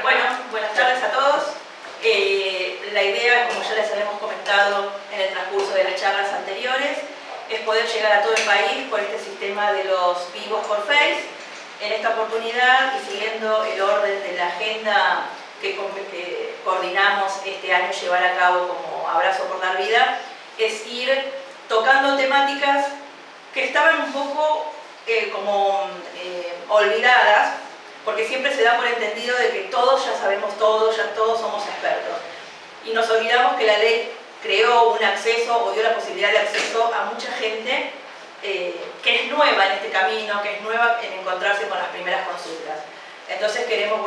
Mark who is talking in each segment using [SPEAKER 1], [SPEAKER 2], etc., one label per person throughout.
[SPEAKER 1] Bueno, buenas tardes a todos. La idea, como ya les habíamos comentado en el transcurso de las charlas anteriores, es poder llegar a todo el país por este sistema de los vivos por Face. En esta oportunidad, y siguiendo el orden de la agenda que coordinamos este año llevar a cabo como Abrazo por Dar Vida, es ir tocando temáticas que estaban un poco olvidadas, porque siempre se da por entendido de que todos ya sabemos todo, ya todos somos expertos. Y nos olvidamos que la ley creó un acceso o dio la posibilidad de acceso a mucha gente que es nueva en este camino, que es nueva en encontrarse con las primeras consultas. Entonces queremos,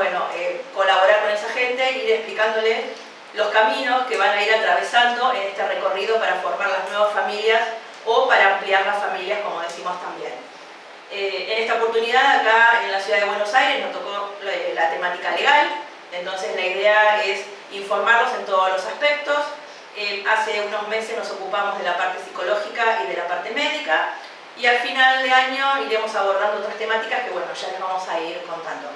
[SPEAKER 1] colaborar con esa gente, ir explicándoles los caminos que van a ir atravesando en este recorrido para formar las nuevas familias o para ampliar las familias, como decimos también. En esta oportunidad, acá en la ciudad de Buenos Aires, nos tocó la temática legal, entonces la idea es informarlos en todos los aspectos. Hace unos meses nos ocupamos de la parte psicológica y de la parte médica, y al final de año iremos abordando otras temáticas que ya les vamos a ir contando.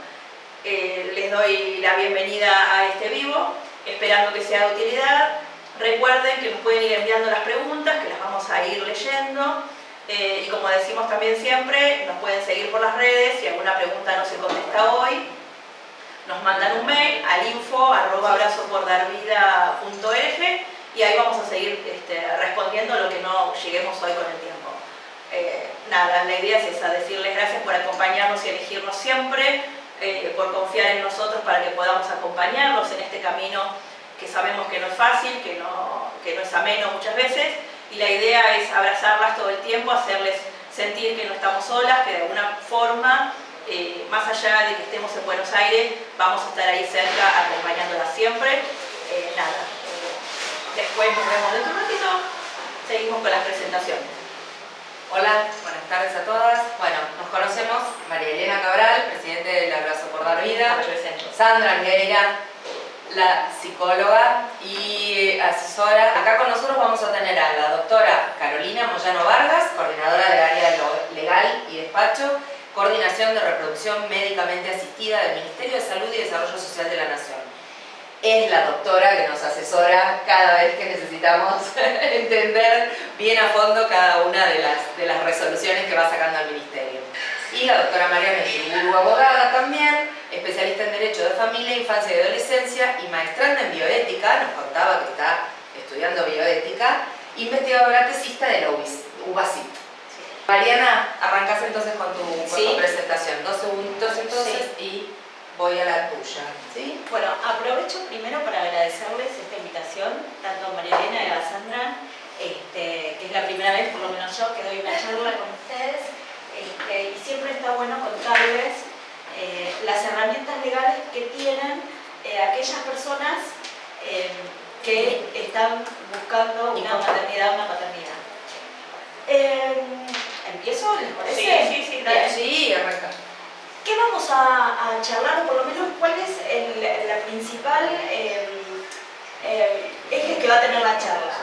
[SPEAKER 1] Les doy la bienvenida a este vivo, esperando que sea de utilidad. Recuerden que nos pueden ir enviando las preguntas, que las vamos a ir leyendo. Y como decimos también siempre, nos pueden seguir por las redes. Si alguna pregunta no se contesta hoy, nos mandan un mail al info@abrazopordarvida.org y ahí vamos a seguir respondiendo lo que no lleguemos hoy con el tiempo. Nada, la idea es esa, decirles gracias por acompañarnos y elegirnos siempre, por confiar en nosotros para que podamos acompañarlos en este camino que sabemos que no es fácil, que no es ameno muchas veces. Y la idea es abrazarlas todo el tiempo, hacerles sentir que no estamos solas, que de alguna forma, más allá de que estemos en Buenos Aires, vamos a estar ahí cerca acompañándolas siempre. Después nos vemos dentro de un ratito, seguimos con las presentaciones.
[SPEAKER 2] Hola, buenas tardes a todas. Bueno, nos conocemos, María Elena Cabral, presidente del Abrazo por Dar Vida, Sandra Algueira, la psicóloga y asesora. Acá con nosotros vamos a tener a la doctora Carolina Moyano Vargas, coordinadora del área legal y despacho, coordinación de reproducción médicamente asistida del Ministerio de Salud y Desarrollo Social de la Nación. Es la doctora que nos asesora cada vez que necesitamos entender bien a fondo cada una de las resoluciones que va sacando el Ministerio. Y la doctora María Mentiriburu, abogada también, especialista en Derecho de Familia, Infancia y Adolescencia y maestranda en Bioética, nos contaba que está estudiando Bioética, investigadora tesista de la UBASI. Mariana, arrancás entonces con tu presentación. 2 segundos entonces y voy a la tuya.
[SPEAKER 1] ¿Sí? Bueno, aprovecho primero para agradecerles esta invitación, tanto a María Elena y a Sandra, que es la primera vez, por lo menos yo, que doy una charla con ustedes. Y siempre está bueno contarles las herramientas legales que tienen aquellas personas que están buscando una maternidad o una paternidad. ¿Empiezo? ¿Les parece?
[SPEAKER 2] Sí, dale. Sí, arranca.
[SPEAKER 1] ¿Qué vamos a charlar, o por lo menos cuál es la principal eje que va a tener la charla?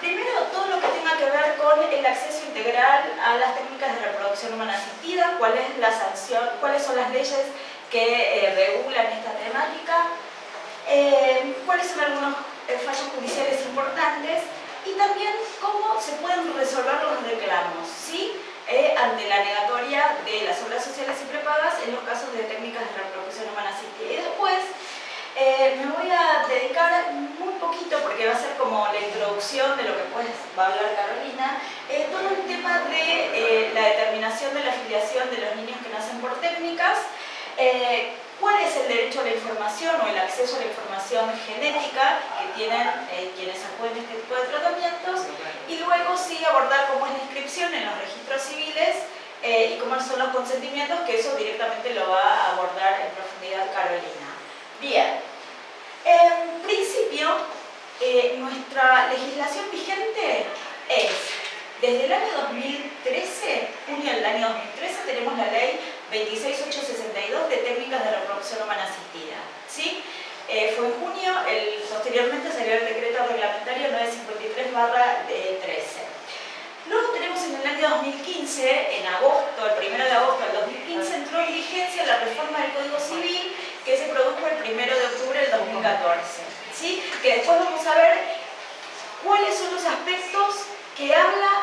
[SPEAKER 1] Primero, todo lo que tenga que ver con el acceso integral a las técnicas de reproducción humana asistida, cuál es la sanción, cuáles son las leyes que regulan esta temática, cuáles son algunos fallos judiciales importantes y también cómo se pueden resolver los reclamos, ¿sí? Ante la negatoria de las obras sociales y prepagas en los casos de técnicas de reproducción humana asistida. Y después me voy a dedicar muy poquito, porque va a ser como la introducción de lo que después va a hablar Carolina, todo el tema de la determinación de la afiliación de los niños que nacen por técnicas, cuál es el derecho a la información o el acceso a la información genética que tienen quienes acuden a este tipo de tratamientos, y luego sí abordar cómo es la inscripción en los registros civiles y cómo son los consentimientos, que eso directamente lo va a abordar en profundidad Carolina. Bien, en principio nuestra legislación vigente es, desde el año 2013, junio del año 2013, tenemos la ley 26862 de técnicas de reproducción humana asistida, ¿sí? Fue en junio, posteriormente salió el decreto reglamentario 953/13. Luego tenemos en el año 2015, en agosto, el 1 de agosto del 2015, entró en vigencia la reforma del Código Civil que se produjo el 1 de octubre del 2014. ¿Sí? Que después vamos a ver cuáles son los aspectos que habla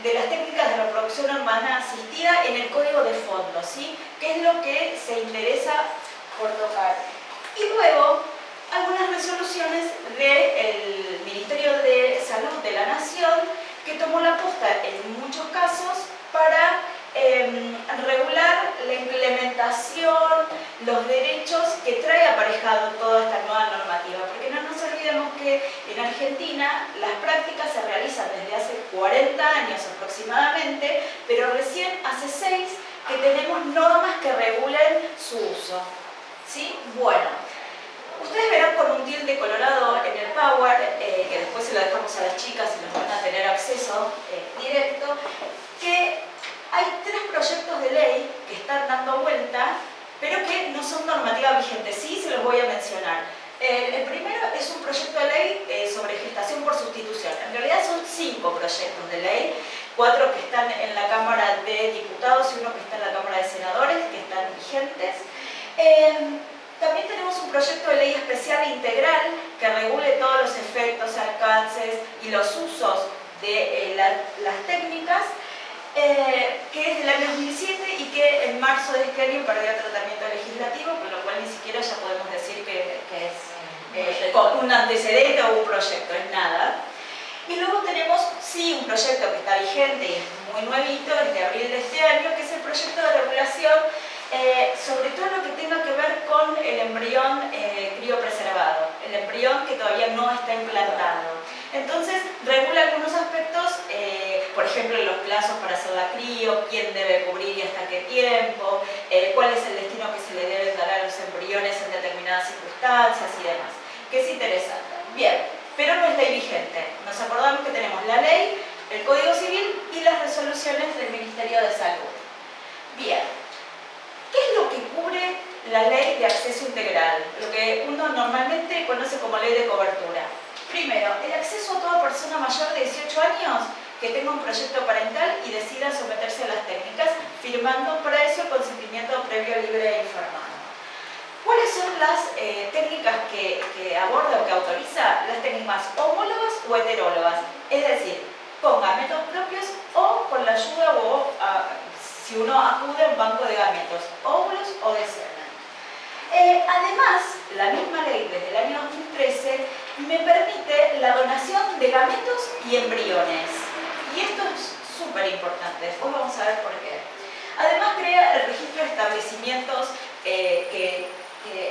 [SPEAKER 1] de las técnicas de reproducción humana asistida en el código de fondo, ¿sí? ¿Qué es lo que se interesa por tocar? Y luego, algunas resoluciones del Ministerio de Salud de la Nación que tomó la posta en muchos casos para regular la implementación, los derechos que trae aparejado toda esta nueva normativa. Porque no nos olvidemos que en Argentina las prácticas se realizan desde hace 40 años aproximadamente, pero recién hace 6 que tenemos normas que regulen su uso. ¿Sí? Bueno, ustedes verán con un tilde colorado en el Power, que después se lo dejamos a las chicas y nos van a tener acceso directo, que hay 3 proyectos de ley que están dando vuelta, pero que no son normativa vigente. Sí, se los voy a mencionar. El primero es un proyecto de ley sobre gestación por sustitución. En realidad son 5 proyectos de ley, 4 que están en la Cámara de Diputados y 1 que está en la Cámara de Senadores, que están vigentes. También tenemos un proyecto de ley especial integral que regule todos los efectos, alcances y los usos de las técnicas, que es del año 2007 y que en marzo de este año perdió tratamiento legislativo, con lo cual ni siquiera ya podemos decir que es un antecedente o un proyecto, es nada. Y luego tenemos, sí, un proyecto que está vigente y es muy nuevito, es de abril de este año, que es el proyecto de regulación sobre todo lo que tenga que ver con el embrión criopreservado, el embrión que todavía no está implantado. Entonces, regula algunos aspectos, por ejemplo, los plazos para hacer la crío, quién debe cubrir y hasta qué tiempo, cuál es el destino que se le debe dar a los embriones en determinadas circunstancias y demás, que es interesante. Bien, pero no es ley vigente. Nos acordamos que tenemos la ley, el Código Civil y las resoluciones del Ministerio de Salud. Bien. ¿Qué es lo que cubre la ley de acceso integral? Lo que uno normalmente conoce como ley de cobertura. Primero, el acceso a toda persona mayor de 18 años que tenga un proyecto parental y decida someterse a las técnicas, firmando para eso el consentimiento previo, libre e informado. ¿Cuáles son las técnicas que aborda o que autoriza? Las técnicas homólogas o heterólogas, es decir, con gametos propios o con la ayuda o si uno acude a un banco de gametos, óvulos o de semen. Además, la misma ley desde el año 2013 me permite la donación de gametos y embriones. Y esto es súper importante, después vamos a ver por qué. Además, crea el registro de establecimientos que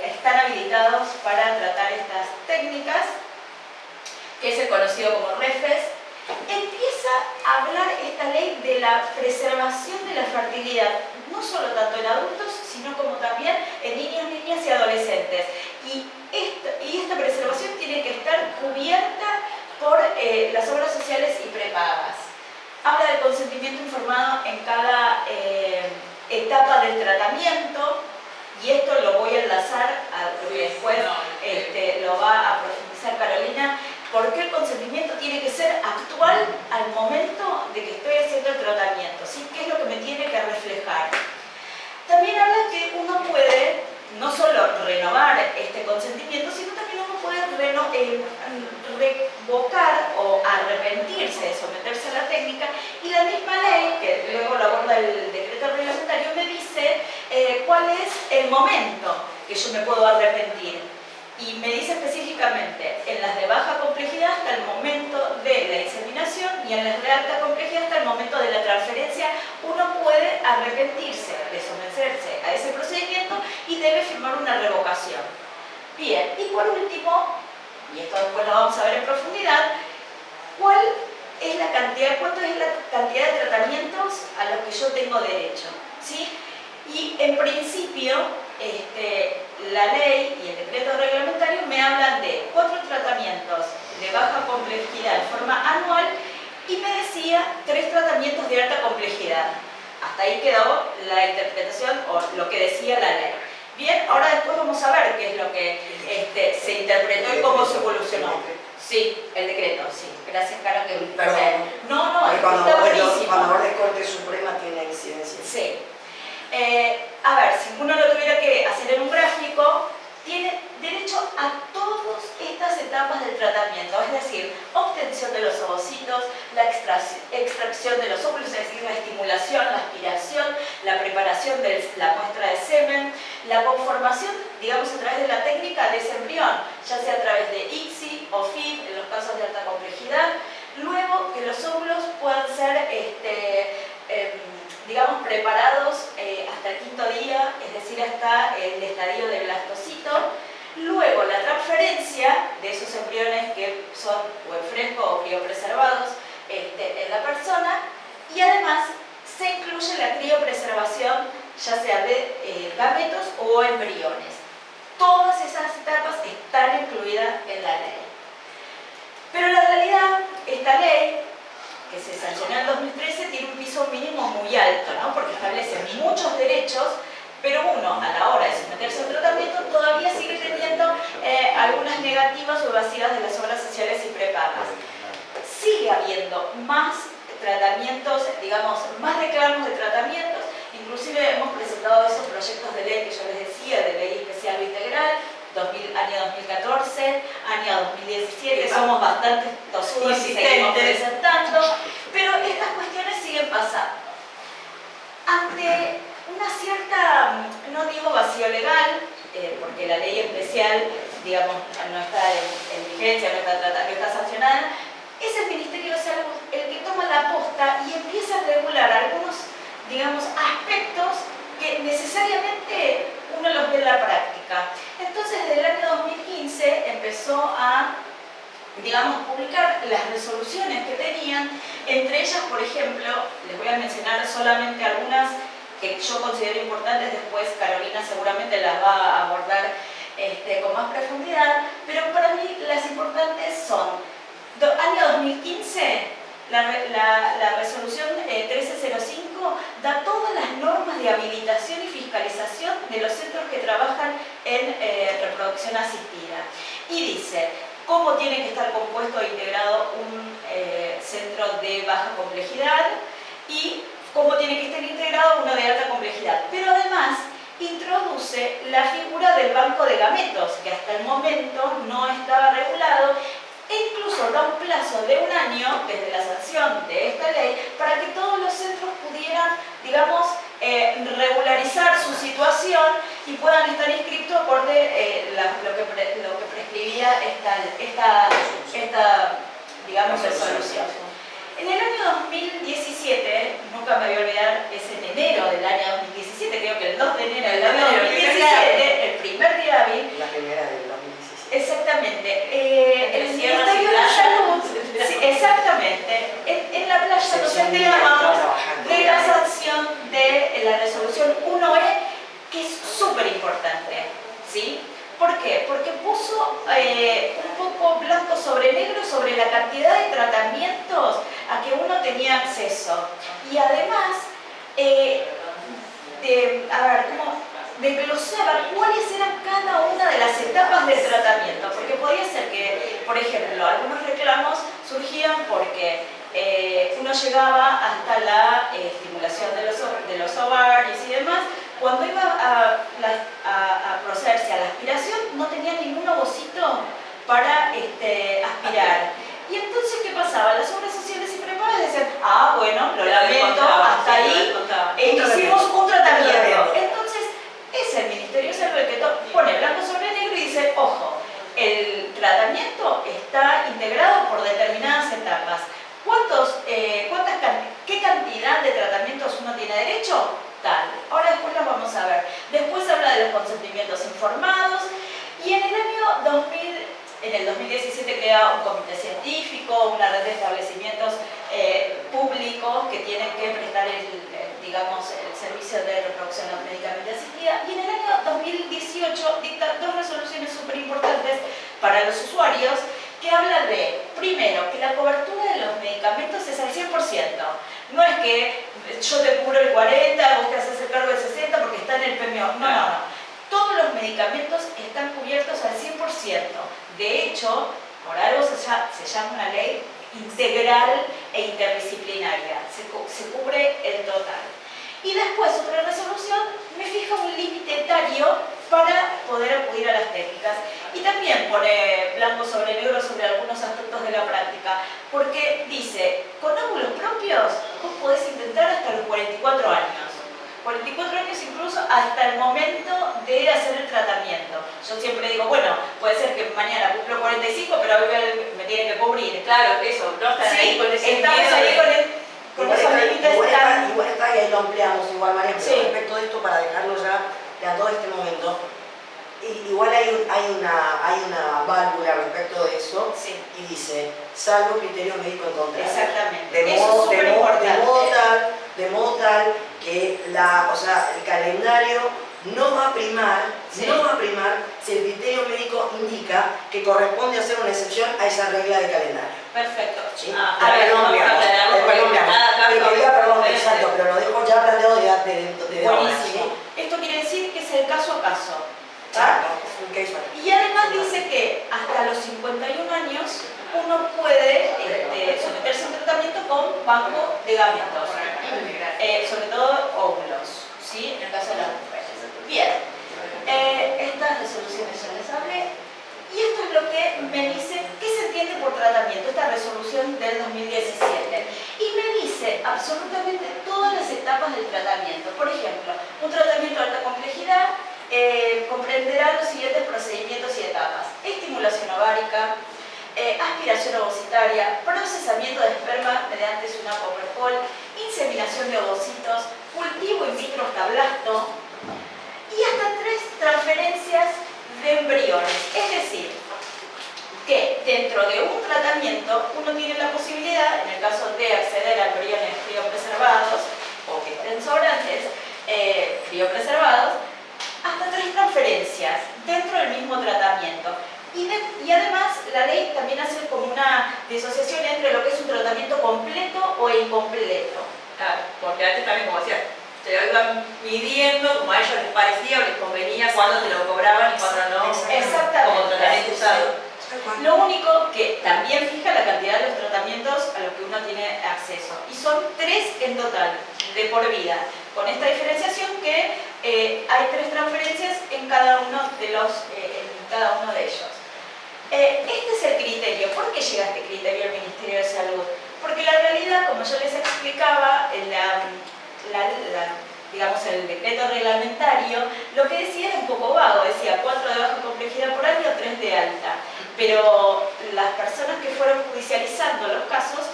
[SPEAKER 1] están habilitados para tratar estas técnicas, que es el conocido como REFES. Empieza a hablar esta ley de la preservación de la fertilidad, no solo tanto en adultos, sino como también en niños, niñas y adolescentes. Y esta preservación tiene que estar cubierta por las obras sociales y prepagas. Habla del consentimiento informado en cada etapa del tratamiento, y esto lo voy a enlazar a lo que después lo va a profundizar Carolina. ¿Por qué el consentimiento tiene que ser actual al momento de que estoy haciendo el tratamiento? ¿Sí? ¿Qué es lo que me tiene que reflejar? También habla que uno puede no solo renovar este consentimiento, sino también uno puede revocar o arrepentirse de someterse a la técnica, y la misma ley, que luego lo aborda el decreto reglamentario, me dice cuál es el momento que yo me puedo arrepentir. Y me dice específicamente, en las de baja complejidad hasta el momento de la inseminación y en las de alta complejidad hasta el momento de la transferencia, uno puede arrepentirse de someterse a ese procedimiento y debe firmar una revocación. Bien, y por último, y esto después lo vamos a ver en profundidad, ¿cuánto es la cantidad de tratamientos a los que yo tengo derecho? ¿Sí? Y en principio, la ley y el decreto reglamentario me hablan de 4 tratamientos de baja complejidad en forma anual y me decía 3 tratamientos de alta complejidad. Hasta ahí quedó la interpretación o lo que decía la ley. Bien, ahora después vamos a ver qué es lo que se interpretó y cómo se evolucionó. Sí, el decreto, sí. Gracias, Caro.
[SPEAKER 3] Perdón.
[SPEAKER 1] No, está
[SPEAKER 3] cuando
[SPEAKER 1] buenísimo.
[SPEAKER 3] hablas de corte incidencia.
[SPEAKER 1] Sí. A ver, si uno lo tuviera que hacer en un gráfico, tiene derecho a todas estas etapas del tratamiento, es decir, obtención de los ovocitos, la extracción de los óvulos, es decir, la estimulación, la aspiración, la preparación de la muestra de semen, la conformación, digamos, a través de la técnica de ese embrión, ya sea a través de ICSI o FIV, en los casos de alta complejidad, luego que los óvulos puedan ser digamos, preparados hasta el quinto día, es decir, hasta el estadio del blastocito. Luego, la transferencia de esos embriones que son o en fresco o criopreservados en la persona. Y además, se incluye la criopreservación, ya sea de gametos o embriones. Todas esas etapas están incluidas en la ley. Pero en la realidad, esta ley, que se sancionó en 2013, tiene un piso mínimo muy alto, ¿no? Porque establece muchos derechos, pero uno, a la hora de someterse al tratamiento, todavía sigue teniendo algunas negativas o evasivas de las obras sociales y prepagas. Sigue habiendo más tratamientos, digamos, más reclamos de tratamientos, inclusive hemos presentado esos proyectos de ley que yo les decía, de ley especial o integral, año 2014, año 2017, somos bastante tosudos y seguimos presentando, pero estas cuestiones siguen pasando. Ante una cierta, no digo vacío legal, porque la ley especial, digamos, no está en vigencia, no está sancionada, es el Ministerio de Salud el que toma la posta y empieza a regular algunos, digamos, aspectos que necesariamente uno los ve en la práctica. Entonces, desde el año 2015 empezó a, digamos, publicar las resoluciones que tenían, entre ellas, por ejemplo, les voy a mencionar solamente algunas que yo considero importantes, después Carolina seguramente las va a abordar con más profundidad, pero para mí las importantes son, año 2015, la resolución 1305 da todas las normas de habilitación y fiscalización de los centros que trabajan en reproducción asistida. Y dice cómo tiene que estar compuesto e integrado un centro de baja complejidad y cómo tiene que estar integrado uno de alta complejidad. Pero además introduce la figura del banco de gametos, que hasta el momento no estaba regulado, e incluso da un plazo de 1 año desde la sanción de esta ley para que todos los centros pudieran, digamos, regularizar su situación y puedan estar inscritos acorde lo que prescribía esta digamos, resolución. En el año 2017, nunca me voy a olvidar, es en enero del año 2017, creo que el 2 de enero del año 2017, el primer día hábil.
[SPEAKER 3] La primera del 2017.
[SPEAKER 1] Exactamente. El Ministerio de Salud, sí, exactamente. En la playa nos enteramos de la sanción de la resolución 1E, que es súper importante, ¿sí? ¿Por qué? Porque puso un poco blanco sobre negro sobre la cantidad de tratamientos a que uno tenía acceso. Y además, desglosaba cuáles eran cada una de las etapas del tratamiento. Porque podía ser que, por ejemplo, algunos reclamos surgían porque uno llegaba hasta la estimulación de los ovarios y demás. Cuando iba a procederse a la aspiración, no tenía ningún ovocito para aspirar. Y entonces, ¿qué pasaba? Las obras sociales y prepagas decían, ah, bueno, lo lamento, hasta ahí hicimos un tratamiento. Entonces, es el Ministerio de Salud el que pone blanco sobre negro y dice, ojo, el tratamiento está integrado por determinadas etapas. ¿Qué cantidad de tratamientos uno tiene derecho? Tal. Ahora después los vamos a ver. Después habla de los consentimientos informados y en el 2017 crea un comité científico, una red de establecimientos públicos que tienen que prestar digamos, el servicio de reproducción médicamente asistida, y en el año 2018 dicta 2 resoluciones súper importantes para los usuarios que hablan de, primero, que la cobertura de los medicamentos es al 100%. No es que yo te cubro el 40%, vos te haces el cargo del 60% porque está en el PMO. No. Todos los medicamentos están cubiertos al 100%. De hecho, por algo se llama una ley integral e interdisciplinaria. Se cubre el total. Y después otra resolución me fija un límite etario para poder acudir a las técnicas. Y también pone blanco sobre negro sobre algunos aspectos de la práctica, porque dice, con óvulos propios vos podés intentar hasta los 44 años. 44 años incluso hasta el momento de hacer el tratamiento. Yo siempre digo, bueno, puede ser que mañana cumplo 45, pero hoy me tiene que cubrir.
[SPEAKER 3] Claro, eso, no están
[SPEAKER 1] Sí,
[SPEAKER 3] ahí con ese
[SPEAKER 1] estamos
[SPEAKER 3] miedo
[SPEAKER 1] ahí
[SPEAKER 3] de...
[SPEAKER 1] con esos límites tan...
[SPEAKER 4] Igual está, y ahí lo ampliamos igual, María, pero
[SPEAKER 1] Sí.
[SPEAKER 4] respecto de esto, para dejarlo ya a todo este momento, igual hay una válvula respecto de eso,
[SPEAKER 1] Sí.
[SPEAKER 4] y dice, salvo criterio médico en contrario.
[SPEAKER 1] Exactamente.
[SPEAKER 4] De
[SPEAKER 1] Eso
[SPEAKER 4] modo,
[SPEAKER 1] es súper importante.
[SPEAKER 4] de modo tal que el calendario no va a primar,
[SPEAKER 1] Sí.
[SPEAKER 4] no va a primar si el criterio médico indica que corresponde hacer una excepción a esa regla de calendario.
[SPEAKER 1] Perfecto.
[SPEAKER 4] ¿Sí?
[SPEAKER 1] A ver, vamos a aclararlo porque cada caso
[SPEAKER 4] Pero
[SPEAKER 1] es
[SPEAKER 4] perdón,
[SPEAKER 1] diferente.
[SPEAKER 4] exacto, pero lo dejo ya planteado de ahora,
[SPEAKER 1] Buenísimo. Esto quiere decir que es el caso a caso.
[SPEAKER 4] ¿sí? Claro, es un case by case.
[SPEAKER 1] Y además dice que hasta los 51 años uno puede someterse a un tratamiento con banco de gametos, sobre todo óvulos, ¿sí? En el caso de las mujeres. Bien, estas resoluciones ya les hablé. Y esto es lo que me dice, ¿qué se entiende por tratamiento? Esta resolución del 2017. Y me dice absolutamente todas las etapas del tratamiento. Por ejemplo, un tratamiento de alta complejidad comprenderá los siguientes procedimientos y etapas: estimulación ovárica, aspiración ovocitaria, procesamiento de esperma mediante SUNAP o PERPOL, inseminación de ovocitos, cultivo in vitro hasta blasto y hasta 3 transferencias de embriones. Es decir, que dentro de un tratamiento uno tiene la posibilidad, en el caso de acceder a embriones criopreservados o que estén sobrantes, criopreservados, hasta 3 transferencias dentro del mismo tratamiento. Y además la ley también hace como una disociación entre lo que es un tratamiento completo o incompleto.
[SPEAKER 3] Claro, porque antes también, como decía, se lo iban midiendo como a ellos les parecía o les convenía, cuándo te lo cobraban y cuándo no,
[SPEAKER 1] Exactamente.
[SPEAKER 3] como tratamiento usado.
[SPEAKER 1] Lo único que también fija la cantidad de los tratamientos a los que uno tiene acceso. Y son 3 en total, de por vida. Con esta diferenciación que hay 3 transferencias en cada uno de ellos. Este es el criterio. ¿Por qué llega este criterio al Ministerio de Salud? Porque la realidad, como yo les explicaba, digamos, el decreto reglamentario, lo que decía era un poco vago, decía 4 de baja complejidad por año, 3 de alta. Pero las personas que fueron judicializando los casos,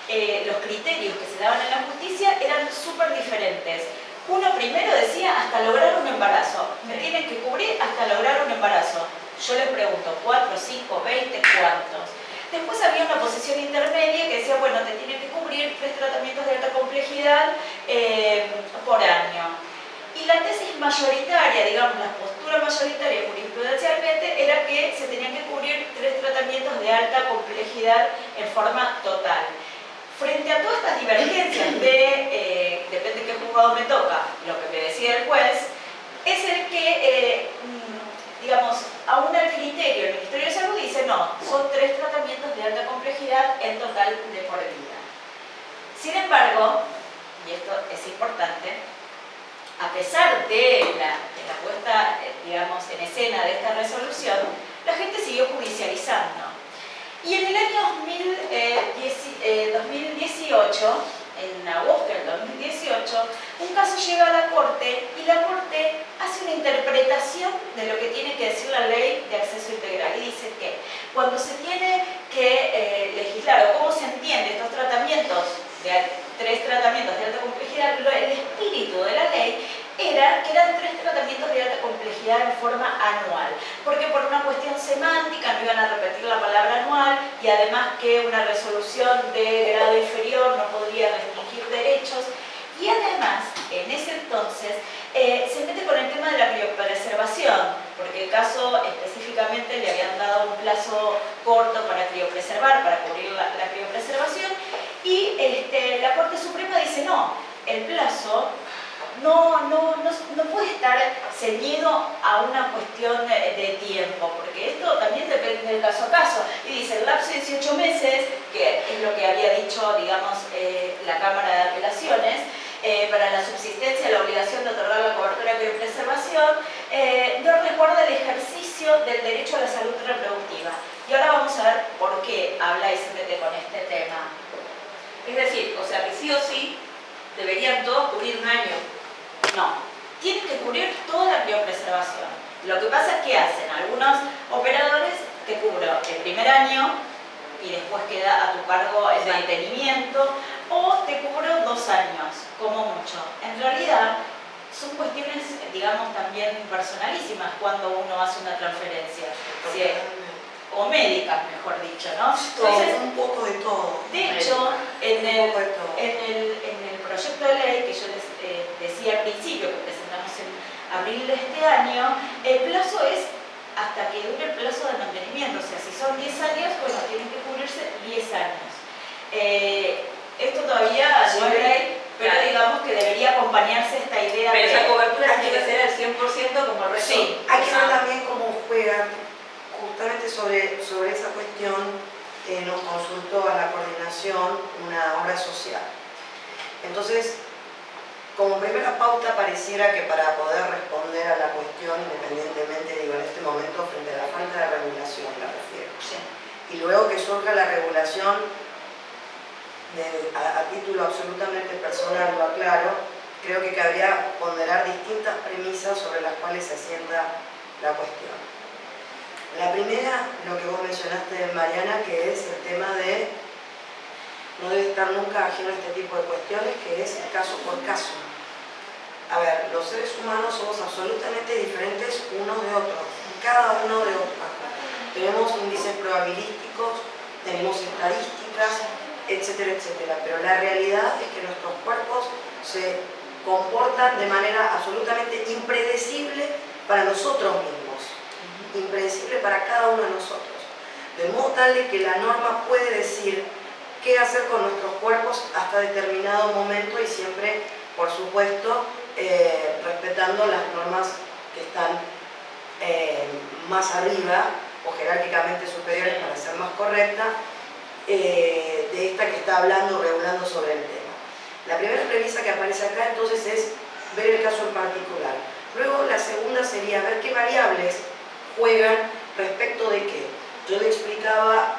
[SPEAKER 1] los criterios que se daban en la justicia eran súper diferentes. Uno primero decía hasta lograr un embarazo, me tienen que cubrir hasta lograr un embarazo. Yo les pregunto, 4, 5, 20, ¿cuántos? Después había una posición intermedia que decía, bueno, te tienen que cubrir 3 tratamientos de alta complejidad por año. Y la tesis mayoritaria, digamos, la postura mayoritaria jurisprudencialmente era que se tenían que cubrir 3 tratamientos de alta complejidad en forma total. Frente a todas estas divergencias de, depende de qué juzgado me toca, lo que me decía el juez, es el que, digamos, aún al criterio del Ministerio de Salud dice, no, son 3 tratamientos de alta complejidad en total de por vida. Sin embargo, y esto es importante, a pesar de la puesta, digamos, en escena de esta resolución, la gente siguió judicializando. Y en el año 2018, en agosto del 2018, un caso llega a la Corte y la Corte hace una interpretación de lo que tiene que decir la Ley de Acceso Integral y dice que cuando se tiene que legislar o cómo se entiende estos tratamientos, 3 tratamientos de alta complejidad, el espíritu de la ley era que eran 3 tratamientos de alta complejidad en forma anual, porque por una cuestión semántica no iban a repetir la palabra anual y además que una resolución de grado inferior no podría restringir derechos. Y además, en ese entonces, se mete con el tema de la criopreservación, porque el caso específicamente le habían dado un plazo corto para criopreservar, para cubrir la criopreservación, y la Corte Suprema dice no, el plazo no puede estar ceñido a una cuestión de tiempo, porque esto también depende del caso a caso. Y dice, el lapso de 18 meses, que es lo que había dicho, digamos, la Cámara de Apelaciones, para la subsistencia ejercicio del derecho a la salud reproductiva. Y ahora vamos a ver por qué habla SPT con este tema.
[SPEAKER 3] Es decir, o sea que sí o sí deberían todos cubrir un año.
[SPEAKER 1] No, tienen que cubrir toda la criopreservación. Lo que pasa es que hacen algunos operadores, te cubro el primer año y después queda a tu cargo el mantenimiento, o te cubro 2 años, como mucho. En realidad, son cuestiones, digamos, también personalísimas cuando uno hace una transferencia. Sí, o médicas, mejor dicho, ¿no? Entonces,
[SPEAKER 4] un poco de todo.
[SPEAKER 1] de hecho, en el
[SPEAKER 4] Un poco de todo.
[SPEAKER 1] proyecto de ley que yo les decía al principio, que presentamos en abril de este año, el plazo es hasta que dure el plazo de mantenimiento. O sea, si son 10 años, bueno, tienen que cubrirse 10 años. Esto todavía no es ley, pero
[SPEAKER 3] claro,
[SPEAKER 1] digamos que debería acompañarse esta idea
[SPEAKER 3] pero
[SPEAKER 1] de...
[SPEAKER 3] esa cobertura tiene que ser al 100% como el resto.
[SPEAKER 1] Sí,
[SPEAKER 4] Hay que ver también cómo juegan, justamente sobre esa cuestión, nos consultó a la coordinación una obra social. Entonces, como primera pauta pareciera que para poder responder a la cuestión, independientemente, digo, en este momento, frente a la falta de regulación, la refiero,
[SPEAKER 1] sí.
[SPEAKER 4] y luego que surja la regulación, a título absolutamente personal, lo aclaro, creo que cabría ponderar distintas premisas sobre las cuales se asienta la cuestión. La primera, lo que vos mencionaste, Mariana, que es el tema de no debe estar nunca ajeno a este tipo de cuestiones, que es el caso por caso. A ver, los seres humanos somos absolutamente diferentes unos de otros, cada uno de otros. Tenemos índices probabilísticos, tenemos estadísticas, etcétera, etcétera. Pero la realidad es que nuestros cuerpos se comportan de manera absolutamente impredecible para nosotros mismos, impredecible para cada uno de nosotros. De modo tal de que la norma puede decir qué hacer con nuestros cuerpos hasta determinado momento y siempre, por supuesto, respetando las normas que están más arriba o jerárquicamente superiores, para ser más correcta, de esta que está hablando, regulando sobre el tema. La primera premisa que aparece acá entonces es ver el caso en particular. Luego la segunda sería ver qué variables juegan respecto de qué. Yo le explicaba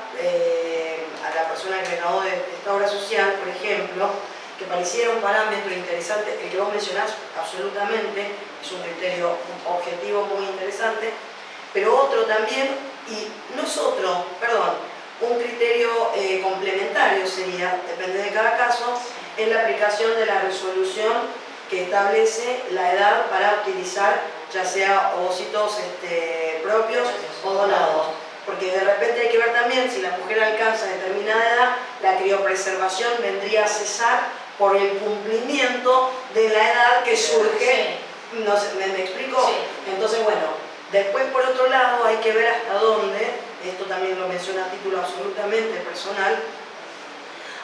[SPEAKER 4] a la persona que me grabó de esta obra social, por ejemplo, que pareciera un parámetro interesante, el que vos mencionás absolutamente, es un criterio objetivo muy interesante, pero otro también, y no es otro, perdón, un criterio complementario sería, depende de cada caso, es la aplicación de la resolución que establece la edad para utilizar ya sea ovocitos propios o donados. Porque de repente hay que ver también si la mujer alcanza determinada edad, la criopreservación vendría a cesar por el cumplimiento de la edad que surge.
[SPEAKER 1] Sí.
[SPEAKER 4] No sé, ¿me explico?
[SPEAKER 1] Sí.
[SPEAKER 4] Entonces, bueno, después por otro lado hay que ver hasta dónde, esto también lo menciona a título absolutamente personal,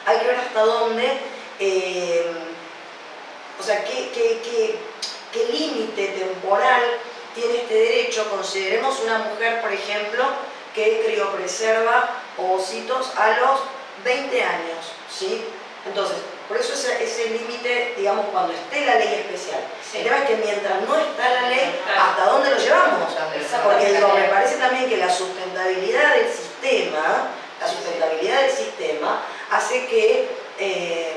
[SPEAKER 4] hay que ver hasta dónde, o sea, qué límite temporal tiene este derecho. Consideremos una mujer, por ejemplo, que criopreserva ovocitos a los 20 años, ¿sí? Entonces, por eso ese límite, digamos, cuando esté la ley especial.
[SPEAKER 1] Sí.
[SPEAKER 4] El tema es que mientras no está la ley, ¿hasta dónde lo llevamos? Porque digo, me parece también que la sustentabilidad del sistema, hace que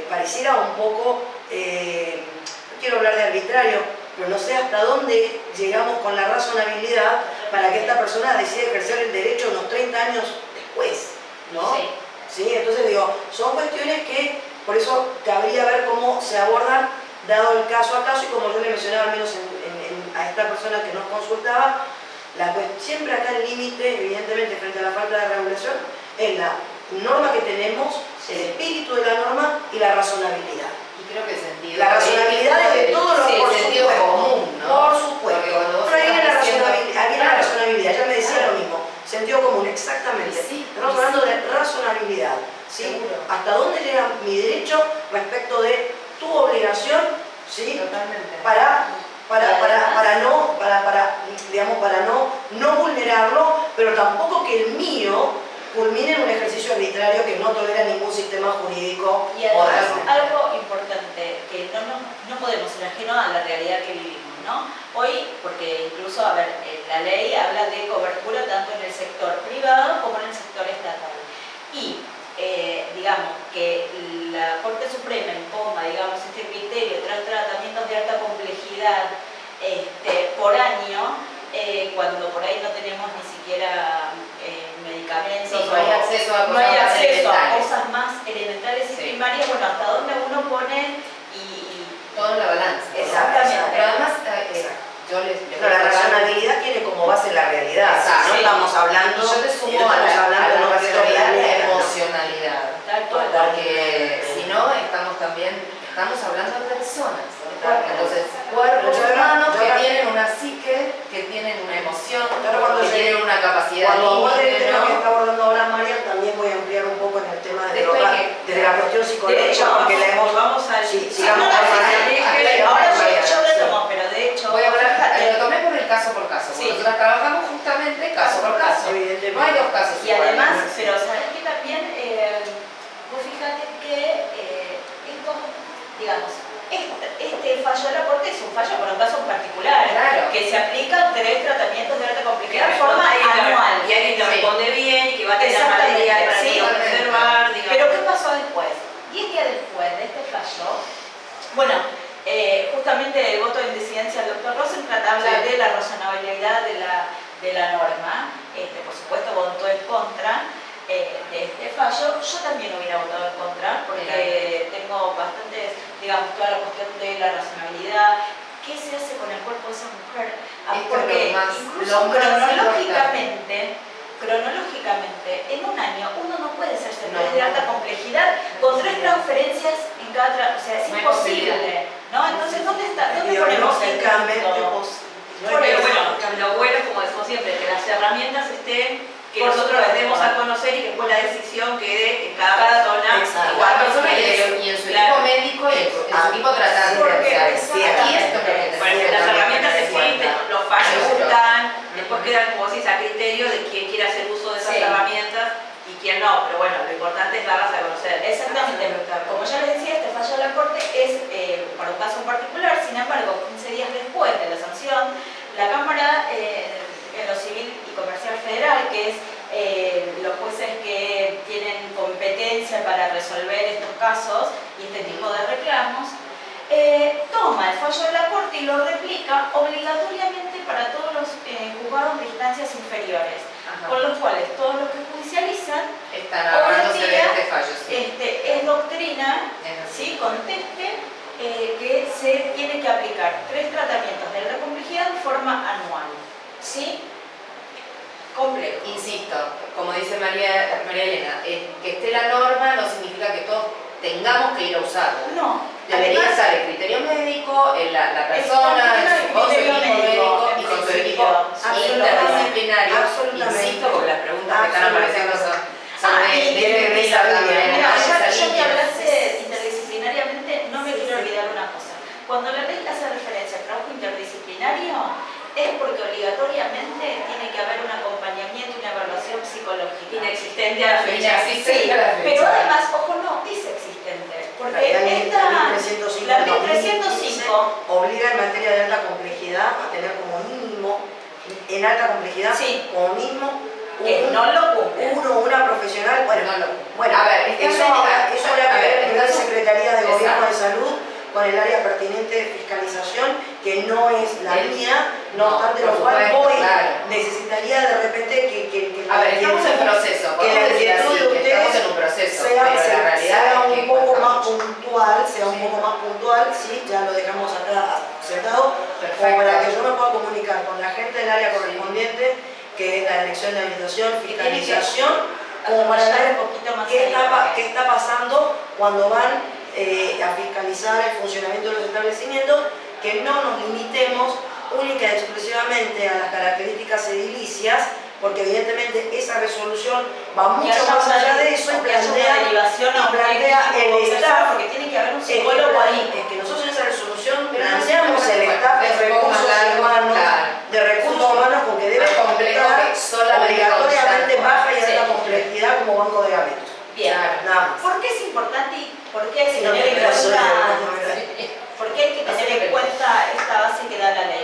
[SPEAKER 4] pareciera un poco, no quiero hablar de arbitrario, pero no sé hasta dónde llegamos con la razonabilidad para que esta persona decida ejercer el derecho unos 30 años después, ¿no?
[SPEAKER 1] Sí.
[SPEAKER 4] ¿Sí? Entonces digo, son cuestiones que por eso cabría ver cómo se abordan dado el caso a caso, y como yo le mencionaba al menos a esta persona que nos consultaba, siempre acá el límite, evidentemente, frente a la falta de regulación, es la norma que tenemos, el espíritu de la norma y la razonabilidad.
[SPEAKER 2] Y creo que el sentido.
[SPEAKER 4] La razonabilidad es de todos los,
[SPEAKER 2] sí,
[SPEAKER 4] por
[SPEAKER 2] sentido
[SPEAKER 4] supuesto.
[SPEAKER 2] común, ¿no?
[SPEAKER 4] Por supuesto.
[SPEAKER 2] Porque cuando vos
[SPEAKER 4] Pero ahí viene la
[SPEAKER 2] estás diciendo-
[SPEAKER 4] razonabilidad, ahí viene la
[SPEAKER 2] Claro.
[SPEAKER 4] razonabilidad, ella me decía
[SPEAKER 2] Claro.
[SPEAKER 4] lo mismo, sentido común, exactamente.
[SPEAKER 2] Sí,
[SPEAKER 4] Estamos
[SPEAKER 2] sí.
[SPEAKER 4] hablando de razonabilidad, ¿sí?
[SPEAKER 2] Seguro.
[SPEAKER 4] ¿Hasta dónde llega mi derecho respecto de tu obligación, ¿sí?
[SPEAKER 2] Totalmente.
[SPEAKER 4] Para no vulnerarlo, pero tampoco que el mío culmine en un ejercicio arbitrario que no tolera ningún sistema jurídico
[SPEAKER 1] Y además,
[SPEAKER 4] moderno.
[SPEAKER 1] algo importante, que no podemos ser ajeno a la realidad que vivimos. ¿no? Hoy, porque incluso, a ver, la ley habla de cobertura tanto en el sector privado como en el sector estatal. Y digamos que la Corte Suprema imponga, digamos, este criterio de tratamientos de alta complejidad por año, cuando por ahí no tenemos ni siquiera medicamentos,
[SPEAKER 2] sí, no hay acceso a cosas,
[SPEAKER 1] no hay
[SPEAKER 2] más,
[SPEAKER 1] acceso a
[SPEAKER 2] elementales.
[SPEAKER 1] cosas más elementales y
[SPEAKER 2] Sí.
[SPEAKER 1] primarias, bueno, hasta dónde uno pone y
[SPEAKER 2] Todo en la balanza.
[SPEAKER 1] exactamente.
[SPEAKER 2] Pero además, yo les
[SPEAKER 4] No, la razonabilidad tiene como base la realidad.
[SPEAKER 2] Exacto.
[SPEAKER 4] No
[SPEAKER 1] Sí.
[SPEAKER 4] estamos hablando.
[SPEAKER 2] Y yo te
[SPEAKER 4] y
[SPEAKER 2] sumo
[SPEAKER 4] no
[SPEAKER 2] a
[SPEAKER 4] estamos
[SPEAKER 2] la
[SPEAKER 4] hablando de un objeto
[SPEAKER 2] racionalidad y la
[SPEAKER 4] realista, ¿no?
[SPEAKER 2] emocionalidad.
[SPEAKER 1] Tal cual.
[SPEAKER 2] Porque si no, estamos hablando de personas.
[SPEAKER 1] Claro.
[SPEAKER 2] Entonces, cuerpos
[SPEAKER 4] Yo ahora-
[SPEAKER 2] humanos
[SPEAKER 4] yo
[SPEAKER 2] que
[SPEAKER 4] ahora-
[SPEAKER 2] tienen una psique, que tienen una emoción,
[SPEAKER 4] Ahora cuando
[SPEAKER 2] que
[SPEAKER 4] se-
[SPEAKER 2] tienen una capacidad
[SPEAKER 4] Cuando vos del
[SPEAKER 2] límite,
[SPEAKER 4] tema que
[SPEAKER 2] ¿no?
[SPEAKER 4] está abordando ahora María, también voy a ampliar un poco en el tema
[SPEAKER 2] De esto hay que-
[SPEAKER 4] de la cuestión
[SPEAKER 3] De
[SPEAKER 4] psicológica,
[SPEAKER 3] hecho,
[SPEAKER 4] porque la hemos...
[SPEAKER 3] vamos al...
[SPEAKER 4] Sí,
[SPEAKER 1] Sí,
[SPEAKER 4] sigamos
[SPEAKER 1] no,
[SPEAKER 4] con
[SPEAKER 1] sí,
[SPEAKER 4] María.
[SPEAKER 1] sí,
[SPEAKER 2] Hasta
[SPEAKER 1] ahora
[SPEAKER 2] ahí,
[SPEAKER 1] yo
[SPEAKER 2] sí.
[SPEAKER 1] retomo, pero de hecho,
[SPEAKER 2] Voy a hablar,
[SPEAKER 1] fíjate,
[SPEAKER 2] lo tomé por el caso por caso, porque
[SPEAKER 1] Sí.
[SPEAKER 2] nosotros trabajamos justamente caso por caso.
[SPEAKER 4] Evidentemente.
[SPEAKER 2] No hay dos casos
[SPEAKER 1] y
[SPEAKER 2] iguales.
[SPEAKER 1] además, pero sabes que también, vos fíjate que esto, digamos, este fallo de la Corte es un fallo por un caso en particular,
[SPEAKER 2] Claro.
[SPEAKER 1] que se aplican 3 tratamientos de alta
[SPEAKER 3] Que
[SPEAKER 1] complejidad de
[SPEAKER 3] responde
[SPEAKER 1] forma
[SPEAKER 3] alguien
[SPEAKER 1] anual.
[SPEAKER 3] y alguien te
[SPEAKER 2] Sí.
[SPEAKER 3] responde bien y que va a tener
[SPEAKER 1] Exactamente,
[SPEAKER 3] material para
[SPEAKER 1] sí.
[SPEAKER 3] observar, digamos.
[SPEAKER 1] Pero ¿qué pasó después? 10 días después de este fallo, bueno, justamente el voto de indecidencia del doctor Rosenblatt habla
[SPEAKER 2] Sí.
[SPEAKER 1] de la razonabilidad de la norma, por supuesto votó en contra de este fallo. Yo también hubiera votado en contra porque tengo bastantes, digamos, toda la cuestión de la razonabilidad. ¿Qué se hace con el cuerpo de esa mujer?
[SPEAKER 2] Esto es
[SPEAKER 1] Porque
[SPEAKER 2] lo más
[SPEAKER 1] incluso cronológicamente, en un año uno no puede hacerse
[SPEAKER 2] No.
[SPEAKER 1] test de alta complejidad con 3 transferencias en cada o sea, es
[SPEAKER 2] No hay
[SPEAKER 1] imposible, ¿no? Entonces, ¿dónde ponemos el
[SPEAKER 4] Biológicamente
[SPEAKER 1] punto?
[SPEAKER 4] posible.
[SPEAKER 3] Pero bueno, lo bueno, como decimos siempre, que las herramientas estén, que
[SPEAKER 1] Por
[SPEAKER 3] nosotros las demos
[SPEAKER 1] supuesto.
[SPEAKER 3] a conocer y que después la decisión quede en cada persona.
[SPEAKER 4] Exacto.
[SPEAKER 3] igual.
[SPEAKER 2] Cada persona y en su equipo
[SPEAKER 3] Claro.
[SPEAKER 2] médico y en su equipo tratante.
[SPEAKER 1] Porque
[SPEAKER 2] o sea,
[SPEAKER 1] es
[SPEAKER 2] aquí esto es lo que
[SPEAKER 3] Bueno,
[SPEAKER 2] necesita
[SPEAKER 3] las
[SPEAKER 2] también
[SPEAKER 3] herramientas
[SPEAKER 2] tener en
[SPEAKER 3] existen,
[SPEAKER 2] cuenta.
[SPEAKER 3] los fallos
[SPEAKER 2] Seguro.
[SPEAKER 3] están, después quedan, como decís, a criterio de quién quiere hacer uso de esas
[SPEAKER 1] Sí.
[SPEAKER 3] herramientas y quién no. Pero bueno, lo importante es darlas a conocer.
[SPEAKER 1] Exactamente, como ya les decía, este fallo de la Corte es para un caso en particular. Sin embargo, 15 días después de la sanción, la Cámara en lo Civil y Comercial Federal, que es los jueces que tienen competencia para resolver estos casos y este tipo de reclamos, toma el fallo de la Corte y lo replica obligatoriamente para todos los juzgados de instancias inferiores,
[SPEAKER 2] Ajá.
[SPEAKER 1] con los cuales todos los que judicializan
[SPEAKER 2] Están
[SPEAKER 1] hoy en
[SPEAKER 2] hablándose de
[SPEAKER 1] día,
[SPEAKER 2] este fallo, sí.
[SPEAKER 1] es doctrina,
[SPEAKER 2] Es así.
[SPEAKER 1] ¿sí? Conteste que se tiene que aplicar 3 tratamientos de alta complejidad de forma anual, ¿sí? Complejo.
[SPEAKER 2] Insisto, como dice María Elena, que esté la norma no significa que todos tengamos que ir a usarlo.
[SPEAKER 1] No,
[SPEAKER 2] Debería
[SPEAKER 1] además,
[SPEAKER 2] estar el criterio médico, la persona, con su equipo médico y con su equipo interdisciplinario.
[SPEAKER 4] Absolutamente.
[SPEAKER 2] Insisto, porque las preguntas que están apareciendo son
[SPEAKER 1] y
[SPEAKER 2] de esa línea.
[SPEAKER 1] mira,
[SPEAKER 2] de esa
[SPEAKER 1] ya que
[SPEAKER 2] línea.
[SPEAKER 1] hablaste interdisciplinariamente, no me quiero olvidar una cosa. Cuando la ley hace referencia al trabajo interdisciplinario, es porque obligatoriamente tiene que haber un acompañamiento y una evaluación psicológica.
[SPEAKER 3] Inexistente a la fecha.
[SPEAKER 2] Inexistente a la fecha.
[SPEAKER 1] Pero además, ojo, no, dice existente. Porque
[SPEAKER 4] La ley
[SPEAKER 1] esta,
[SPEAKER 4] 1305
[SPEAKER 1] la
[SPEAKER 4] del
[SPEAKER 1] ley
[SPEAKER 4] 2015
[SPEAKER 1] 305,
[SPEAKER 4] obliga en materia de alta complejidad a tener como mínimo, en alta complejidad,
[SPEAKER 1] Sí.
[SPEAKER 4] como mínimo,
[SPEAKER 1] que no lo cumple.
[SPEAKER 4] uno o una profesional. Bueno,
[SPEAKER 2] A ver,
[SPEAKER 4] eso habrá que ver a nivel de Secretaría de Gobierno de
[SPEAKER 2] Exacto.
[SPEAKER 4] Salud con el área pertinente de fiscalización, que no es la mía, no
[SPEAKER 2] No,
[SPEAKER 4] obstante
[SPEAKER 2] por
[SPEAKER 4] lo cual
[SPEAKER 2] supuesto,
[SPEAKER 4] voy,
[SPEAKER 2] claro.
[SPEAKER 4] necesitaría de repente que
[SPEAKER 2] A ver, estamos en proceso,
[SPEAKER 4] que la
[SPEAKER 2] podemos decir
[SPEAKER 4] inquietud
[SPEAKER 2] así,
[SPEAKER 4] de
[SPEAKER 2] que estamos
[SPEAKER 4] ustedes
[SPEAKER 2] en un proceso,
[SPEAKER 4] sea,
[SPEAKER 2] pero la realidad
[SPEAKER 4] sea
[SPEAKER 2] es que
[SPEAKER 4] un poco
[SPEAKER 2] cuesta
[SPEAKER 4] más
[SPEAKER 2] mucho.
[SPEAKER 4] puntual, sí, ya lo dejamos acá sentado, como para que yo me pueda comunicar con la gente del área correspondiente, que es la dirección de habilitación, fiscalización, como para ver
[SPEAKER 1] un poquito más
[SPEAKER 4] qué
[SPEAKER 1] allá.
[SPEAKER 4] está pasando cuando van a fiscalizar el funcionamiento de los establecimientos, que no nos limitemos única y exclusivamente a las características edilicias, porque evidentemente esa resolución va mucho más allá de eso y plantea el staff,
[SPEAKER 1] porque tiene que haber un psicólogo ahí.
[SPEAKER 4] es que nosotros en esa resolución
[SPEAKER 2] Pero no
[SPEAKER 4] planteamos
[SPEAKER 2] es
[SPEAKER 4] el
[SPEAKER 2] un
[SPEAKER 4] staff de
[SPEAKER 2] poco
[SPEAKER 4] recursos
[SPEAKER 2] más largo,
[SPEAKER 4] humanos,
[SPEAKER 2] claro.
[SPEAKER 4] porque debe
[SPEAKER 2] Más complejo
[SPEAKER 4] contar
[SPEAKER 2] que solamente
[SPEAKER 4] obligatoriamente
[SPEAKER 2] causar.
[SPEAKER 4] baja y alta
[SPEAKER 1] Sí.
[SPEAKER 4] complejidad como banco de gametos.
[SPEAKER 1] Bien.
[SPEAKER 2] Claro.
[SPEAKER 4] Nada más.
[SPEAKER 1] ¿Por qué es importante y por qué hay que
[SPEAKER 4] Si no
[SPEAKER 1] tener en
[SPEAKER 4] me caso,
[SPEAKER 1] cuenta,
[SPEAKER 4] no me caso.
[SPEAKER 1] por qué hay que tener en cuenta esta base que da la ley?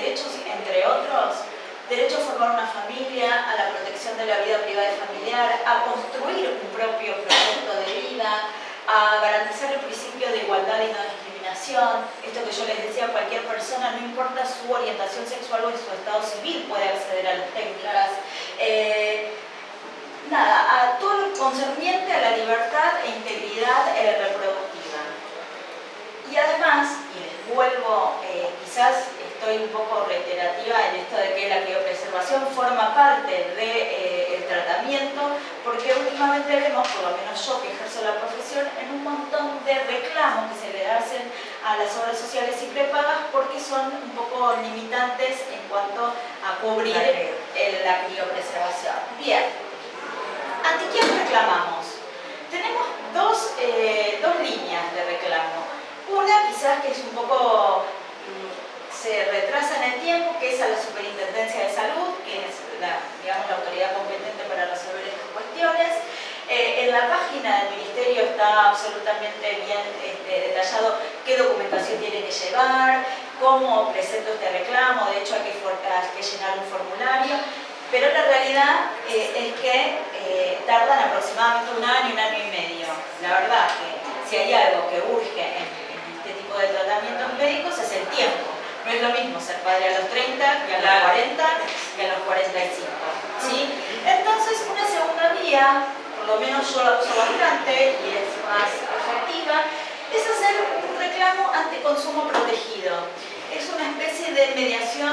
[SPEAKER 1] derechos, entre otros, derecho a formar una familia, a la protección de la vida privada y familiar, a construir un propio proyecto de vida, a garantizar el principio de igualdad y no discriminación. Esto que yo les decía, cualquier persona, no importa su orientación sexual o su estado civil, puede acceder a las técnicas. A todo lo concerniente a la libertad e integridad reproductiva. Y además, y les vuelvo, quizás estoy un poco reiterativa en esto de que la criopreservación forma parte del tratamiento, porque últimamente vemos, por lo menos yo que ejerzo la profesión, en un montón de reclamos que se le hacen a las obras sociales y prepagas porque son un poco limitantes en cuanto a cubrir la criopreservación. Bien. ¿Ante quién reclamamos? Tenemos dos líneas de reclamo. Una quizás que es un poco, se retrasa en el tiempo, que es a la Superintendencia de Salud, que es la autoridad competente para resolver estas cuestiones. En la página del Ministerio está absolutamente bien detallado qué documentación tiene que llevar, cómo presento este reclamo, de hecho hay que llenar un formulario. Pero la realidad es que tardan aproximadamente un año y medio. La verdad que si hay algo que urge en este tipo de tratamientos médicos es el tiempo. No es lo mismo ser padre a los 30 que a los 40 que a los 45. ¿Sí? Entonces, una segunda vía, por lo menos yo la uso bastante y es más efectiva, es hacer un reclamo ante consumo protegido. Es una especie de mediación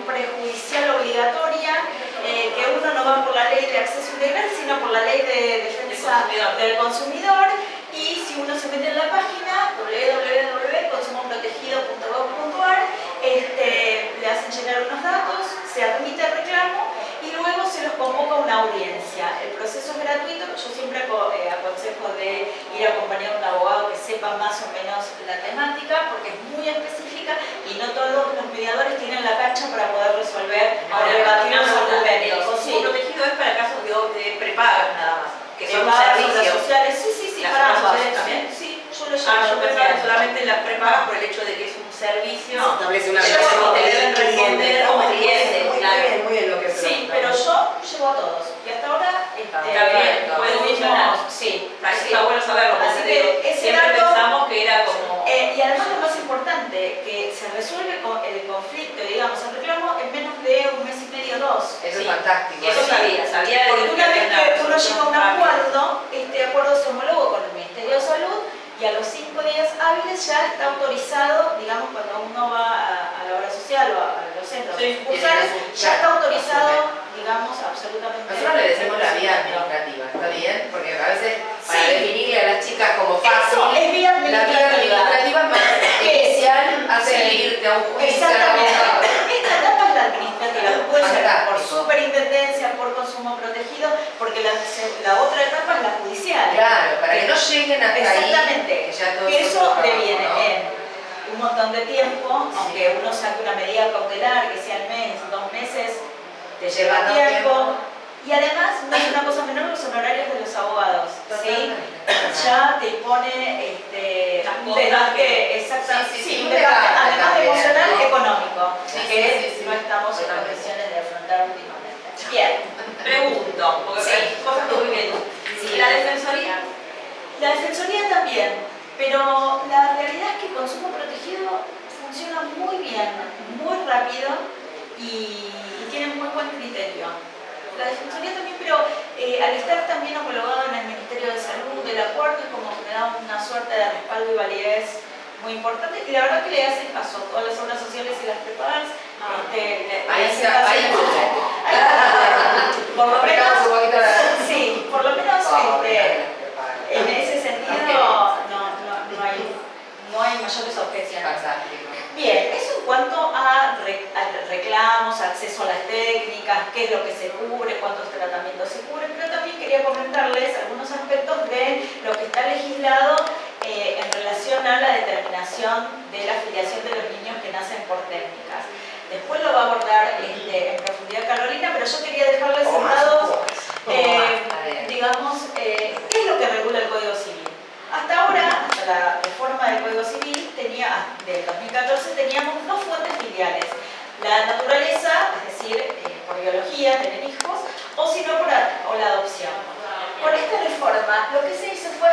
[SPEAKER 1] prejudicial obligatoria, que uno no va por la ley de acceso integral, sino por la ley de defensa del consumidor. Y si uno se mete en la página www.consumoprotegido.gov.ar, le hacen llenar unos datos, se admite el reclamo y luego se los convoca a una audiencia. El proceso es gratuito, yo siempre aconsejo de ir acompañado de un abogado que sepa más o menos la temática, porque es muy específica y no todos los mediadores tienen la cancha para poder resolver debatir los argumentos.
[SPEAKER 3] Consumo protegido es para casos de prepagas nada más, que son
[SPEAKER 1] servicios
[SPEAKER 3] sociales.
[SPEAKER 1] Sí,
[SPEAKER 3] Las
[SPEAKER 1] para
[SPEAKER 3] obras
[SPEAKER 1] ambas
[SPEAKER 3] también.
[SPEAKER 1] Sí, yo lo
[SPEAKER 3] Yo
[SPEAKER 1] llamo
[SPEAKER 3] pensaba solamente en las prepagas por el hecho de que es un servicio.
[SPEAKER 4] Se establece una
[SPEAKER 3] Ellos
[SPEAKER 4] relación
[SPEAKER 3] te deben responder como cliente, claro.
[SPEAKER 4] Muy bien lo que
[SPEAKER 1] Sí,
[SPEAKER 4] preguntan.
[SPEAKER 1] pero yo llevo a todos. Y hasta ahora
[SPEAKER 3] Está bien, puede funcionar.
[SPEAKER 1] Sí,
[SPEAKER 3] Está bueno saberlo,
[SPEAKER 1] Así
[SPEAKER 3] porque
[SPEAKER 1] que ese
[SPEAKER 3] siempre
[SPEAKER 1] dato,
[SPEAKER 3] pensamos que era como...
[SPEAKER 1] y además lo más importante, que se resuelve el conflicto, digamos, el reclamo en menos de un mes y medio, 2.
[SPEAKER 2] Eso
[SPEAKER 1] ¿sí?
[SPEAKER 2] es fantástico.
[SPEAKER 3] Eso sabía de
[SPEAKER 1] Porque una vez que uno llega a un
[SPEAKER 3] cambio.
[SPEAKER 1] acuerdo, este acuerdo se homologó con el Ministerio de Salud y a los 5 días hábiles ya está autorizado, digamos, cuando uno va a la obra social o a los centros sucursales, ya está autorizado, digamos, absolutamente.
[SPEAKER 2] Nosotros le decimos la vía administrativa, ¿está bien? Porque a veces para
[SPEAKER 1] Sí.
[SPEAKER 2] definirle a las chicas como fácil,
[SPEAKER 1] Eso es vía
[SPEAKER 2] la vía administrativa más especial hace
[SPEAKER 1] Sí.
[SPEAKER 2] irte a un juicio.
[SPEAKER 1] Exactamente. Esta etapa es la administrativa, puede ser por
[SPEAKER 2] Fantástico.
[SPEAKER 1] superintendencia, por consumo protegido, porque la otra etapa es la judicial.
[SPEAKER 2] Claro, para que no lleguen hasta
[SPEAKER 1] Exactamente.
[SPEAKER 2] ahí, que ya todo
[SPEAKER 1] Que
[SPEAKER 2] es
[SPEAKER 1] eso
[SPEAKER 2] otro trabajo,
[SPEAKER 1] deviene
[SPEAKER 2] ¿no?
[SPEAKER 1] en un montón de tiempo, aunque uno saque una medida cautelar, que sea el mes, 2 meses, te lleva
[SPEAKER 2] Lleva
[SPEAKER 1] tiempo. Y además, no es una cosa menor los honorarios de los abogados, ¿sí? Ya te pone
[SPEAKER 3] Las
[SPEAKER 1] un
[SPEAKER 3] cosas
[SPEAKER 1] desgaste,
[SPEAKER 3] que-
[SPEAKER 1] exactamente,
[SPEAKER 2] sí,
[SPEAKER 1] sí,
[SPEAKER 2] un
[SPEAKER 1] un desgaste,
[SPEAKER 2] desgaste
[SPEAKER 1] además de
[SPEAKER 2] también,
[SPEAKER 1] emocional,
[SPEAKER 2] ¿no?
[SPEAKER 1] económico,
[SPEAKER 2] Sí,
[SPEAKER 1] que
[SPEAKER 2] sí,
[SPEAKER 1] no estamos en
[SPEAKER 2] totalmente.
[SPEAKER 1] condiciones de afrontar últimamente. Bien.
[SPEAKER 3] Pregunto, porque
[SPEAKER 1] Sí.
[SPEAKER 3] hay cosas que voy viendo.
[SPEAKER 1] Sí.
[SPEAKER 3] La defensoría.
[SPEAKER 1] La defensoría también, pero la realidad es que el consumo protegido funciona muy bien, muy rápido y tiene muy buen criterio. La defensoría también, pero al estar también homologado en el Ministerio de Salud, el acuerdo es como que me da una suerte de respaldo y validez muy importante, y la verdad que le hacen caso a todas las obras sociales y las prepagas. Le
[SPEAKER 2] Ahí
[SPEAKER 1] hacen
[SPEAKER 2] se
[SPEAKER 1] caso. Por lo menos,
[SPEAKER 2] Apretamos un poquito la...
[SPEAKER 1] sí, por lo menos en ese sentido no hay mayores objeciones.
[SPEAKER 2] Fantástico.
[SPEAKER 1] Bien, eso en cuanto a reclamos, acceso a las técnicas, qué es lo que se cubre, cuántos tratamientos se cubren, pero también quería comentarles algunos aspectos de lo que está legislado en relación a la determinación de la afiliación de los niños que nacen por técnicas. Después lo va a abordar en profundidad Carolina, pero yo quería dejarles sentados, digamos, qué es lo que regula el Código Civil. Hasta ahora, hasta la reforma del Código Civil del 2014, teníamos 2 fuentes filiales. la naturaleza, es decir, por biología, tener hijos, o si no, o la adopción. Con esta reforma, lo que se hizo fue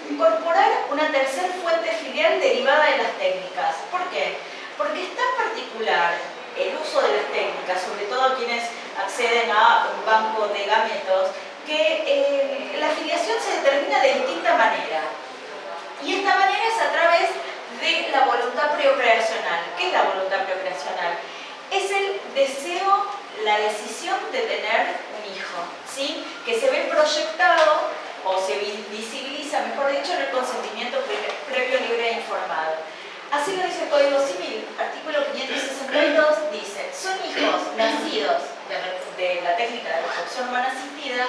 [SPEAKER 1] incorporar una tercera fuente filial derivada de las técnicas. ¿Por qué? Porque es tan particular el uso de las técnicas, sobre todo quienes acceden a un banco de gametos, que la filiación se determina de distinta manera. Y esta manera es a través de la voluntad procreacional. ¿Qué es la voluntad procreacional? Es el deseo, la decisión de tener un hijo, ¿sí? Que se ve proyectado o se visibiliza, mejor dicho, en el consentimiento previo, libre e informado. Así lo dice el Código Civil, artículo 562, dice: son hijos nacidos de la técnica de reproducción humana asistida,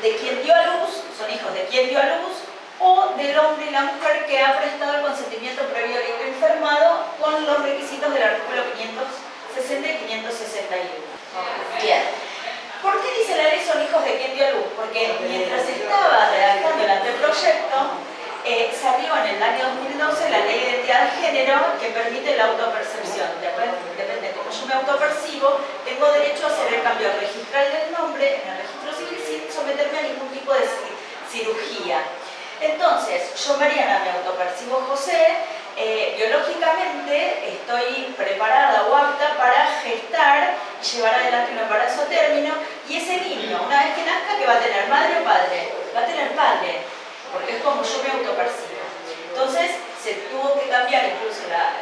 [SPEAKER 1] de quien dio a luz, son hijos de quien dio a luz, o del hombre y la mujer que ha prestado el consentimiento previo, libre e informado con los requisitos del artículo 560 y 561. Bien. ¿Por qué dice la ley son hijos de quien dio a luz? Porque mientras estaba redactando el anteproyecto, salió en el año 2012 la ley de identidad de género que permite la autopercepción. Depende de cómo yo me autopercibo, tengo derecho a hacer el cambio registral del nombre en el registro civil sin someterme a ningún tipo de cirugía. Entonces, yo, Mariana, me autopercibo José, biológicamente estoy preparada o apta para gestar y llevar adelante un embarazo a término, y ese niño, una vez que nazca, ¿qué va a tener? ¿Madre o padre? Va a tener padre, porque es como yo me autopercibo. Entonces, se tuvo que cambiar incluso la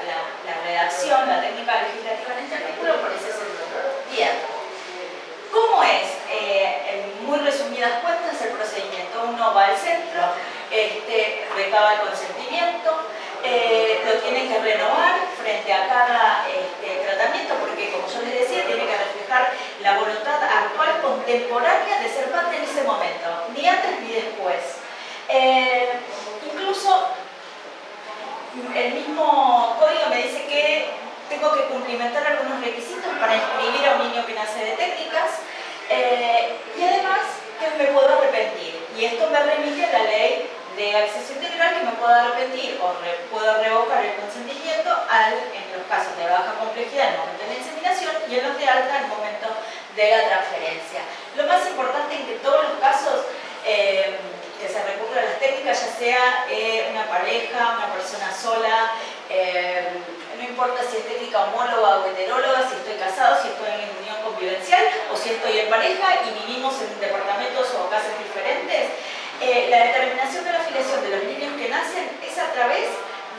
[SPEAKER 1] redacción, la técnica legislativa en este artículo por ese sentido. Bien. ¿Cómo es? En muy resumidas cuentas, el procedimiento: uno va al centro, recaba el consentimiento, lo tiene que renovar frente a cada tratamiento, porque, como yo les decía, tiene que reflejar la voluntad actual contemporánea de ser padre en ese momento, ni antes ni después. Incluso el mismo código me dice que tengo que cumplimentar algunos requisitos para inscribir a un niño que nace de técnicas, y además que me puedo arrepentir. Y esto me remite a la ley de acceso integral, que me puedo arrepentir o puedo revocar el consentimiento en los casos de baja complejidad en el momento de la inseminación y en los de alta en el momento de la transferencia. Lo más importante es que en todos los casos que se recurre a las técnicas, ya sea una pareja, una persona sola, no importa si es técnica homóloga o heteróloga, si estoy casado, si estoy en unión convivencial o si estoy en pareja y vivimos en departamentos o casas diferentes, la determinación de la filiación de los niños que nacen es a través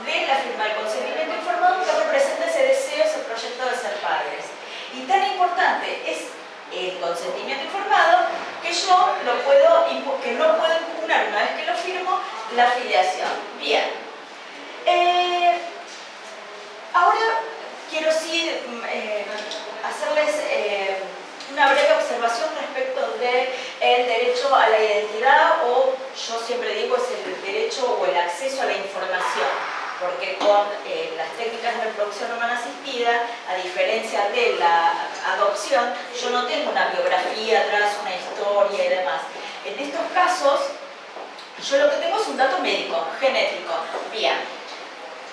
[SPEAKER 1] de la firma del consentimiento informado, que representa ese deseo, ese proyecto de ser padres. Y tan importante es el consentimiento informado que yo no puedo impugnar, una vez que lo firmo, la filiación. Bien. Ahora quiero sí hacerles una breve observación respecto del derecho a la identidad, o yo siempre digo es el derecho o el acceso a la información, porque con las técnicas de reproducción humana asistida, a diferencia de la adopción, yo no tengo una biografía atrás, una historia y demás. En estos casos, yo lo que tengo es un dato médico, genético. Bien.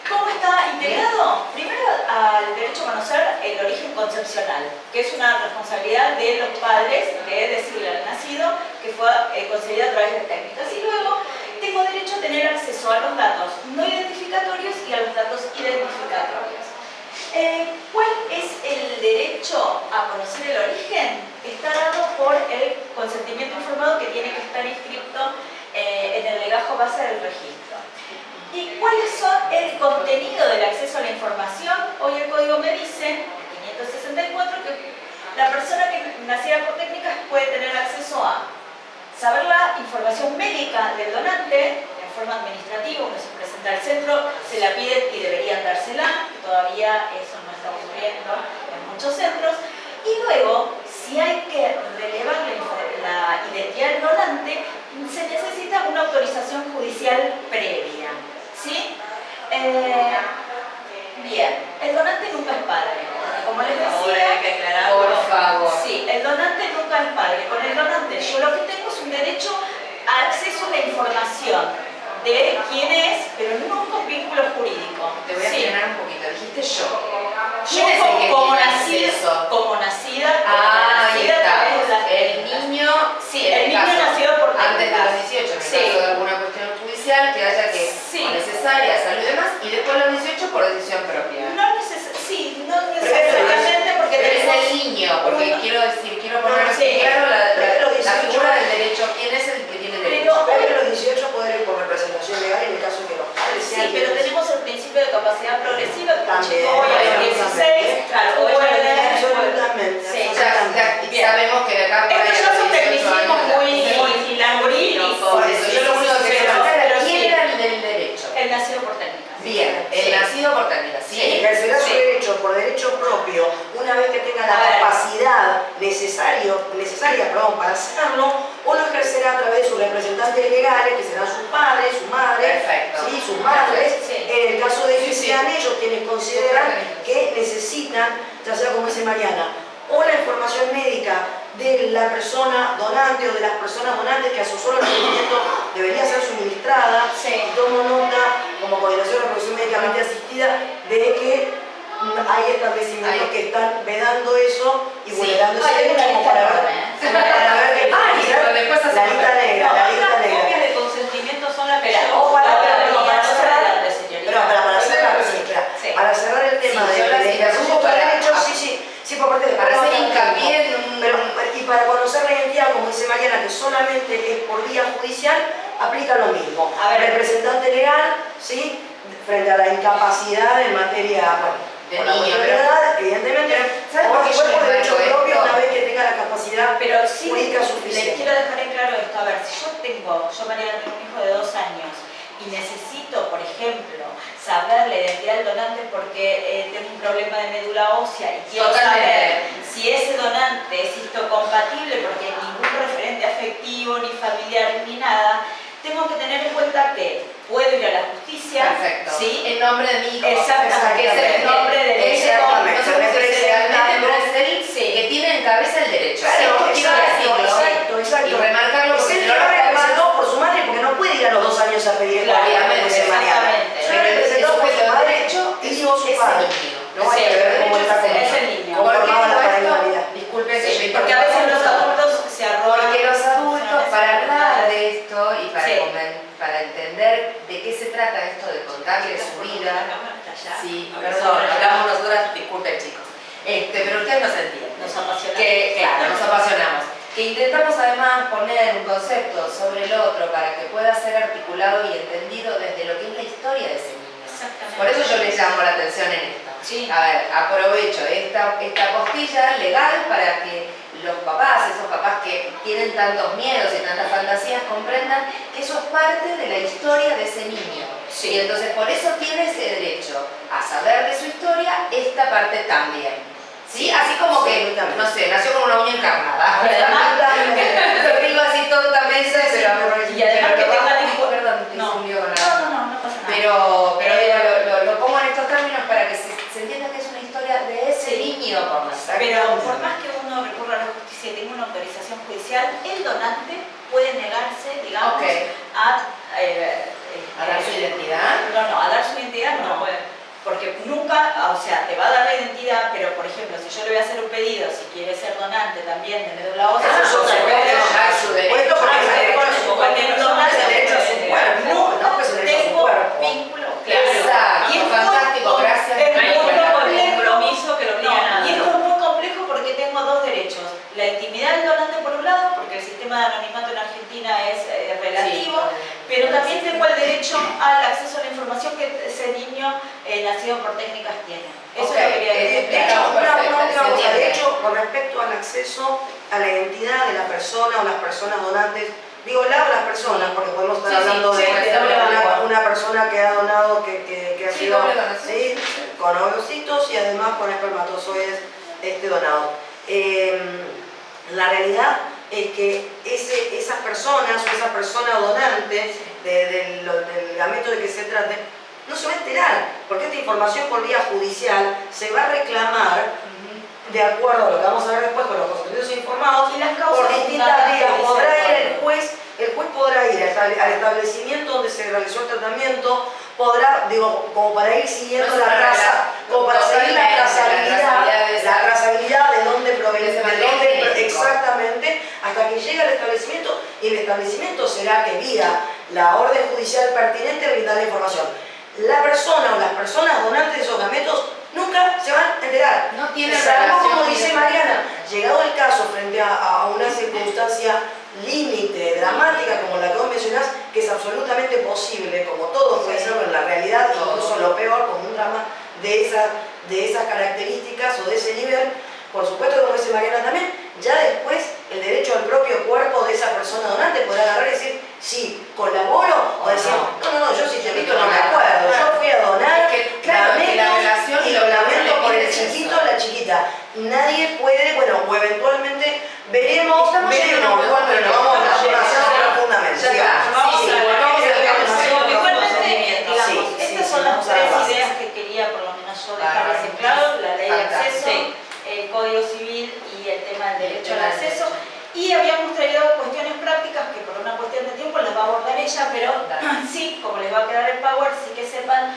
[SPEAKER 1] ¿Cómo está integrado? Primero, al derecho a conocer el origen concepcional, que es una responsabilidad de los padres de decirle al nacido que fue concebida a través de técnicas. Y luego, tengo derecho a tener acceso a los datos no identificatorios y a los datos identificatorios. ¿Cuál es el derecho a conocer el origen? Está dado por el consentimiento informado, que tiene que estar inscrito en el legajo base del registro. ¿Y cuáles son el contenido del acceso a la información? Hoy el código me dice, el 564, que la persona que naciera por técnicas puede tener acceso a saber la información médica del donante en forma administrativa. Uno se presenta al centro, se la pide y deberían dársela, que todavía eso no está ocurriendo en muchos centros. Y luego, si hay que relevar la identidad del donante, se necesita una autorización judicial previa. ¿Sí? Bien, el donante nunca es padre. Como les decía,
[SPEAKER 2] por favor.
[SPEAKER 1] Sí, el donante nunca es padre. Con el donante yo lo que tengo es un derecho a acceso a la información de quién es, pero nunca un vínculo jurídico.
[SPEAKER 2] Te voy a frenar un poquito. Dijiste yo. y después los 18 por decisión propia.
[SPEAKER 1] No necesariamente porque
[SPEAKER 2] Pero es
[SPEAKER 1] tenemos...
[SPEAKER 2] el niño, porque quiero poner
[SPEAKER 1] sí.
[SPEAKER 2] claro la
[SPEAKER 4] 18
[SPEAKER 2] figura del derecho. ¿Quién es el que tiene derecho?
[SPEAKER 4] Después de los 18 pueden ir por representación legal en el caso que los padres
[SPEAKER 1] Sí,
[SPEAKER 4] sean
[SPEAKER 1] pero
[SPEAKER 4] quienes-
[SPEAKER 1] tenemos el principio de capacidad progresiva, que un
[SPEAKER 4] También,
[SPEAKER 1] chico hoy a los 16,
[SPEAKER 3] claro,
[SPEAKER 1] puede...
[SPEAKER 4] Absolutamente.
[SPEAKER 1] Sí,
[SPEAKER 2] Ya sabemos que acá por ahí
[SPEAKER 1] Estos
[SPEAKER 2] a
[SPEAKER 1] ya
[SPEAKER 2] los
[SPEAKER 1] son
[SPEAKER 2] 18
[SPEAKER 1] tecnicismos
[SPEAKER 2] años,
[SPEAKER 1] muy lamborghinos.
[SPEAKER 2] por eso, yo lo único que quiero preguntar era quién era el del derecho.
[SPEAKER 1] El nacido por técnicas.
[SPEAKER 2] Bien, el
[SPEAKER 1] Sí.
[SPEAKER 2] nacido por técnica, ¿sí?
[SPEAKER 4] Ejercerá su
[SPEAKER 1] Sí.
[SPEAKER 4] derecho por derecho propio una vez que tenga
[SPEAKER 1] A
[SPEAKER 4] la
[SPEAKER 1] ver.
[SPEAKER 4] capacidad necesaria para hacerlo, o lo ejercerá a través de sus representantes legales, que serán sus padres, su madre,
[SPEAKER 2] Perfecto.
[SPEAKER 4] ¿sí? Sus madres.
[SPEAKER 1] Sí.
[SPEAKER 4] En el caso de que
[SPEAKER 2] Sí, sí.
[SPEAKER 4] sean ellos quienes consideran que necesitan, ya sea como dice Mariana, o la información médica de la persona donante o de las personas donantes que a su solo nacimiento debería ser suministrada.
[SPEAKER 1] Sí.
[SPEAKER 4] Y tomo nota, como coordinación de reproducción médicamente asistida, de que hay establecimientos
[SPEAKER 2] Ahí.
[SPEAKER 4] que están vedando eso y
[SPEAKER 2] Sí.
[SPEAKER 4] vulnerando ese
[SPEAKER 1] Ay,
[SPEAKER 4] derecho
[SPEAKER 1] una
[SPEAKER 4] como
[SPEAKER 1] lista
[SPEAKER 4] para ver,
[SPEAKER 1] enorme,
[SPEAKER 4] para ver que
[SPEAKER 2] pero después
[SPEAKER 4] la
[SPEAKER 2] hacemos
[SPEAKER 4] lista negra, la lista
[SPEAKER 3] Las
[SPEAKER 4] negra.
[SPEAKER 3] copias de consentimiento son las que
[SPEAKER 1] Espera,
[SPEAKER 3] yo...
[SPEAKER 4] o para cerrar,
[SPEAKER 1] señorita.
[SPEAKER 4] para cerrar, sí, espera.
[SPEAKER 1] Sí.
[SPEAKER 4] Para cerrar el tema
[SPEAKER 2] Sí, yo las
[SPEAKER 4] de ejercicio
[SPEAKER 2] interrumpo
[SPEAKER 4] de
[SPEAKER 2] para-
[SPEAKER 4] derechos, sí, por parte de
[SPEAKER 2] Para
[SPEAKER 4] después
[SPEAKER 2] hacer
[SPEAKER 4] no
[SPEAKER 2] hincapié
[SPEAKER 4] tanto.
[SPEAKER 2] en un...
[SPEAKER 4] Pero, y para conocer la identidad, como dice Mariana, que solamente es por vía judicial, aplica lo mismo.
[SPEAKER 1] A ver.
[SPEAKER 4] Representante legal, ¿sí? Frente a la incapacidad en materia, bueno,
[SPEAKER 2] De
[SPEAKER 4] con la
[SPEAKER 2] niño,
[SPEAKER 4] mayor
[SPEAKER 2] pero-
[SPEAKER 4] edad, evidentemente,
[SPEAKER 2] ¿sabes
[SPEAKER 4] o
[SPEAKER 2] por qué yo
[SPEAKER 4] después por
[SPEAKER 2] les
[SPEAKER 4] derecho
[SPEAKER 2] marco
[SPEAKER 4] propio,
[SPEAKER 2] esto?
[SPEAKER 4] una vez que tenga la capacidad
[SPEAKER 1] Pero sí,
[SPEAKER 4] jurídica
[SPEAKER 1] les
[SPEAKER 4] suficiente.
[SPEAKER 1] quiero dejar en claro esto. A ver, si yo Mariana tengo un hijo de 2 años y necesito, por ejemplo, saber la identidad del donante porque tengo un problema de médula ósea y quiero
[SPEAKER 2] Totalmente.
[SPEAKER 1] saber si ese donante es histocompatible porque ningún referente afectivo, ni familiar, ni nada, tengo que tener en cuenta que puedo ir a la justicia.
[SPEAKER 2] Perfecto.
[SPEAKER 1] ¿Sí?
[SPEAKER 2] En nombre de mi hijo.
[SPEAKER 1] Exactamente,
[SPEAKER 2] Que es el
[SPEAKER 1] nombre de
[SPEAKER 2] ese
[SPEAKER 4] Exactamente.
[SPEAKER 2] no sé cómo se dice legalmente, pero es el
[SPEAKER 1] Sí.
[SPEAKER 2] que tiene en cabeza el derecho.
[SPEAKER 4] Claro,
[SPEAKER 2] Esto quiero decirlo
[SPEAKER 4] exacto.
[SPEAKER 2] y remarcarlo
[SPEAKER 4] Es
[SPEAKER 2] porque
[SPEAKER 4] el
[SPEAKER 2] si
[SPEAKER 4] que
[SPEAKER 2] no
[SPEAKER 4] va
[SPEAKER 2] los papás...
[SPEAKER 4] representado por su madre porque no puede ir a los 2 años a pedir
[SPEAKER 1] Claro,
[SPEAKER 2] obviamente,
[SPEAKER 4] como dice Mariana.
[SPEAKER 1] exactamente.
[SPEAKER 4] Yo representado por su madre y o su padre. No hay que ver cómo está
[SPEAKER 1] es el niño.
[SPEAKER 2] ¿Por qué
[SPEAKER 4] conformada la
[SPEAKER 2] digo
[SPEAKER 4] parentalidad.
[SPEAKER 2] esto? Disculpen que
[SPEAKER 1] Sí,
[SPEAKER 2] yo
[SPEAKER 1] porque a veces los adultos se arrogan.
[SPEAKER 2] Porque los adultos, para hablar de esto y para,
[SPEAKER 1] Sí.
[SPEAKER 2] para entender de qué se trata esto de contarle su vida, sí,
[SPEAKER 3] A ver,
[SPEAKER 2] perdón,
[SPEAKER 3] sobre-
[SPEAKER 2] hablamos nosotras, disculpen chicos, pero ustedes nos entienden.
[SPEAKER 1] Nos apasiona.
[SPEAKER 2] Que, claro, nos apasionamos. Que intentamos además poner un concepto sobre el otro para que pueda ser articulado y entendido desde lo que es la historia de ese niño.
[SPEAKER 1] Exactamente.
[SPEAKER 2] Por eso yo les llamo la atención en esto.
[SPEAKER 1] Sí.
[SPEAKER 2] A ver, aprovecho esta postilla legal para que los papás, esos papás que tienen tantos miedos y tantas fantasías, comprendan que eso es parte de la historia de ese niño.
[SPEAKER 1] Sí.
[SPEAKER 2] Y entonces por eso tiene ese derecho a saber de su historia, esta parte también. ¿Sí? Así como que, no sé, nació con una uña encarnada.
[SPEAKER 1] Y además,
[SPEAKER 2] Lo digo así tonamente, pero...
[SPEAKER 1] y además que tengan
[SPEAKER 2] Perdón, te
[SPEAKER 1] No.
[SPEAKER 2] hice un lío con la...
[SPEAKER 1] no pasa nada.
[SPEAKER 2] Pero digo, lo pongo en estos términos para que se entienda que es una historia de ese niño por nacer.
[SPEAKER 1] Pero por más que uno recurra a la justicia y tenga una autorización judicial, el donante puede negarse, digamos,
[SPEAKER 2] Ok.
[SPEAKER 1] a
[SPEAKER 2] ¿A dar su identidad?
[SPEAKER 1] No, a dar su identidad no.
[SPEAKER 3] No puede.
[SPEAKER 1] Porque nunca, o sea, te va a dar la identidad, pero por ejemplo, si yo le voy a hacer un pedido, si quiere ser donante también de médula ósea,
[SPEAKER 4] Eso es
[SPEAKER 1] yo
[SPEAKER 4] otra
[SPEAKER 1] se
[SPEAKER 4] cosa.
[SPEAKER 1] puede
[SPEAKER 2] ya es su derecho.
[SPEAKER 4] Porque es el derecho a su cuerpo.
[SPEAKER 1] Porque el
[SPEAKER 4] No es
[SPEAKER 1] donante
[SPEAKER 4] el derecho a su cuerpo. No, que es el derecho a su
[SPEAKER 1] tengo
[SPEAKER 4] cuerpo.
[SPEAKER 1] vínculo, claro.
[SPEAKER 2] Exacto,
[SPEAKER 1] Y es muy
[SPEAKER 2] fantástico, gracias.
[SPEAKER 1] es
[SPEAKER 3] No hay
[SPEAKER 1] muy
[SPEAKER 3] ningún
[SPEAKER 1] complejo.
[SPEAKER 3] compromiso que lo obligue a
[SPEAKER 1] No,
[SPEAKER 3] nada.
[SPEAKER 1] y esto es muy complejo porque tengo 2 derechos. La intimidad del donante por un lado, porque el sistema de anonimato en Argentina es relativo, pero también tengo el derecho al acceso a la información que ese niño nacido por técnicas tiene. Eso
[SPEAKER 2] Ok,
[SPEAKER 1] es lo que quería decir.
[SPEAKER 4] De hecho,
[SPEAKER 2] Claro,
[SPEAKER 4] una
[SPEAKER 2] perfecto,
[SPEAKER 4] última
[SPEAKER 2] se
[SPEAKER 4] cosa. De
[SPEAKER 2] entiende.
[SPEAKER 4] hecho, con respecto al acceso a la identidad de la persona o las personas donantes, digo las personas, porque podemos estar
[SPEAKER 1] Sí, sí,
[SPEAKER 4] hablando
[SPEAKER 1] sí,
[SPEAKER 4] de
[SPEAKER 1] porque doble banco.
[SPEAKER 4] una persona que ha donado, que ha
[SPEAKER 2] Sí,
[SPEAKER 4] sido
[SPEAKER 2] doble donación.
[SPEAKER 4] ¿sí? Con ovocitos y además con espermatozoides donados. La realidad es que esas personas o esa persona donante del gameto de que se trate, no se va a enterar, porque esta información por vía judicial se va a reclamar de acuerdo a lo que vamos a ver después con los consentimientos informados,
[SPEAKER 1] Y las causas
[SPEAKER 4] por distintas
[SPEAKER 1] fundadas
[SPEAKER 4] vías.
[SPEAKER 1] que
[SPEAKER 4] Podrá
[SPEAKER 1] dice
[SPEAKER 4] ir el juez podrá ir al establecimiento donde se realizó el tratamiento, podrá, digo, como para ir siguiendo
[SPEAKER 2] No,
[SPEAKER 4] la traza, como para seguir la trazabilidad de dónde proviene,
[SPEAKER 2] de ese
[SPEAKER 4] de
[SPEAKER 2] material
[SPEAKER 4] dónde
[SPEAKER 2] genético.
[SPEAKER 4] exactamente, hasta que llegue al establecimiento, y el establecimiento será que vía la orden judicial pertinente brindará la información. la persona o las personas donantes de esos gametos nunca se van a enterar.
[SPEAKER 2] No tiene
[SPEAKER 4] Salvo,
[SPEAKER 2] relación.
[SPEAKER 4] como dice Mariana, llegado el caso frente a una circunstancia límite, dramática, como la que vos mencionás, que es absolutamente posible, como todo puede serlo en la realidad, incluso lo peor, como un drama de esas características o de ese nivel, por supuesto, como dice Mariana también, ya después el derecho al propio cuerpo de esa persona donante podrá agarrar y decir, sí, colaboro, o decir, no, yo si chiquito no me acuerdo, yo fui a donar,
[SPEAKER 2] Claro, que la relación
[SPEAKER 4] y
[SPEAKER 2] lo
[SPEAKER 4] lo
[SPEAKER 2] que uno
[SPEAKER 4] lamento
[SPEAKER 2] le
[SPEAKER 4] por
[SPEAKER 2] pide
[SPEAKER 4] el
[SPEAKER 2] es
[SPEAKER 4] chiquito
[SPEAKER 2] eso.
[SPEAKER 4] o la chiquita. Nadie puede, bueno, o eventualmente veremos,
[SPEAKER 2] Estamos yendo
[SPEAKER 4] igual, pero no vamos a demasiado profundamente.
[SPEAKER 2] Ya está.
[SPEAKER 3] Vamos
[SPEAKER 2] Sí,
[SPEAKER 3] a
[SPEAKER 2] volvamos a la
[SPEAKER 3] relación
[SPEAKER 2] relación.
[SPEAKER 1] Igualmente, digamos,
[SPEAKER 4] Sí,
[SPEAKER 1] estas
[SPEAKER 4] sí,
[SPEAKER 1] son las
[SPEAKER 4] vamos a las
[SPEAKER 1] tres
[SPEAKER 4] bases.
[SPEAKER 1] ideas que quería por lo menos yo dejar
[SPEAKER 2] Bárbaro.
[SPEAKER 1] en claro, la ley de
[SPEAKER 2] Fantástico.
[SPEAKER 1] acceso, el código civil y el tema del derecho al
[SPEAKER 2] tema del
[SPEAKER 1] acceso.
[SPEAKER 2] derecho.
[SPEAKER 1] Y habíamos traído cuestiones prácticas que por una cuestión de tiempo las va a abordar ella, pero
[SPEAKER 2] Dale.
[SPEAKER 1] sí, como les va a quedar el power, sí que sepan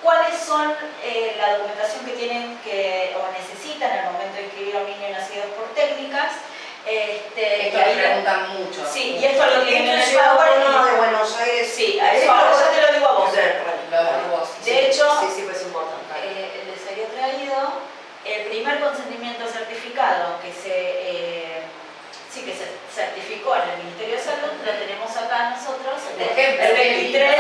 [SPEAKER 1] cuáles son la documentación que tienen que o necesitan al momento de inscribir a un niño nacido por técnicas.
[SPEAKER 2] Esto
[SPEAKER 1] Y
[SPEAKER 2] me
[SPEAKER 1] ahí-
[SPEAKER 2] preguntan mucho.
[SPEAKER 1] Sí, y esto lo tienen en el
[SPEAKER 4] Ciudad
[SPEAKER 1] power.
[SPEAKER 4] Autónoma de Buenos Aires.
[SPEAKER 1] Sí, a eso ahora yo te lo digo a vos. De hecho,
[SPEAKER 4] sí, pues es importante.
[SPEAKER 1] les había traído el primer consentimiento certificado que se certificó en el Ministerio de Salud, lo tenemos acá nosotros,
[SPEAKER 2] ¿De qué?
[SPEAKER 1] el 23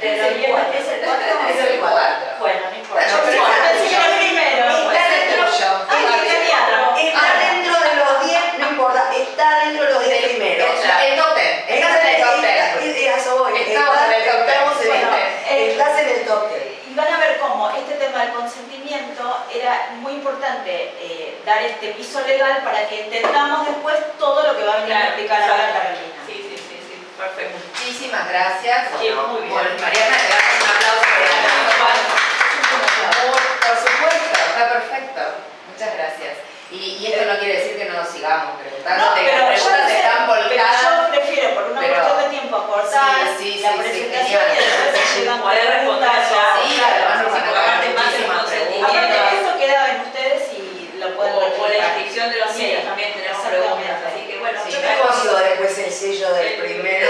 [SPEAKER 1] de noviembre. ¿Es el 4?
[SPEAKER 2] Es el 4.
[SPEAKER 1] Bueno, no importa.
[SPEAKER 2] Bueno, pero
[SPEAKER 1] Yo
[SPEAKER 2] está
[SPEAKER 1] pensé que era el primero.
[SPEAKER 4] Está dentro,
[SPEAKER 1] Ay, qué italiano.
[SPEAKER 4] está dentro de los 10, no importa, está dentro de los 10 primeros.
[SPEAKER 2] El top 10. Estás en el top 10.
[SPEAKER 4] A eso voy.
[SPEAKER 2] Estamos en el top 10.
[SPEAKER 4] Estamos en
[SPEAKER 1] Bueno,
[SPEAKER 4] estás en el top 10.
[SPEAKER 1] Y van a ver cómo este tema del consentimiento era muy importante dar este piso legal para que entendamos después todo lo que va a venir a explicar ahora Carolina.
[SPEAKER 3] Sí, perfecto.
[SPEAKER 2] Muchísimas gracias.
[SPEAKER 1] Sí, muy bien.
[SPEAKER 2] Bueno, Mariana, te damos un aplauso por supuesto, está perfecto. Muchas gracias. Y esto no quiere decir que no nos sigamos preguntando, que las preguntas están volcadas.
[SPEAKER 1] Yo prefiero por una cuestión de tiempo acortar
[SPEAKER 2] Sí,
[SPEAKER 1] la
[SPEAKER 2] sí,
[SPEAKER 1] presentación
[SPEAKER 2] genial.
[SPEAKER 1] y después se llegan
[SPEAKER 3] Poder responder
[SPEAKER 1] preguntas.
[SPEAKER 3] ya.
[SPEAKER 2] Sí, además nos van a
[SPEAKER 3] Aparte,
[SPEAKER 2] quedar
[SPEAKER 3] más
[SPEAKER 2] muchísimas
[SPEAKER 3] el
[SPEAKER 2] preguntas.
[SPEAKER 1] Aparte, esto queda en ustedes y lo pueden
[SPEAKER 3] O por la
[SPEAKER 1] replicar.
[SPEAKER 3] inscripción de los
[SPEAKER 1] Sí,
[SPEAKER 3] niños también tenemos
[SPEAKER 1] exactamente.
[SPEAKER 3] preguntas, así que bueno,
[SPEAKER 2] Sí,
[SPEAKER 4] Yo te consigo después el sello del primero.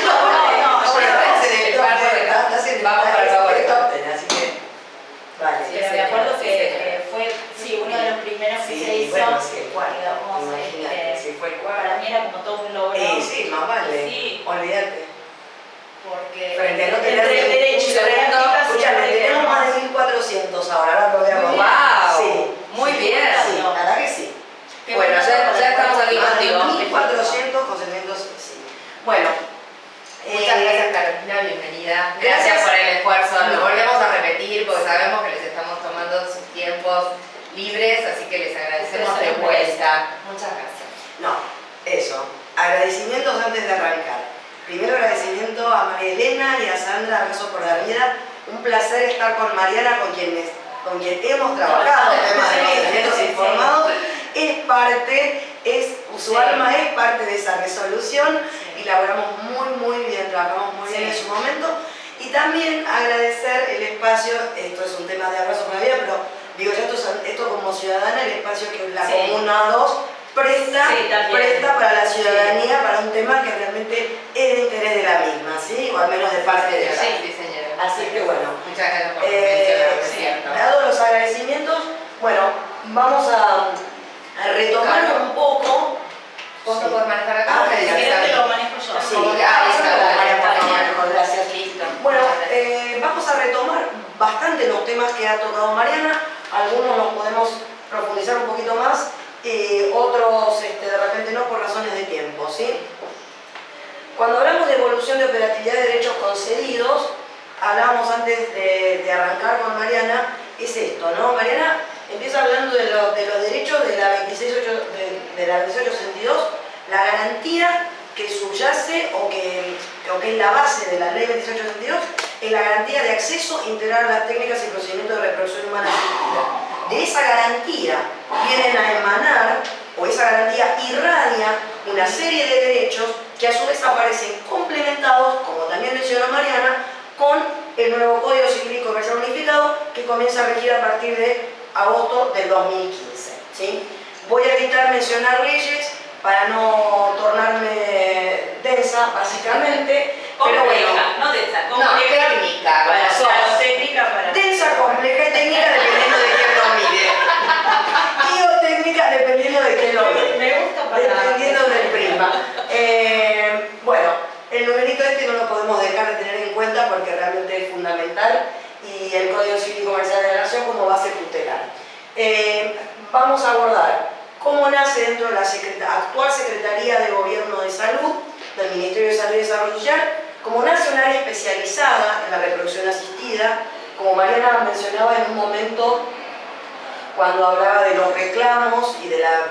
[SPEAKER 1] No,
[SPEAKER 2] Bueno, estás en el paso de vamos para el favor.
[SPEAKER 4] Así que, vale.
[SPEAKER 2] Sí,
[SPEAKER 1] Pero me acuerdo
[SPEAKER 2] sí,
[SPEAKER 1] que fue uno de los primeros que se hizo.
[SPEAKER 4] Bueno, sí, el cuarto.
[SPEAKER 1] Digamos,
[SPEAKER 4] Imagínate, si fue el
[SPEAKER 1] para
[SPEAKER 4] cuarto.
[SPEAKER 1] mí era como todo un logro.
[SPEAKER 4] Sí, más vale.
[SPEAKER 3] Sí.
[SPEAKER 4] Olvídate.
[SPEAKER 1] Porque
[SPEAKER 4] Frente a no tener
[SPEAKER 1] entre el derecho y la
[SPEAKER 4] segundo,
[SPEAKER 1] práctica
[SPEAKER 4] escúchame,
[SPEAKER 1] siempre
[SPEAKER 4] tenemos
[SPEAKER 1] quedamos-
[SPEAKER 4] más de 1400 ahora lo voy a
[SPEAKER 1] Muy bien.
[SPEAKER 4] contar.
[SPEAKER 2] ¡Wow!
[SPEAKER 4] Sí,
[SPEAKER 2] Muy bien.
[SPEAKER 4] sí, la verdad que sí.
[SPEAKER 1] Qué
[SPEAKER 2] Bueno, ya estamos aquí
[SPEAKER 4] Más de
[SPEAKER 2] contigo.
[SPEAKER 4] 1400 consentimientos, sí. Bueno,
[SPEAKER 2] Muchas gracias, Carolina, bienvenida. Gracias
[SPEAKER 4] gracias.
[SPEAKER 2] por el esfuerzo.
[SPEAKER 4] No.
[SPEAKER 2] Lo volvemos a repetir porque sabemos que les estamos tomando sus tiempos libres, así que les agradecemos de vuelta. Muchas gracias.
[SPEAKER 4] No, eso. Agradecimientos antes de arrancar. Primero agradecimiento a María Elena y a Sandra, abrazo por la vida. Un placer estar con Mariana, con quien hemos trabajado en temas de consentimientos informados. Su alma es parte de esa resolución y laboramos muy bien, trabajamos muy bien en su momento. Y también agradecer el espacio, esto es un tema de abrazo por la vida, pero digo yo, esto como ciudadana, el espacio que la Comuna 2 presta para la ciudadanía, para un tema que realmente es de interés de la misma, ¿sí? O al menos de parte de ella.
[SPEAKER 2] Sí, señora.
[SPEAKER 4] Así que bueno.
[SPEAKER 2] Muchas gracias por mencionarlo, es cierto.
[SPEAKER 4] Dados los agradecimientos, bueno, vamos a retomar un poco.
[SPEAKER 2] ¿Vos lo podés manejar acá?
[SPEAKER 1] Si querés te lo manejo yo.
[SPEAKER 4] Sí,
[SPEAKER 2] ahí está,
[SPEAKER 4] María, por favor, mejor, gracias.
[SPEAKER 2] Listo.
[SPEAKER 4] Bueno, vamos a retomar bastante los temas que ha tocado Mariana, algunos los podemos profundizar un poquito más, otros de repente no por razones de tiempo, ¿sí? Cuando hablamos de evolución de operatividad de derechos concedidos, hablábamos antes de arrancar con Mariana, es esto, ¿no? Mariana empieza hablando de los derechos de la 2862, la garantía que subyace o que es la base de la ley 2862 es la garantía de acceso integral a las técnicas y procedimientos de reproducción humana asistida. De esa garantía vienen a emanar, o esa garantía irradia una serie de derechos que a su vez aparecen complementados, como también mencionó Mariana, con el nuevo Código Civil y Comercial Unificado que comienza a regir a partir de agosto del 2015. ¿Sí? Voy a evitar mencionar leyes para no tornarme densa, básicamente, Pero bueno,
[SPEAKER 3] compleja, no densa,
[SPEAKER 2] No,
[SPEAKER 3] compleja.
[SPEAKER 2] técnica, como
[SPEAKER 3] Para,
[SPEAKER 2] sos.
[SPEAKER 3] claro, técnica para...
[SPEAKER 4] densa, compleja y técnica dependiendo de quién lo mire. Y o técnica dependiendo de quién lo mire.
[SPEAKER 1] Me gusta para...
[SPEAKER 4] Dependiendo del prisma. Bueno, el numerito este no lo podemos dejar de tener en cuenta porque realmente es fundamental y el Código Civil y Comercial de la Nación como base tutelar. Vamos a abordar cómo nace dentro de la actual Secretaría de Gobierno de Salud, del Ministerio de Salud y Desarrollo Social, cómo nace un área especializada en la reproducción asistida, como Mariana mencionaba en un momento cuando hablaba de los reclamos y de la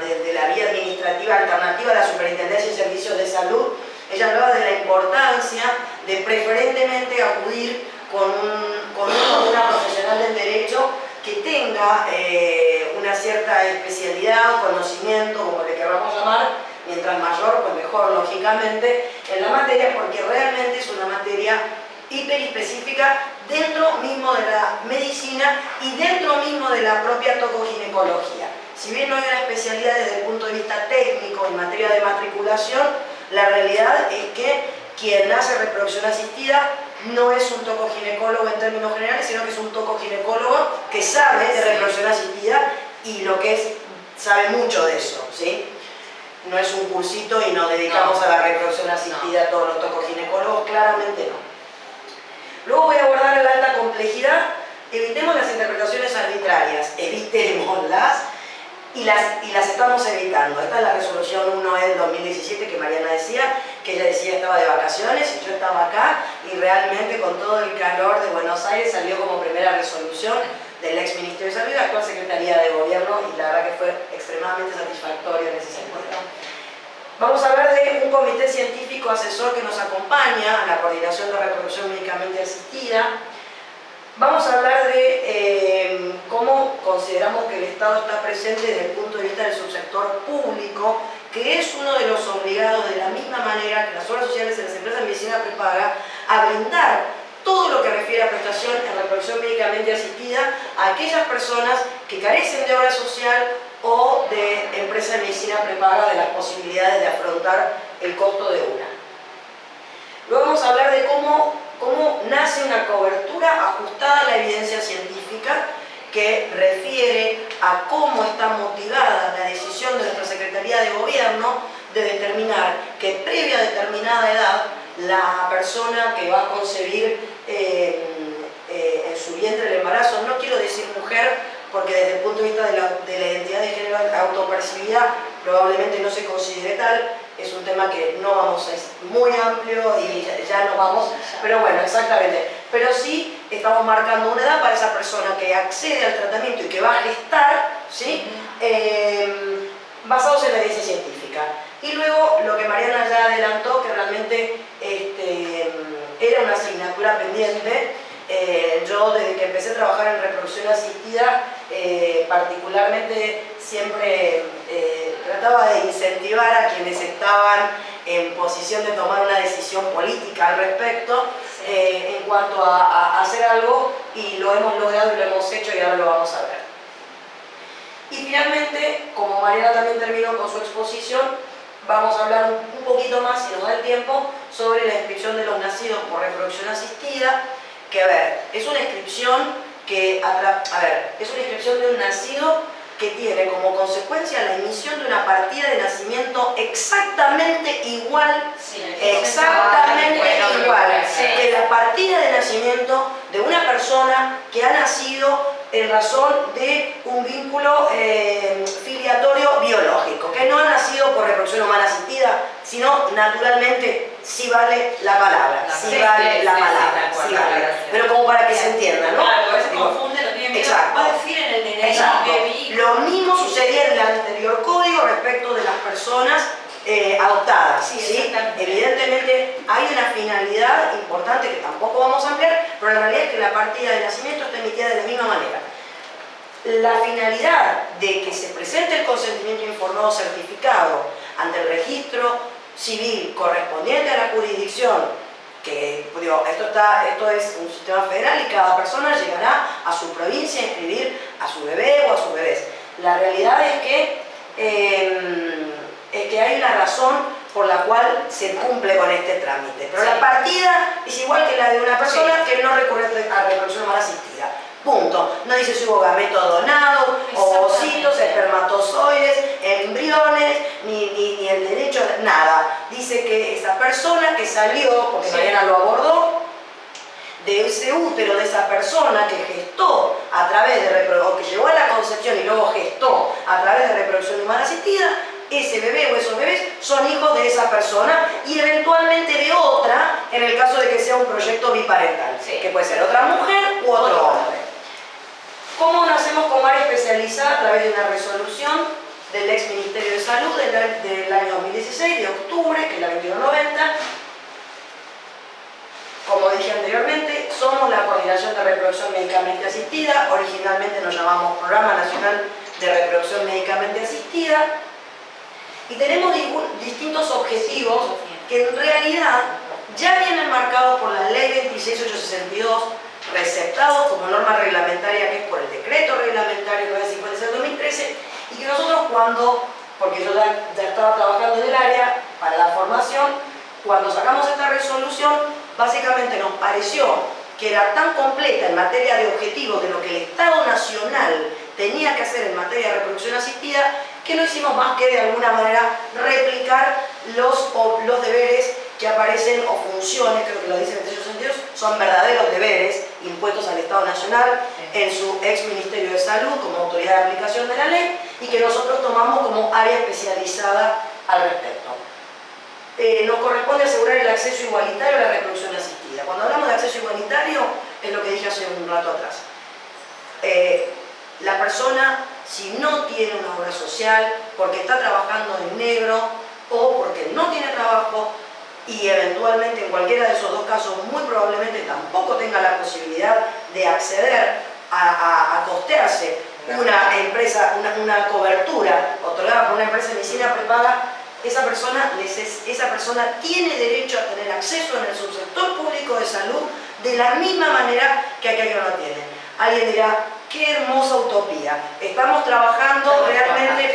[SPEAKER 4] vía administrativa alternativa a la Superintendencia de Servicios de Salud, ella hablaba de la importancia de preferentemente acudir con una profesional del derecho que tenga una cierta especialidad o conocimiento, como le queramos llamar, mientras mayor, pues mejor, lógicamente, en la materia, porque realmente es una materia hiperespecífica dentro mismo de la medicina y dentro mismo de la propia tocoginecología. Si bien no hay una especialidad desde el punto de vista técnico en materia de matriculación, la realidad es que quien hace reproducción asistida no es un tocoginecólogo en términos generales, sino que es un tocoginecólogo que sabe de reproducción asistida y lo que es, sabe mucho de eso, ¿sí? No es un cursito y nos dedicamos a la reproducción asistida a todos los tocoginecólogos, claramente no. Luego voy a abordar la alta complejidad. Evitemos las interpretaciones arbitrarias, evitémoslas y las estamos evitando. Esta es la resolución 1E del 2017 que Mariana decía, que ella decía estaba de vacaciones y yo estaba acá y realmente con todo el calor de Buenos Aires salió como primera resolución del ex Ministerio de Salud y la actual Secretaría de Gobierno y la verdad que fue extremadamente satisfactorio en ese sentido. Vamos a hablar de un comité científico asesor que nos acompaña a la coordinación de reproducción médicamente asistida. Vamos a hablar de cómo consideramos que el Estado está presente desde el punto de vista del subsector público, que es uno de los obligados de la misma manera que las obras sociales de las empresas de medicina prepaga a brindar todo lo que refiere a prestación en reproducción médicamente asistida a aquellas personas que carecen de obra social o de empresa de medicina prepaga de las posibilidades de afrontar el costo de una. Luego vamos a hablar de cómo nace una cobertura ajustada a la evidencia científica que refiere a cómo está motivada la decisión de nuestra Secretaría de Gobierno de determinar que previa a determinada edad la persona que va a concebir en su vientre el embarazo, no quiero decir mujer, porque desde el punto de vista de la identidad de género autopercibida probablemente no se considere tal, es un tema que no vamos, es muy amplio y ya nos vamos, pero bueno, exactamente. Pero sí estamos marcando una edad para esa persona que accede al tratamiento y que va a gestar, ¿sí? Basados en la evidencia científica. Y luego lo que Mariana ya adelantó, que realmente era una asignatura pendiente. Yo desde que empecé a trabajar en reproducción asistida, particularmente siempre trataba de incentivar a quienes estaban en posición de tomar una decisión política al respecto, en cuanto a hacer algo, y lo hemos logrado y lo hemos hecho y ahora lo vamos a ver. Y finalmente, como Mariana también terminó con su exposición, vamos a hablar un poquito más, si nos da el tiempo, sobre la inscripción de los nacidos por reproducción asistida, que a ver, es una inscripción que, es una inscripción de un nacido que tiene como consecuencia la emisión de una partida de nacimiento exactamente igual, que la partida de nacimiento de una persona que ha nacido en razón de un vínculo filiatorio biológico, que no ha nacido por reproducción humana asistida, sino naturalmente sí vale la palabra, pero como para que se entienda, ¿no?
[SPEAKER 3] Claro, a veces confunde, lo tienen miedo, va a decir en el DNI que vi.
[SPEAKER 4] Lo mismo sucedía en el anterior código respecto de las personas adoptadas, ¿sí? Evidentemente hay una finalidad importante que tampoco vamos a ampliar, pero la realidad es que la partida de nacimiento está emitida de la misma manera. La finalidad de que se presente el consentimiento informado certificado ante el registro civil correspondiente a la jurisdicción, que digo, esto es un sistema federal y cada persona llegará a su provincia a inscribir a su bebé o a sus bebés. La realidad es que hay una razón por la cual se cumple con este trámite. Pero la partida es igual que la de una persona que no recurre a reproducción humana asistida. Punto. No dice si hubo gametos donados, ovocitos, espermatozoides, embriones, ni el derecho, nada. Dice que esa persona que salió, porque Mariana lo abordó, de ese útero de esa persona que gestó a través de o que llegó a la concepción y luego gestó a través de reproducción humana asistida, ese bebé o esos bebés son hijos de esa persona y eventualmente de otra, en el caso de que sea un proyecto biparental, que puede ser otra mujer u otro hombre. ¿Cómo nacemos como área especializada? A través de una resolución del ex Ministerio de Salud del año 2016, de octubre, que es la 2190. Como dije anteriormente, somos la Coordinación de Reproducción Médicamente Asistida. Originalmente nos llamamos Programa Nacional de Reproducción Médicamente Asistida. Y tenemos distintos objetivos que en realidad ya vienen marcados por la Ley 26862, receptados como norma reglamentaria, que es por el decreto reglamentario 956/2013, y que nosotros porque yo ya estaba trabajando en el área para la formación, cuando sacamos esta resolución, básicamente nos pareció que era tan completa en materia de objetivos de lo que el Estado Nacional tenía que hacer en materia de reproducción asistida, que no hicimos más que de alguna manera replicar los deberes que aparecen o funciones, creo que lo dicen en esos sentidos, son verdaderos deberes impuestos al Estado Nacional en su ex Ministerio de Salud como autoridad de aplicación de la ley y que nosotros tomamos como área especializada al respecto. Nos corresponde asegurar el acceso igualitario a la reproducción asistida. Cuando hablamos de acceso igualitario, es lo que dije hace un rato atrás. La persona, si no tiene una obra social, porque está trabajando en negro o porque no tiene trabajo, y eventualmente en cualquiera de esos dos casos muy probablemente tampoco tenga la posibilidad de acceder a costearse una cobertura otorgada por una empresa de medicina prepaga, esa persona tiene derecho a tener acceso en el subsector público de salud de la misma manera que aquel que no lo tiene. Alguien dirá, qué hermosa utopía. Estamos trabajando realmente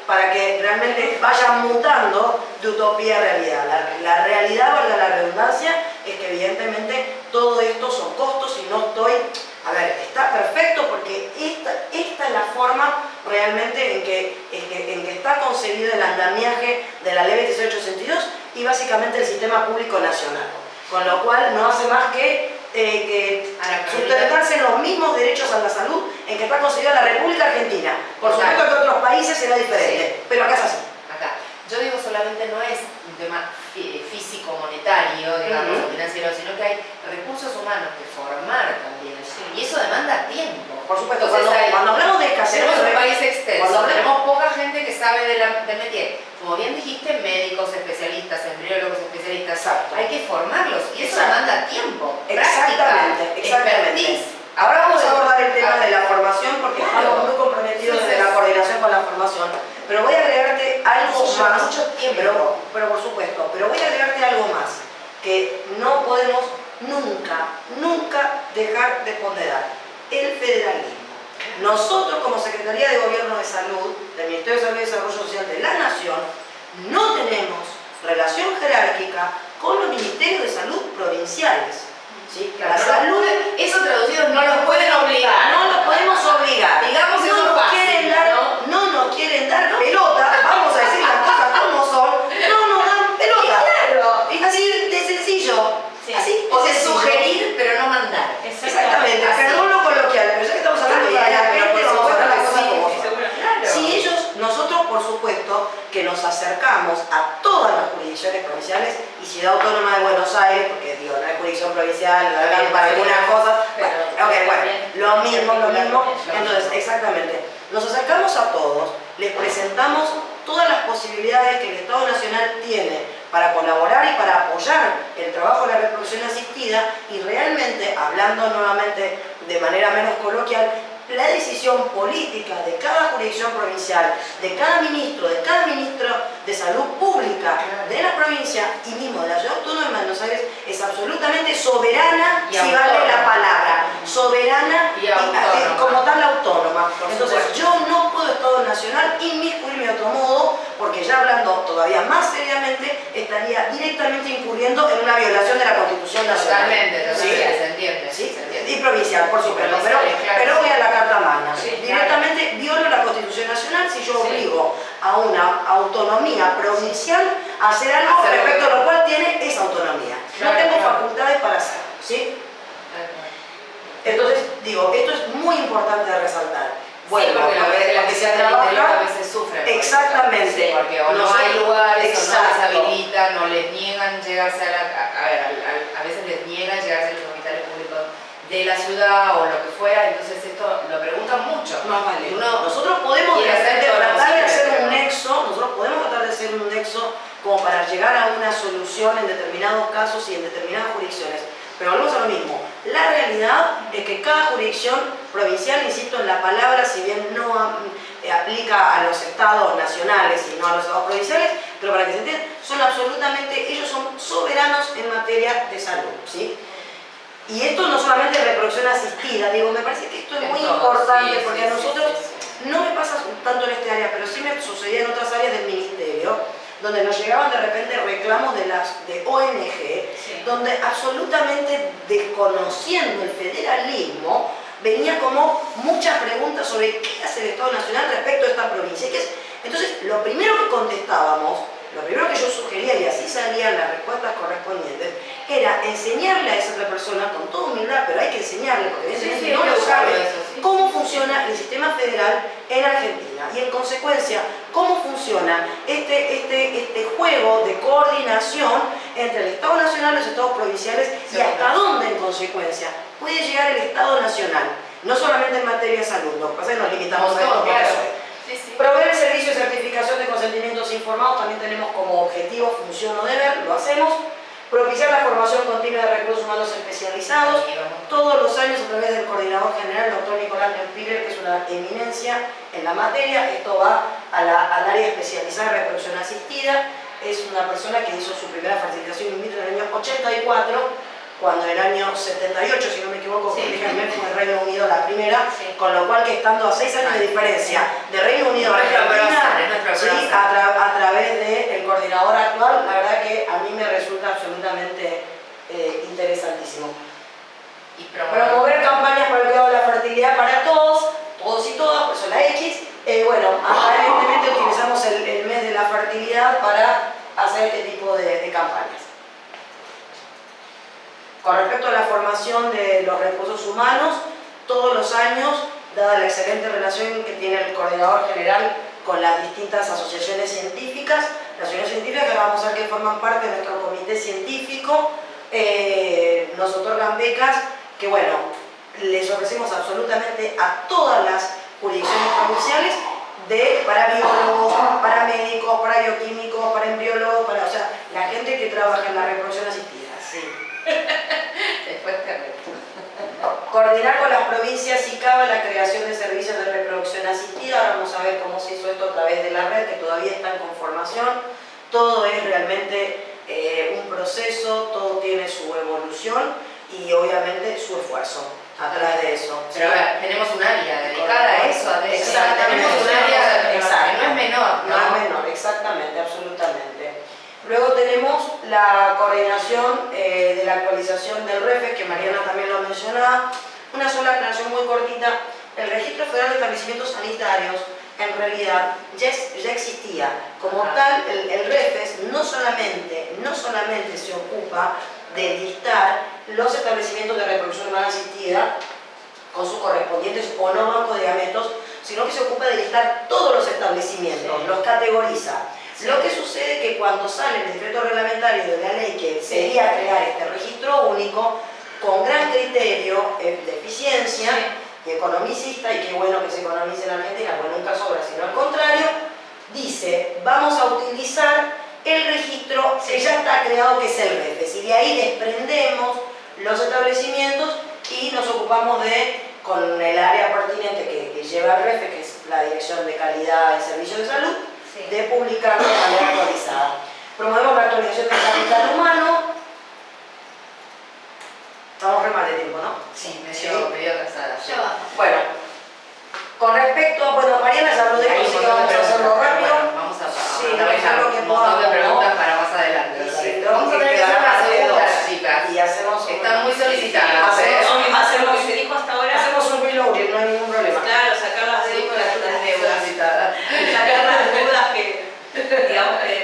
[SPEAKER 4] para que realmente vaya mutando de utopía a realidad. La realidad, valga la redundancia, es que evidentemente todo esto son costos y no estoy... A ver, está perfecto porque esta es la forma realmente en que está concebido el andamiaje de la Ley 26862 y básicamente el sistema público nacional. Con lo cual no hace más que sustentarse en los mismos derechos a la salud en que está concebida la República Argentina. Por supuesto que en otros países será diferente, pero acá es así.
[SPEAKER 2] Acá. Yo digo solamente no es un tema físico, monetario, digamos, o financiero, sino que hay recursos humanos que formar también. Y eso demanda tiempo.
[SPEAKER 4] Por supuesto,
[SPEAKER 2] entonces,
[SPEAKER 4] cuando hablamos de escasez...
[SPEAKER 2] Tenemos un país extenso, tenemos
[SPEAKER 4] hablamos...
[SPEAKER 2] poca gente que sabe del métier. Como bien dijiste, médicos especialistas, embriólogos especialistas,
[SPEAKER 4] Exacto.
[SPEAKER 2] Hay que formarlos y eso demanda tiempo,
[SPEAKER 4] Exactamente.
[SPEAKER 2] expertise.
[SPEAKER 4] Ahora vamos a abordar el tema de la formación porque estamos muy comprometidos desde la coordinación con la formación. Pero voy a agregarte algo más,
[SPEAKER 2] mucho tiempo.
[SPEAKER 4] pero por supuesto, pero voy a agregarte algo más que no podemos nunca dejar de ponderar: el federalismo. Nosotros como Secretaría de Gobierno de Salud, del Ministerio de Salud y Desarrollo Social de la Nación, no tenemos relación jerárquica con los ministerios de salud provinciales. ¿Sí?
[SPEAKER 2] La salud, eso traducido no los pueden obligar.
[SPEAKER 4] No los podemos obligar.
[SPEAKER 2] Digamos eso
[SPEAKER 4] no
[SPEAKER 2] fácil,
[SPEAKER 4] no nos quieren dar pelota, vamos a decir las cosas como son, no nos dan pelota.
[SPEAKER 2] Claro.
[SPEAKER 4] Así de sencillo.
[SPEAKER 1] Sí.
[SPEAKER 4] Así
[SPEAKER 2] O
[SPEAKER 4] de
[SPEAKER 2] sea,
[SPEAKER 4] sencillo.
[SPEAKER 2] sugerir, pero no mandar.
[SPEAKER 4] Exactamente,
[SPEAKER 2] Así.
[SPEAKER 4] perdón lo coloquial, pero ya que estamos hablando de la gente, vamos a hablar las cosas como son.
[SPEAKER 2] Claro.
[SPEAKER 4] Si nosotros por supuesto que nos acercamos a todas las jurisdicciones provinciales y Ciudad Autónoma de Buenos Aires, porque digo, no es jurisdicción provincial, la verdad, para algunas cosas, lo mismo, entonces, exactamente, nos acercamos a todos, les presentamos todas las posibilidades que el Estado Nacional tiene para colaborar y para apoyar el trabajo de la reproducción asistida y realmente, hablando nuevamente de manera menos coloquial, la decisión política de cada jurisdicción provincial, de cada ministro de salud pública de la provincia y mismo de la Ciudad Autónoma de Buenos Aires es absolutamente soberana,
[SPEAKER 2] y
[SPEAKER 4] si
[SPEAKER 2] autónoma.
[SPEAKER 4] vale la palabra, soberana
[SPEAKER 2] Y autónoma.
[SPEAKER 4] como tal autónoma.
[SPEAKER 2] Por
[SPEAKER 4] Entonces
[SPEAKER 2] supuesto.
[SPEAKER 4] yo no puedo, Estado Nacional, inmiscuirme de otro modo porque ya hablando todavía más seriamente, estaría directamente incurriendo en una violación de la Constitución Nacional.
[SPEAKER 2] Totalmente,
[SPEAKER 4] ¿Sí?
[SPEAKER 2] se entiende.
[SPEAKER 4] ¿Sí?
[SPEAKER 2] Se entiende.
[SPEAKER 4] Y provincial, por supuesto,
[SPEAKER 2] Provincial, claro.
[SPEAKER 4] pero voy a la Carta Magna.
[SPEAKER 2] Sí,
[SPEAKER 4] Directamente violo la Constitución Nacional si yo obligo a una autonomía provincial a hacer algo respecto a lo cual tiene esa autonomía. No tengo facultades para hacerlo, ¿sí? Entonces, digo, esto es muy importante de resaltar.
[SPEAKER 2] Bueno, porque la que se trabaja a veces sufre.
[SPEAKER 4] Exactamente.
[SPEAKER 2] Sí, porque o no hay lugares, o no les habilitan, no les niegan llegarse a veces les niegan llegarse a los hospitales públicos de la ciudad o lo que fuera, entonces esto lo preguntan mucho.
[SPEAKER 4] Más vale. Nosotros podemos tratar de hacer un nexo, nosotros podemos tratar de hacer un nexo como para llegar a una solución en determinados casos y en determinadas jurisdicciones. Pero volvemos a lo mismo. La realidad es que cada jurisdicción provincial, insisto en la palabra, si bien no aplica a los estados nacionales y no a los estados provinciales, pero para que se entienda, son absolutamente, ellos son soberanos en materia de salud, ¿sí? Y esto no solamente es reproducción asistida, digo, me parece que esto es muy importante porque a nosotros, no me pasa tanto en este área, pero sí me sucedía en otras áreas del ministerio, donde nos llegaban de repente reclamos de ONG, donde absolutamente desconociendo el federalismo, venía como muchas preguntas sobre qué hace el Estado Nacional respecto a esta provincia. Entonces, lo primero que contestábamos, lo primero que yo sugería, y así salían las respuestas correspondientes, era enseñarle a esa otra persona, con toda humildad, pero hay que enseñarle, porque evidentemente no lo sabe, cómo funciona el sistema federal en Argentina. Y en consecuencia, cómo funciona este juego de coordinación entre el Estado Nacional y los Estados provinciales y hasta dónde, en consecuencia, puede llegar el Estado Nacional. No solamente en materia de salud, lo que pasa es que nos limitamos a esto. Proveer el servicio de certificación de consentimientos informados también tenemos como objetivo, función o deber, lo hacemos. Propiciar la formación continua de recursos humanos especializados, todos los años a través del coordinador general, el doctor Nicolás Neupirer, que es una eminencia en la materia. Esto va al área especializada de reproducción asistida. Es una persona que hizo su primera fertilización in vitro en el año 84, cuando en el año 78, si no me equivoco, fue en Reino Unido la primera, con lo cual que estando a 6 años de diferencia de Reino Unido a Argentina, ¿sí? a través del coordinador actual, la verdad que a mí me resulta absolutamente interesantísimo. Y promover campañas para el cuidado de la fertilidad para todos y todas, por eso la X. Bueno, aparentemente utilizamos el mes de la fertilidad para hacer este tipo de campañas. Con respecto a la formación de los recursos humanos, todos los años, dada la excelente relación que tiene el coordinador general con las distintas asociaciones científicas, las asociaciones científicas que ahora vamos a ver que forman parte de nuestro comité científico, nos otorgan becas que, bueno, les ofrecemos absolutamente a todas las jurisdicciones provinciales para biólogos, para médicos, para bioquímicos, para embriólogos, o sea, la gente que trabaja en la reproducción asistida. Sí.
[SPEAKER 2] Después te
[SPEAKER 4] Coordinar con las provincias y CABA la creación de servicios de reproducción asistida. Ahora vamos a ver cómo se hizo esto a través de la red, que todavía está en conformación. Todo es realmente un proceso, todo tiene su evolución y obviamente su esfuerzo a través de eso.
[SPEAKER 2] Pero ahora, tenemos un área dedicada a eso, tenemos un área que no es menor, ¿no?
[SPEAKER 4] No es menor, exactamente, absolutamente. Luego tenemos la coordinación de la actualización del REFES, que Mariana también lo mencionaba. Una sola aclaración muy cortita. El Registro Federal de Establecimientos Sanitarios, en realidad, ya existía. Como tal, el REFES no solamente se ocupa de listar los establecimientos de reproducción humana asistida con sus correspondientes o no bancos de gametos, sino que se ocupa de listar todos los establecimientos, los categoriza. Lo que sucede es que cuando sale el decreto reglamentario de la ley que sería crear este registro único, con gran criterio de eficiencia y economicista, y qué bueno que se economice en Argentina, pues nunca sobra, sino al contrario, dice, vamos a utilizar el registro que ya está creado, que es el REFES, y de ahí desprendemos los establecimientos y nos ocupamos con el área pertinente que lleva el REFES, que es la Dirección de Calidad y Servicios de Salud, de publicarlo de manera actualizada. Promovemos la actualización del capital humano. Estamos re mal de tiempo, ¿no?
[SPEAKER 2] Sí, medio casada.
[SPEAKER 4] Bueno, con respecto a, Mariana ya habló de esto, así que vamos a hacerlo rápido.
[SPEAKER 2] Vamos a
[SPEAKER 4] sí.
[SPEAKER 2] también
[SPEAKER 4] hacer lo que
[SPEAKER 2] un montón de
[SPEAKER 4] podamos,
[SPEAKER 2] preguntas
[SPEAKER 4] ¿no?
[SPEAKER 2] para más adelante.
[SPEAKER 4] Y
[SPEAKER 2] me
[SPEAKER 4] si
[SPEAKER 2] parece.
[SPEAKER 4] no,
[SPEAKER 2] Vamos a tener que hacer
[SPEAKER 4] quedará
[SPEAKER 2] unas
[SPEAKER 4] más de
[SPEAKER 2] preguntas,
[SPEAKER 4] dos.
[SPEAKER 2] chicas.
[SPEAKER 4] Y hacemos
[SPEAKER 2] Están muy solicitadas.
[SPEAKER 3] Hacer lo que se dijo hasta ahora.
[SPEAKER 4] Hacemos un reloading, no hay ningún problema.
[SPEAKER 3] Claro, sacar las deudas, las deudas.
[SPEAKER 2] Solicitadas.
[SPEAKER 3] Sacar las deudas que, digamos, que hay,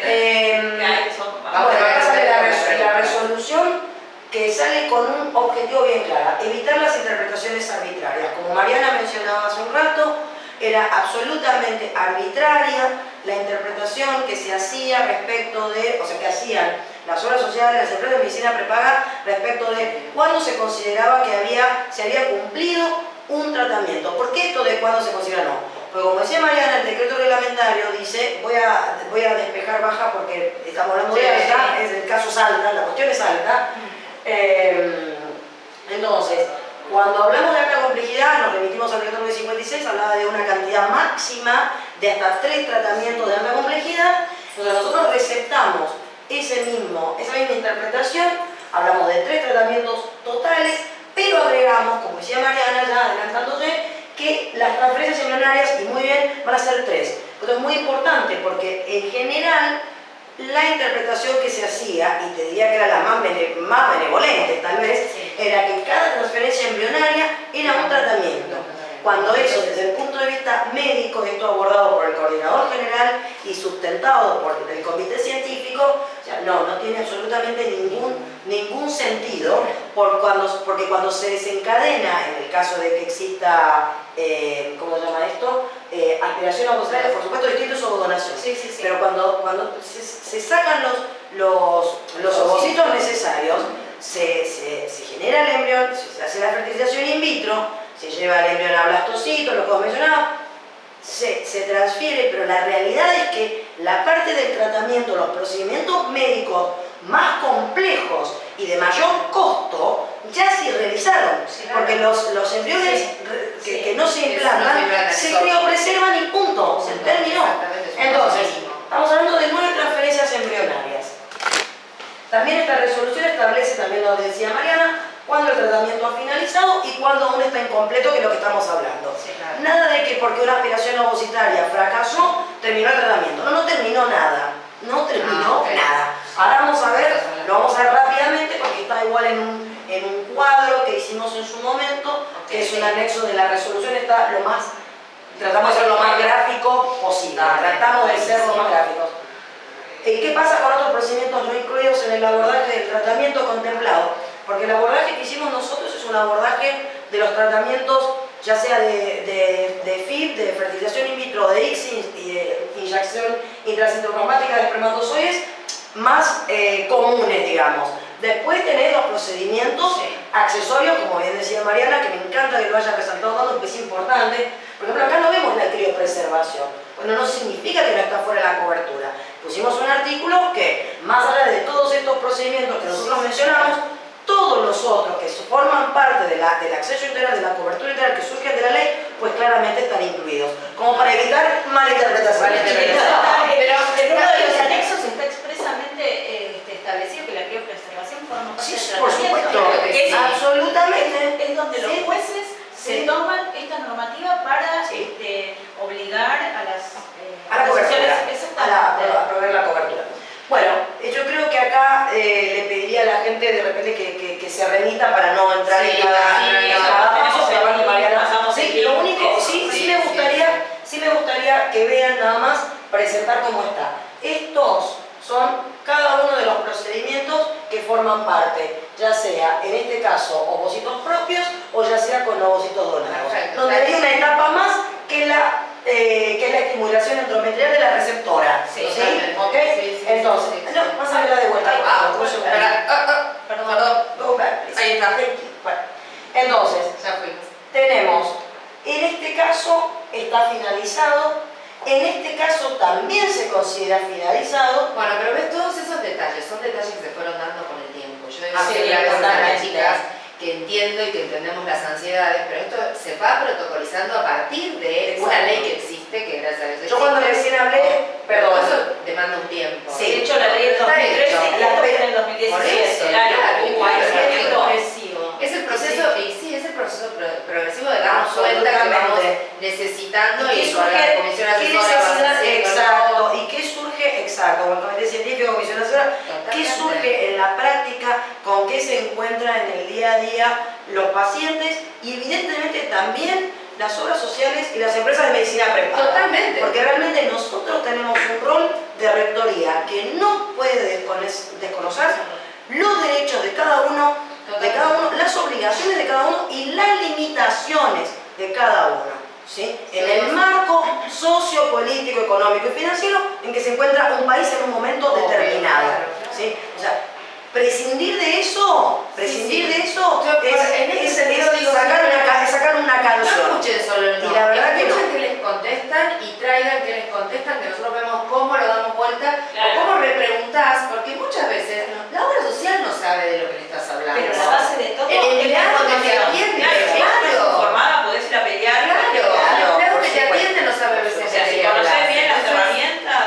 [SPEAKER 3] que son...
[SPEAKER 2] Vamos
[SPEAKER 4] Bueno,
[SPEAKER 2] a ver,
[SPEAKER 4] acá sale la
[SPEAKER 2] preguntas.
[SPEAKER 4] resolución que sale con un objetivo bien claro, evitar las interpretaciones arbitrarias. Como Mariana mencionaba hace un rato, era absolutamente arbitraria la interpretación que se hacía respecto de, o sea, que hacían las obras sociales, las empresas de medicina prepaga respecto de cuándo se consideraba que se había cumplido un tratamiento. ¿Por qué esto de cuándo se considera no? Porque como decía Mariana, el decreto reglamentario dice, voy a despejar baja porque estamos hablando de alta, es el caso es alta, la cuestión es alta. Entonces, cuando hablamos de alta complejidad, nos remitimos al decreto 956, hablaba de una cantidad máxima de hasta 3 tratamientos de alta complejidad. Entonces nosotros receptamos esa misma interpretación, hablamos de 3 tratamientos totales, pero agregamos, como decía Mariana, ya adelantándose, que las transferencias embrionarias, y muy bien, van a ser 3. Esto es muy importante porque en general la interpretación que se hacía, y te diría que era la más benevolente tal vez, era que cada transferencia embrionaria era un tratamiento. Cuando eso, desde el punto de vista médico, esto abordado por el coordinador general y sustentado por el comité científico, o sea, no tiene absolutamente ningún sentido, porque cuando se desencadena, en el caso de que exista, ¿cómo se llama esto? Aspiración a ovocitar, por supuesto distinto es ovodonación. Pero cuando se sacan los ovocitos necesarios, se genera el embrión, se hace la fertilización in vitro, se lleva el embrión a blastocito, lo que os mencionaba, se transfiere, pero la realidad es que la parte del tratamiento, los procedimientos médicos más complejos y de mayor costo, ya se realizaron, porque los embriones que no se implantan, se criopreservan y punto, se terminó. Entonces, estamos hablando de 9 transferencias embrionarias. También esta resolución establece, también lo decía Mariana, cuándo el tratamiento ha finalizado y cuándo aún está incompleto, que es lo que estamos hablando. Nada de que porque una aspiración ovocitaria fracasó, terminó el tratamiento. No terminó nada. No terminó nada. Ahora vamos a ver, lo vamos a ver rápidamente porque está igual en un cuadro que hicimos en su momento, que es un anexo de la resolución, tratamos de ser lo más gráfico posible. Tratamos de ser lo más gráficos. ¿Qué pasa con otros procedimientos no incluidos en el abordaje del tratamiento contemplado? Porque el abordaje que hicimos nosotros es un abordaje de los tratamientos, ya sea de FIV, de fertilización in vitro, de ICSI y de inyección intracitocromática de espermatozoides, más comunes, digamos. Después tenés los procedimientos accesorios, como bien decía Mariana, que me encanta que lo haya resaltado tanto, porque es importante. Por ejemplo, acá no vemos la criopreservación. Bueno, no significa que no está fuera de la cobertura. Pusimos un artículo que, más allá de todos estos procedimientos que nosotros mencionamos, todos los otros que forman parte del acceso integral, de la cobertura integral que surgen de la ley, pues claramente están incluidos. Como para evitar malinterpretaciones.
[SPEAKER 1] Pero en uno de los anexos está expresamente establecido que la criopreservación forma parte del tratamiento.
[SPEAKER 4] Por supuesto, absolutamente.
[SPEAKER 1] Es donde los jueces se toman esta normativa para obligar a las
[SPEAKER 4] cobertura,
[SPEAKER 1] asociaciones
[SPEAKER 4] a proveer la cobertura. Bueno, yo creo que acá le pediría a la gente de repente que se remita para no entrar en cada paso, pero aparte Mariana, lo único, sí me gustaría que vean nada más, presentar cómo está. Estos son cada uno de los procedimientos que forman parte, ya sea en este caso ovocitos propios o ya sea con ovocitos donados. Donde hay una etapa más que es la estimulación endometrial de la receptora. ¿Sí? Entonces, pásamela de vuelta.
[SPEAKER 2] Perdón.
[SPEAKER 4] Go back, please.
[SPEAKER 2] Ahí está.
[SPEAKER 4] Bueno, entonces,
[SPEAKER 2] Ya fuimos.
[SPEAKER 4] tenemos, en este caso está finalizado. En este caso también se considera finalizado.
[SPEAKER 2] Bueno, pero ves todos esos detalles, son detalles que se fueron dando con el tiempo. Yo debo
[SPEAKER 4] Sí,
[SPEAKER 2] decirle a veces a las
[SPEAKER 4] totalmente.
[SPEAKER 2] chicas que entiendo y que entendemos las ansiedades, pero esto se va protocolizando a partir de una ley que existe, que gracias a Dios existe.
[SPEAKER 4] Yo cuando recién hablé,
[SPEAKER 2] Pero
[SPEAKER 4] perdón,
[SPEAKER 2] eso demanda un tiempo.
[SPEAKER 4] Sí.
[SPEAKER 1] De hecho, la ley del
[SPEAKER 2] Está
[SPEAKER 1] 2013
[SPEAKER 2] hecho.
[SPEAKER 1] y esto fue en el 2017.
[SPEAKER 2] Por eso, claro,
[SPEAKER 1] Es
[SPEAKER 2] claro.
[SPEAKER 1] progresivo.
[SPEAKER 2] Es el proceso, y sí, es el proceso progresivo de darnos cuenta que vamos necesitando y con la comisión asesora va haciendo.
[SPEAKER 4] Exacto, y qué surge día a día los pacientes y evidentemente también las obras sociales y las empresas de medicina prepaga.
[SPEAKER 2] Totalmente.
[SPEAKER 4] Porque realmente nosotros tenemos un rol de rectoría que no puede desconocer los derechos de cada uno, las obligaciones de cada uno y las limitaciones de cada uno. ¿Sí? En el marco sociopolítico, económico y financiero en que se encuentra un país en un momento determinado. ¿Sí? O sea, prescindir de eso es sacar una canción.
[SPEAKER 2] No escuchen solo el no,
[SPEAKER 4] y la verdad
[SPEAKER 2] escuchen
[SPEAKER 4] que
[SPEAKER 2] que les contestan y traigan que les contestan, que nosotros vemos cómo lo damos vuelta
[SPEAKER 3] Claro.
[SPEAKER 2] o cómo repreguntás, porque muchas veces la obra social no sabe de lo que le estás hablando.
[SPEAKER 1] Pero la base de todo
[SPEAKER 2] el empleado que te atiende,
[SPEAKER 3] Claro, informada, podés ir a pelear.
[SPEAKER 2] el empleado que te atiende no sabe a veces
[SPEAKER 3] O sea,
[SPEAKER 2] de
[SPEAKER 3] si
[SPEAKER 2] qué hablas.
[SPEAKER 3] conocés bien las
[SPEAKER 2] Entonces,
[SPEAKER 3] herramientas,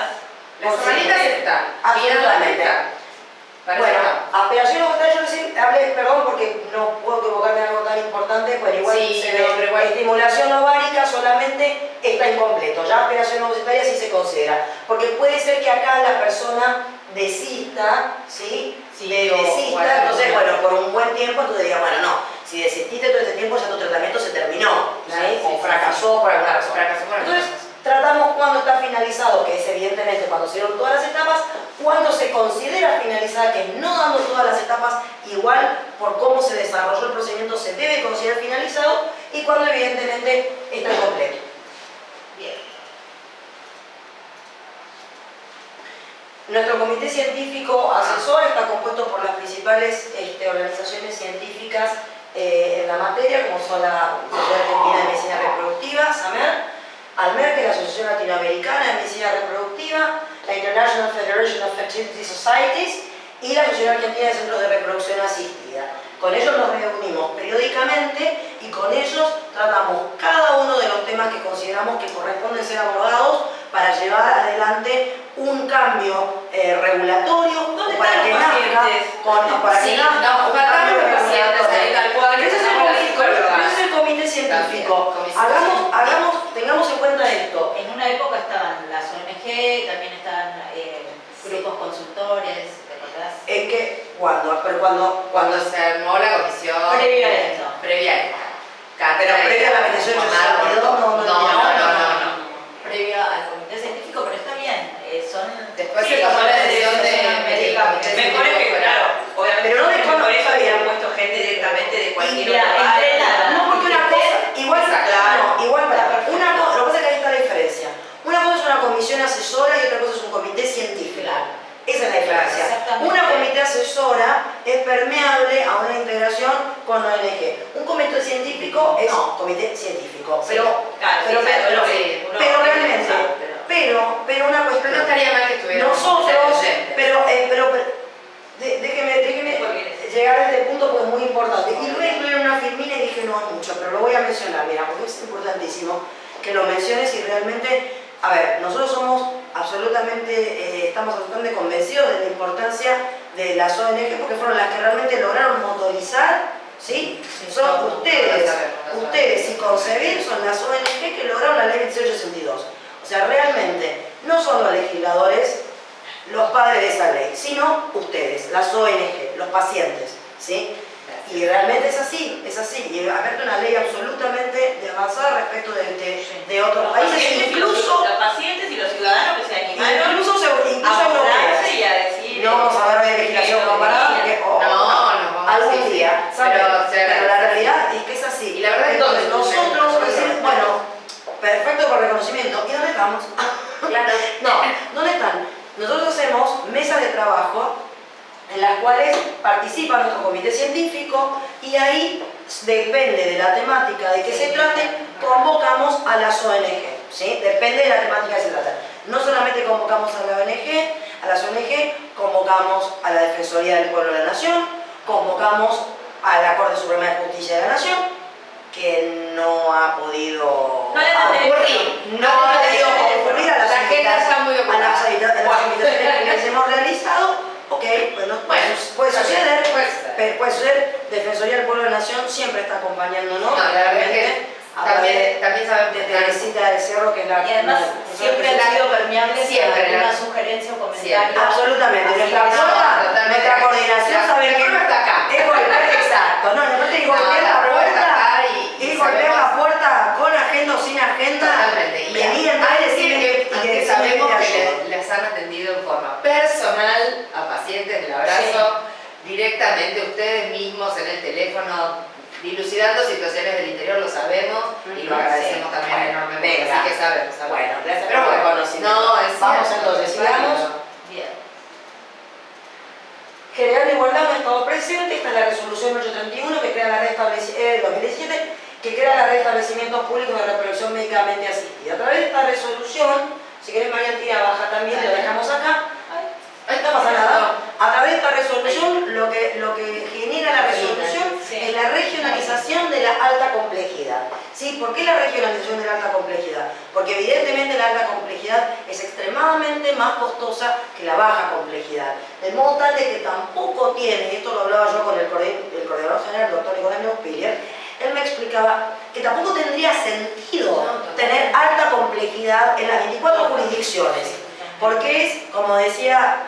[SPEAKER 2] las herramientas están,
[SPEAKER 4] Absolutamente.
[SPEAKER 2] Para
[SPEAKER 4] bueno,
[SPEAKER 2] eso no.
[SPEAKER 4] aspiración ovovital, yo recién hablé, perdón porque no puedo equivocarme en algo tan importante, pues igual
[SPEAKER 2] Sí,
[SPEAKER 4] se
[SPEAKER 2] no,
[SPEAKER 4] ve,
[SPEAKER 2] pero igual.
[SPEAKER 4] estimulación ovárica solamente está incompleto, ya aspiración ovocitaria sí se considera, porque puede ser que acá la persona desista, ¿sí?
[SPEAKER 2] Sí, o
[SPEAKER 4] desista,
[SPEAKER 2] algo.
[SPEAKER 4] entonces bueno, por un buen tiempo, entonces diga, bueno, no, si desististe todo este tiempo ya tu tratamiento se terminó, ¿sí?
[SPEAKER 2] Claro, sí,
[SPEAKER 4] o
[SPEAKER 2] sí,
[SPEAKER 4] fracasó por alguna razón.
[SPEAKER 2] Fracasó por alguna
[SPEAKER 4] Entonces,
[SPEAKER 2] razón.
[SPEAKER 4] tratamos cuando está finalizado, que es evidentemente cuando se dieron todas las etapas, cuando se considera finalizada, que no dando todas las etapas, igual por cómo se desarrolló el procedimiento se debe considerar finalizado, y cuando evidentemente está incompleto. Bien. Nuestro comité científico asesor está compuesto por las principales organizaciones científicas en la materia, como son la Sociedad Argentina de Medicina Reproductiva, SAMER, ALMER, que es la Asociación Latinoamericana de Medicina Reproductiva, la International Federation of Fertility Societies y la Sociedad Argentina de Centros de Reproducción Asistida. Con ellos nos reunimos periódicamente y con ellos tratamos cada uno de los temas que consideramos que corresponden ser abordados para llevar adelante un cambio regulatorio
[SPEAKER 3] ¿Dónde
[SPEAKER 4] para
[SPEAKER 3] están
[SPEAKER 4] que
[SPEAKER 3] los
[SPEAKER 4] nazca
[SPEAKER 3] pacientes?
[SPEAKER 4] para que
[SPEAKER 2] Sí,
[SPEAKER 4] nazca
[SPEAKER 2] nos
[SPEAKER 4] un
[SPEAKER 2] faltaron
[SPEAKER 4] cambio
[SPEAKER 2] los pacientes ahí tal cual.
[SPEAKER 4] ese es el comité científico. Tengamos en cuenta esto.
[SPEAKER 1] En una época estaban las ONG, también estaban grupos consultores, ¿te acordás?
[SPEAKER 4] ¿En qué? ¿Cuándo? Pero cuando
[SPEAKER 2] se armó la comisión
[SPEAKER 1] Previa a esto.
[SPEAKER 2] Previa a esto.
[SPEAKER 4] Pero previa a la mediación de
[SPEAKER 2] no.
[SPEAKER 1] Previo al comité científico, pero está bien, son...
[SPEAKER 2] Después
[SPEAKER 3] Sí,
[SPEAKER 2] se tomó la
[SPEAKER 3] son
[SPEAKER 2] decisión de
[SPEAKER 1] decisiones médicas.
[SPEAKER 3] mejor es que, claro, obviamente,
[SPEAKER 4] Pero no desconozco
[SPEAKER 3] por eso
[SPEAKER 4] bien.
[SPEAKER 3] habían puesto gente directamente de cualquier
[SPEAKER 1] Y la
[SPEAKER 3] otra parte.
[SPEAKER 1] entrenada.
[SPEAKER 4] No, porque una cosa, igual,
[SPEAKER 2] Exacto.
[SPEAKER 4] no, igual para una cosa, lo que pasa es que ahí está la diferencia. Una cosa es una comisión asesora y otra cosa es un comité científico.
[SPEAKER 1] Claro.
[SPEAKER 4] Esa es la diferencia.
[SPEAKER 1] Exactamente.
[SPEAKER 4] Una comité asesora es permeable a una integración con ONG. Un comité científico es comité científico. Pero realmente, pero una cuestión.
[SPEAKER 2] Pero no estaría mal que estuviera
[SPEAKER 4] Nosotros, déjeme llegar a este punto porque es muy importante. Y lo incluí en una firmina y dije no es mucho, pero lo voy a mencionar, mira, porque es importantísimo que lo menciones y realmente, a ver, nosotros somos estamos absolutamente convencidos de la importancia de las ONG porque fueron las que realmente lograron motorizar, ¿sí? Son ustedes y concebir son las ONG que lograron la ley 2862. O sea, realmente no son los legisladores los padres de esa ley, sino ustedes, las ONG, los pacientes, ¿sí? Y realmente es así, y aparte una ley absolutamente avanzada respecto de otros países, incluso
[SPEAKER 3] los pacientes y los ciudadanos que se animaron
[SPEAKER 4] incluso
[SPEAKER 3] a
[SPEAKER 4] europeos.
[SPEAKER 3] votarse y a decir...
[SPEAKER 4] No vamos a ver de legislación comparada, porque algún día, pero la realidad es que es así.
[SPEAKER 2] Y la verdad
[SPEAKER 4] entonces
[SPEAKER 2] que
[SPEAKER 4] nosotros decimos, bueno, perfecto por reconocimiento, ¿y dónde estamos?
[SPEAKER 2] Claro.
[SPEAKER 4] No, ¿dónde están? Nosotros hacemos mesas de trabajo en las cuales participa nuestro comité científico y ahí depende de la temática de que se trate, convocamos a las ONG, ¿sí? Depende de la temática que se trata. No solamente convocamos a las ONG, convocamos a la Defensoría del Pueblo de la Nación, convocamos a la Corte Suprema de Justicia de la Nación, que no ha podido ocurrir a las invitaciones que les hemos realizado. Ok, bueno, puede suceder, Defensoría del Pueblo de la Nación siempre está acompañándonos.
[SPEAKER 2] La verdad es que también sabemos
[SPEAKER 4] de Teresita del Cerro, que es la...
[SPEAKER 1] Y además siempre han sido permeables
[SPEAKER 2] Siempre,
[SPEAKER 1] a alguna
[SPEAKER 2] ¿no?
[SPEAKER 1] sugerencia o comentario.
[SPEAKER 4] Absolutamente,
[SPEAKER 2] Así
[SPEAKER 4] nuestra
[SPEAKER 2] que no,
[SPEAKER 4] puerta,
[SPEAKER 2] totalmente.
[SPEAKER 4] nuestra coordinación,
[SPEAKER 2] La
[SPEAKER 4] saben que
[SPEAKER 2] puerta está acá.
[SPEAKER 4] es golpear, exacto. Exacto, no, y aparte golpear la puerta, y golpear la puerta con agenda o sin agenda,
[SPEAKER 2] totalmente. Y
[SPEAKER 4] venir
[SPEAKER 2] hay que
[SPEAKER 4] decir
[SPEAKER 2] decir
[SPEAKER 4] que
[SPEAKER 2] que sabemos que les han atendido en forma personal a pacientes del abrazo, directamente ustedes mismos en el teléfono, dilucidando situaciones del interior, lo sabemos y lo agradecemos también enormemente.
[SPEAKER 4] Venga.
[SPEAKER 2] Así que sabemos.
[SPEAKER 4] Bueno, gracias
[SPEAKER 2] Pero
[SPEAKER 4] por el
[SPEAKER 2] bueno,
[SPEAKER 4] conocimiento.
[SPEAKER 2] no, es
[SPEAKER 4] Vamos
[SPEAKER 2] cierto,
[SPEAKER 4] entonces,
[SPEAKER 2] es válido.
[SPEAKER 4] sigamos.
[SPEAKER 2] Bien.
[SPEAKER 4] Generar la igualdad no ha estado presente. Esta es la resolución 831 que crea la red del 2017, que crea la red de establecimientos públicos de reproducción médicamente asistida. A través de esta resolución, si querés Mariantina baja también, lo dejamos acá. No pasa nada. A través de esta resolución, lo que genera la resolución es la regionalización de la alta complejidad. ¿Sí? ¿Por qué la regionalización de la alta complejidad? Porque evidentemente la alta complejidad es extremadamente más costosa que la baja complejidad. De modo tal de que tampoco tiene, y esto lo hablaba yo con el coordinador general, el doctor Nicolás Neuspiller, él me explicaba que tampoco tendría sentido tener alta complejidad en las 24 jurisdicciones. Porque es, como decía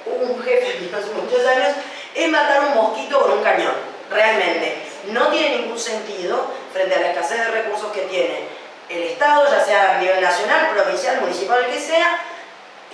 [SPEAKER 4] un jefe mío hace muchos años, es matar un mosquito con un cañón, realmente. No tiene ningún sentido frente a la escasez de recursos que tiene el Estado, ya sea a nivel nacional, provincial, municipal, el que sea,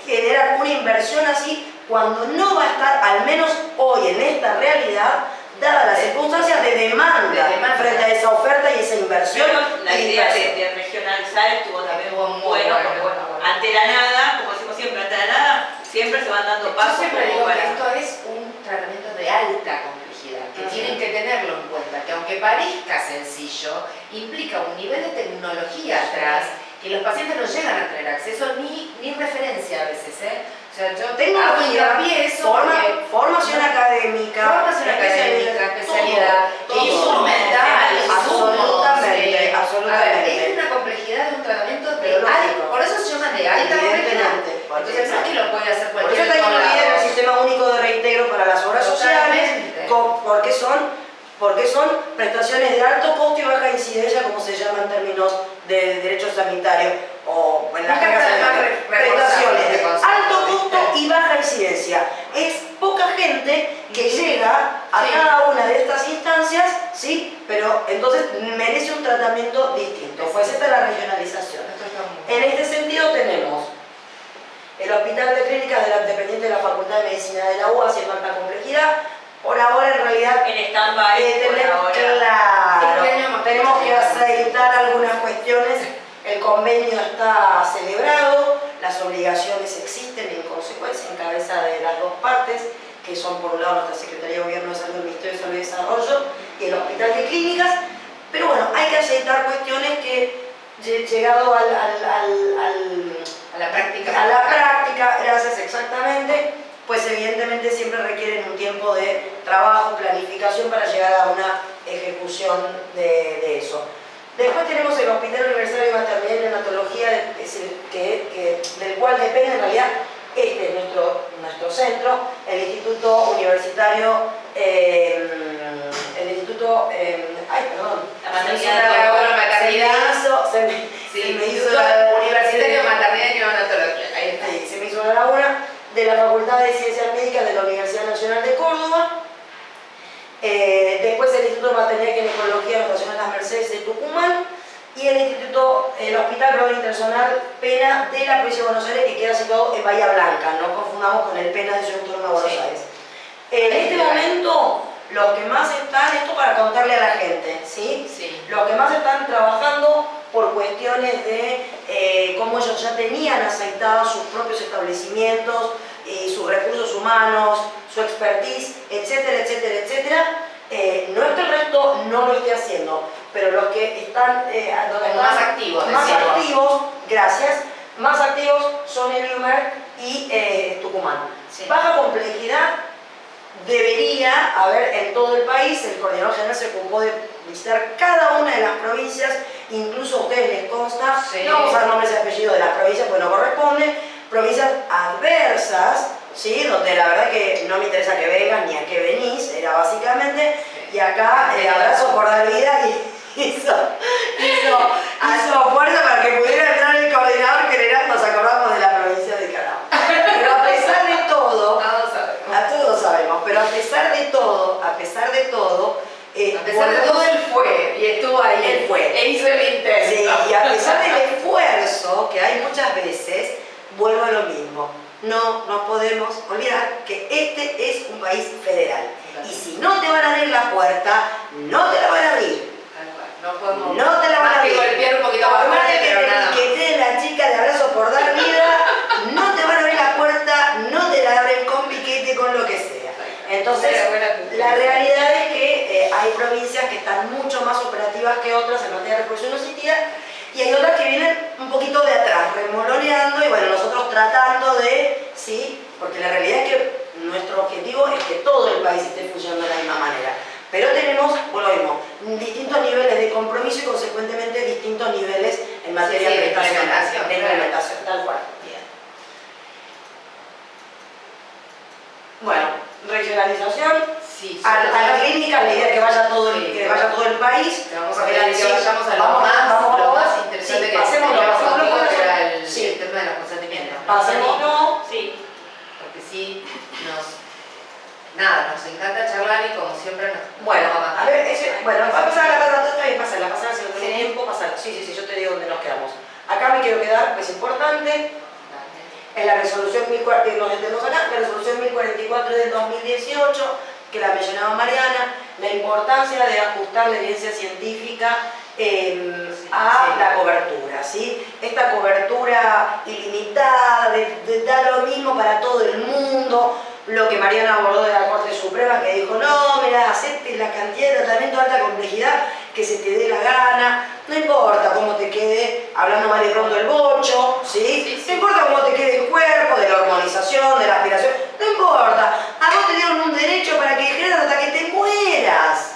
[SPEAKER 4] generar una inversión así cuando no va a estar, al menos hoy en esta realidad, dadas las circunstancias de demanda frente a esa oferta y esa inversión.
[SPEAKER 3] Pero la idea de regionalizar estuvo también muy bueno, porque bueno, ante la nada, como decimos siempre, ante la nada, siempre se van dando pasos.
[SPEAKER 2] Yo siempre digo
[SPEAKER 3] para...
[SPEAKER 2] que esto es un tratamiento de alta complejidad, que tienen que tenerlo en cuenta, que aunque parezca sencillo, implica un nivel de tecnología atrás que los pacientes no llegan a tener acceso ni referencia a veces, O sea, yo
[SPEAKER 4] tengo
[SPEAKER 2] hago hincapié eso
[SPEAKER 4] formación académica,
[SPEAKER 2] especialidad,
[SPEAKER 4] todo,
[SPEAKER 2] instrumental,
[SPEAKER 4] absolutamente, absolutamente.
[SPEAKER 2] Es una complejidad de un tratamiento de
[SPEAKER 4] Pero
[SPEAKER 2] alta,
[SPEAKER 4] lógico.
[SPEAKER 2] por eso se llama de alta complejidad. Entonces no es que lo puede hacer
[SPEAKER 4] Por
[SPEAKER 2] cualquier
[SPEAKER 4] eso está incluida en el
[SPEAKER 2] lado.
[SPEAKER 4] Sistema Único de Reintegro para las Obras Sociales, porque son prestaciones de alto costo y baja incidencia, como se llama en términos de derecho sanitario, o en las cargas sanitarias. Prestaciones de alto costo y baja incidencia. Es poca gente que llega a cada una de estas instancias, ¿sí? Pero entonces merece un tratamiento distinto. Pues esta es la regionalización. En este sentido tenemos el Hospital de Clínicas dependiente de la Facultad de Medicina de la UBA, haciendo alta complejidad. Por ahora, en realidad,
[SPEAKER 3] en stand-by,
[SPEAKER 4] claro, tenemos que aceitar algunas cuestiones. El convenio está celebrado, las obligaciones existen en consecuencia en cabeza de las dos partes, que son por un lado nuestra Secretaría de Gobierno de Salud, el Ministerio de Salud y Desarrollo y el Hospital de Clínicas. Pero bueno, hay que aceitar cuestiones que, llegado a la práctica, gracias, exactamente, pues evidentemente siempre requieren un tiempo de trabajo, planificación para llegar a una ejecución de eso. Después tenemos el Hospital Universitario de Maternidad y Neonatología, del cual depende en realidad, este es nuestro centro, el Instituto Universitario,
[SPEAKER 2] La maternidad Universitario de Maternidad y Neonatología. Ahí está.
[SPEAKER 4] Se me hizo una laguna de la Facultad de Ciencias Médicas de la Universidad Nacional de Córdoba. Después el Instituto de Maternidad y Ginecología Nacional de las Mercedes de Tucumán y el Hospital Global Internacional Pena de la Provincia de Buenos Aires, que queda situado en Bahía Blanca, no confundamos con el Pena de Ciudad Autónoma de Buenos Aires. En este momento, los que más están, esto para contarle a la gente, ¿sí? Los que más están trabajando por cuestiones de cómo ellos ya tenían aceitados sus propios establecimientos, sus recursos humanos, su expertise, etcétera, etcétera, etcétera. No es que el resto no lo esté haciendo, pero los que están
[SPEAKER 2] más activos,
[SPEAKER 4] más activos son el IUMER y Tucumán. Baja complejidad debería haber en todo el país. El coordinador general se ocupó de visitar cada una de las provincias, incluso a ustedes les consta, no vamos a dar nombres y apellidos de las provincias porque no corresponde, provincias adversas, ¿sí? Donde la verdad que no me interesa que vengan ni a qué venís, era básicamente, y acá el abrazo por dar vida y hizo fuerza para que pudiera entrar el coordinador general. Nos acordamos de la provincia de Caramba. Pero a pesar de todo, todos sabemos, pero a pesar de todo,
[SPEAKER 2] estuvo ahí.
[SPEAKER 4] Él fue.
[SPEAKER 2] Él hizo el intento.
[SPEAKER 4] Sí, y a pesar del esfuerzo que hay muchas veces, vuelvo a lo mismo. No nos podemos olvidar que este es un país federal. Y si no te van a abrir la puerta, no te la van a abrir.
[SPEAKER 2] No podemos.
[SPEAKER 4] No te la van a abrir.
[SPEAKER 2] golpear un poquito más fuerte, pero nada más.
[SPEAKER 4] Que te la chica de abrazo por dar vida, no te van a abrir la puerta, no te la abren con piquete, con lo que sea. Entonces, la realidad es que hay provincias que están mucho más operativas que otras en materia de reproducción asistida y hay otras que vienen un poquito de atrás, remoloneando y bueno, nosotros tratando de, sí, porque la realidad es que nuestro objetivo es que todo el país esté funcionando de la misma manera. Pero tenemos, bueno, distintos niveles de compromiso y consecuentemente distintos niveles en materia de implementación, tal cual. Bien. Bueno, regionalización.
[SPEAKER 2] Sí,
[SPEAKER 4] A la clínica la idea es que vaya todo el país.
[SPEAKER 2] Vamos a ver que vayamos a lo más interesante
[SPEAKER 4] sí,
[SPEAKER 2] que
[SPEAKER 4] pasémoslo,
[SPEAKER 2] que era el
[SPEAKER 4] sí.
[SPEAKER 2] tema de los consentimientos.
[SPEAKER 4] Pasémoslo,
[SPEAKER 3] sí.
[SPEAKER 2] Porque sí, nos encanta charlar y como siempre nos...
[SPEAKER 4] Bueno, a ver, bueno, va a pasar la pasada si no tenemos
[SPEAKER 3] Sí.
[SPEAKER 4] tiempo, pasar. Sí, yo te digo dónde nos quedamos. Acá me quiero quedar, pues importante, en la resolución 1044 del 2018, que la mencionaba Mariana, la importancia de ajustar la evidencia científica a la cobertura, ¿sí? Esta cobertura ilimitada, da lo mismo para todo el mundo, lo que Mariana abordó de la Corte Suprema, que dijo, no, mira, aceptes la cantidad de tratamiento de alta complejidad que se te dé la gana, no importa cómo te quede, hablando mal y pronto del bocho, ¿sí? No importa cómo te quede el cuerpo, de la hormonización, de la aspiración, no importa, a vos te dieron un derecho para que ejerzas hasta que te mueras,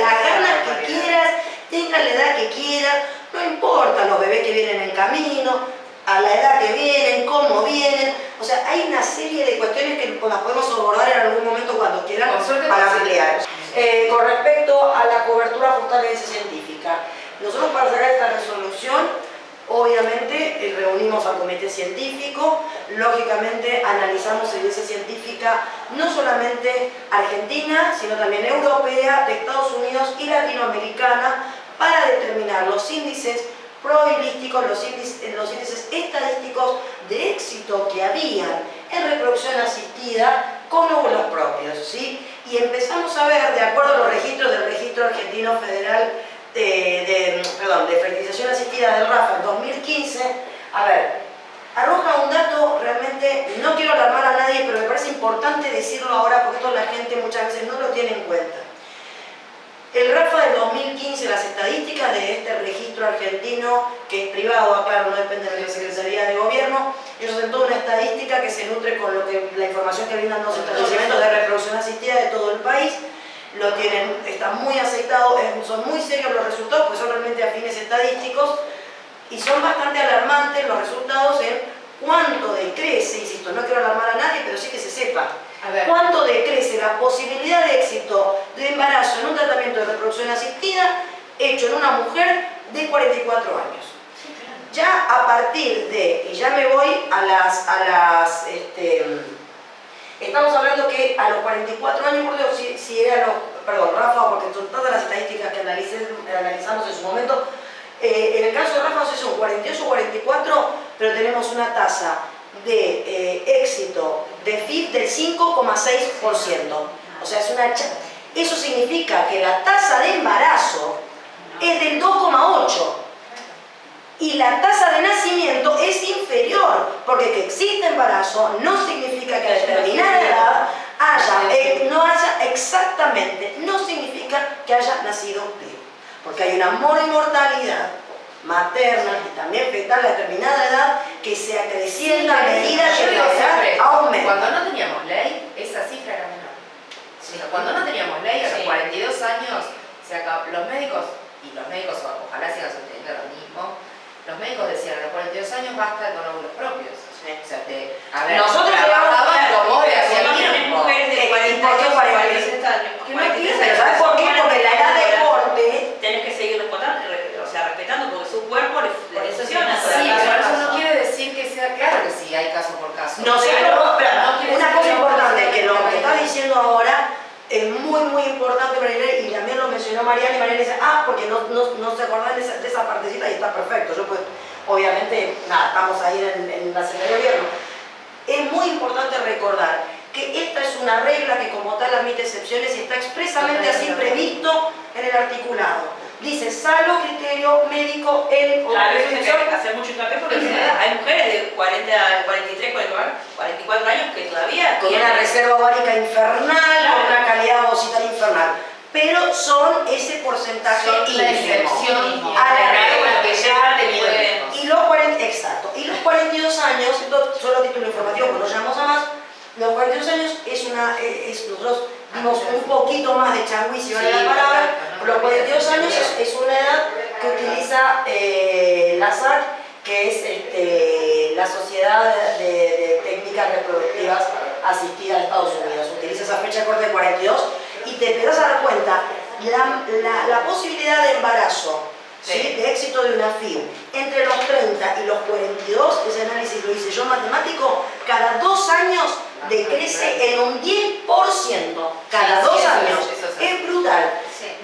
[SPEAKER 4] las ganas que quieras, tengas la edad que quieras, no importa los bebés que vienen en camino, a la edad que vienen, cómo vienen, o sea, hay una serie de cuestiones que las podemos abordar en algún momento cuando quieran para ampliar. Con respecto a la cobertura ajustada a la evidencia científica, nosotros para sacar esta resolución, obviamente reunimos al comité científico, lógicamente analizamos evidencia científica no solamente argentina, sino también europea, de Estados Unidos y latinoamericana, para determinar los índices probabilísticos, los índices estadísticos de éxito que habían en reproducción asistida con óvulos propios, ¿sí? Y empezamos a ver, de acuerdo a los registros del Registro Argentino Federal de Fertilización Asistida del RAFA en 2015, a ver, arroja un dato realmente, no quiero alarmar a nadie, pero me parece importante decirlo ahora porque esto la gente muchas veces no lo tiene en cuenta. El RAFA del 2015, las estadísticas de este registro argentino, que es privado, claro, no depende de la Secretaría de Gobierno, ellos hacen toda una estadística que se nutre con la información que brindan los establecimientos de reproducción asistida de todo el país, lo tienen, está muy aceitado, son muy serios los resultados, porque son realmente afines estadísticos, y son bastante alarmantes los resultados en cuánto decrece, insisto, no quiero alarmar a nadie, pero sí que se sepa. ¿Cuánto decrece la posibilidad de éxito de embarazo en un tratamiento de reproducción asistida hecho en una mujer de 44 años?
[SPEAKER 3] Sí, claro.
[SPEAKER 4] Ya a partir de, y ya me voy estamos hablando que a los 44 años, si era Rafa, porque todas las estadísticas que analizamos en su momento, en el caso de Rafa no sé si son 48 o 44, pero tenemos una tasa de éxito de FIV del 5,6%. O sea, eso significa que la tasa de embarazo es del 2,8%. Y la tasa de nacimiento es inferior, porque que existe embarazo no significa que a determinada edad no significa que haya nacido vivo. Porque hay una mortalidad materna y también fetal a determinada edad que se acrecienta a medida que la edad aumenta.
[SPEAKER 2] Cuando no teníamos ley, esa cifra era menor. Cuando no teníamos ley, a los 42 años, los médicos ojalá sigan sosteniendo lo mismo, los médicos decían a los 42 años basta con óvulos propios. O sea,
[SPEAKER 4] nosotros
[SPEAKER 2] trabajaban como de hacía tiempo.
[SPEAKER 3] Mujeres de 40 años, 46 años.
[SPEAKER 4] ¿Sabes por qué? Porque la edad de corte
[SPEAKER 3] tenés que seguir respetando porque su cuerpo le funciona.
[SPEAKER 2] Sí, pero eso no quiere decir que sea claro que sí, hay caso por caso.
[SPEAKER 4] Una cosa importante, que lo que está diciendo ahora es muy importante para leer, y también lo mencionó Mariana y Mariana dice, porque no se acuerdan de esa partecita y está perfecto. Yo pues, obviamente, nada, estamos ahí en la Secretaría de Gobierno. Es muy importante recordar que esta es una regla que como tal admite excepciones y está expresamente así previsto en el articulado. Dice, salvo criterio médico en
[SPEAKER 3] Claro, eso hay que hacer mucho hincapié porque hay mujeres de 40, 43, 44 años que todavía
[SPEAKER 4] con
[SPEAKER 3] tienen
[SPEAKER 4] una reserva ovárica infernal,
[SPEAKER 3] Claro.
[SPEAKER 4] con una calidad ovocital infernal. Pero son ese porcentaje
[SPEAKER 2] Son la
[SPEAKER 4] ínfimo.
[SPEAKER 2] excepción
[SPEAKER 4] A la
[SPEAKER 3] regla que ya han tenido
[SPEAKER 2] hijos.
[SPEAKER 4] Y los 40, exacto. Y los 42 años, esto solo a título informativo, porque no llegamos a más, los 42 años nosotros dimos un poquito más de changüí, si vale
[SPEAKER 2] Sí,
[SPEAKER 4] la palabra,
[SPEAKER 2] perfecto, ¿no?
[SPEAKER 4] pero los 42 años es una edad que utiliza la SAC, que es la Sociedad de Técnicas Reproductivas Asistidas de Estados Unidos. Utiliza esa fecha corta de 42 y te empezás a dar cuenta la posibilidad de embarazo, ¿sí? De éxito de una FIV entre los 30 y los 42, ese análisis lo hice yo matemático, cada 2 años decrece en un 10%, cada
[SPEAKER 2] Sí,
[SPEAKER 4] 2
[SPEAKER 2] eso es,
[SPEAKER 4] años.
[SPEAKER 2] eso es.
[SPEAKER 4] Es brutal.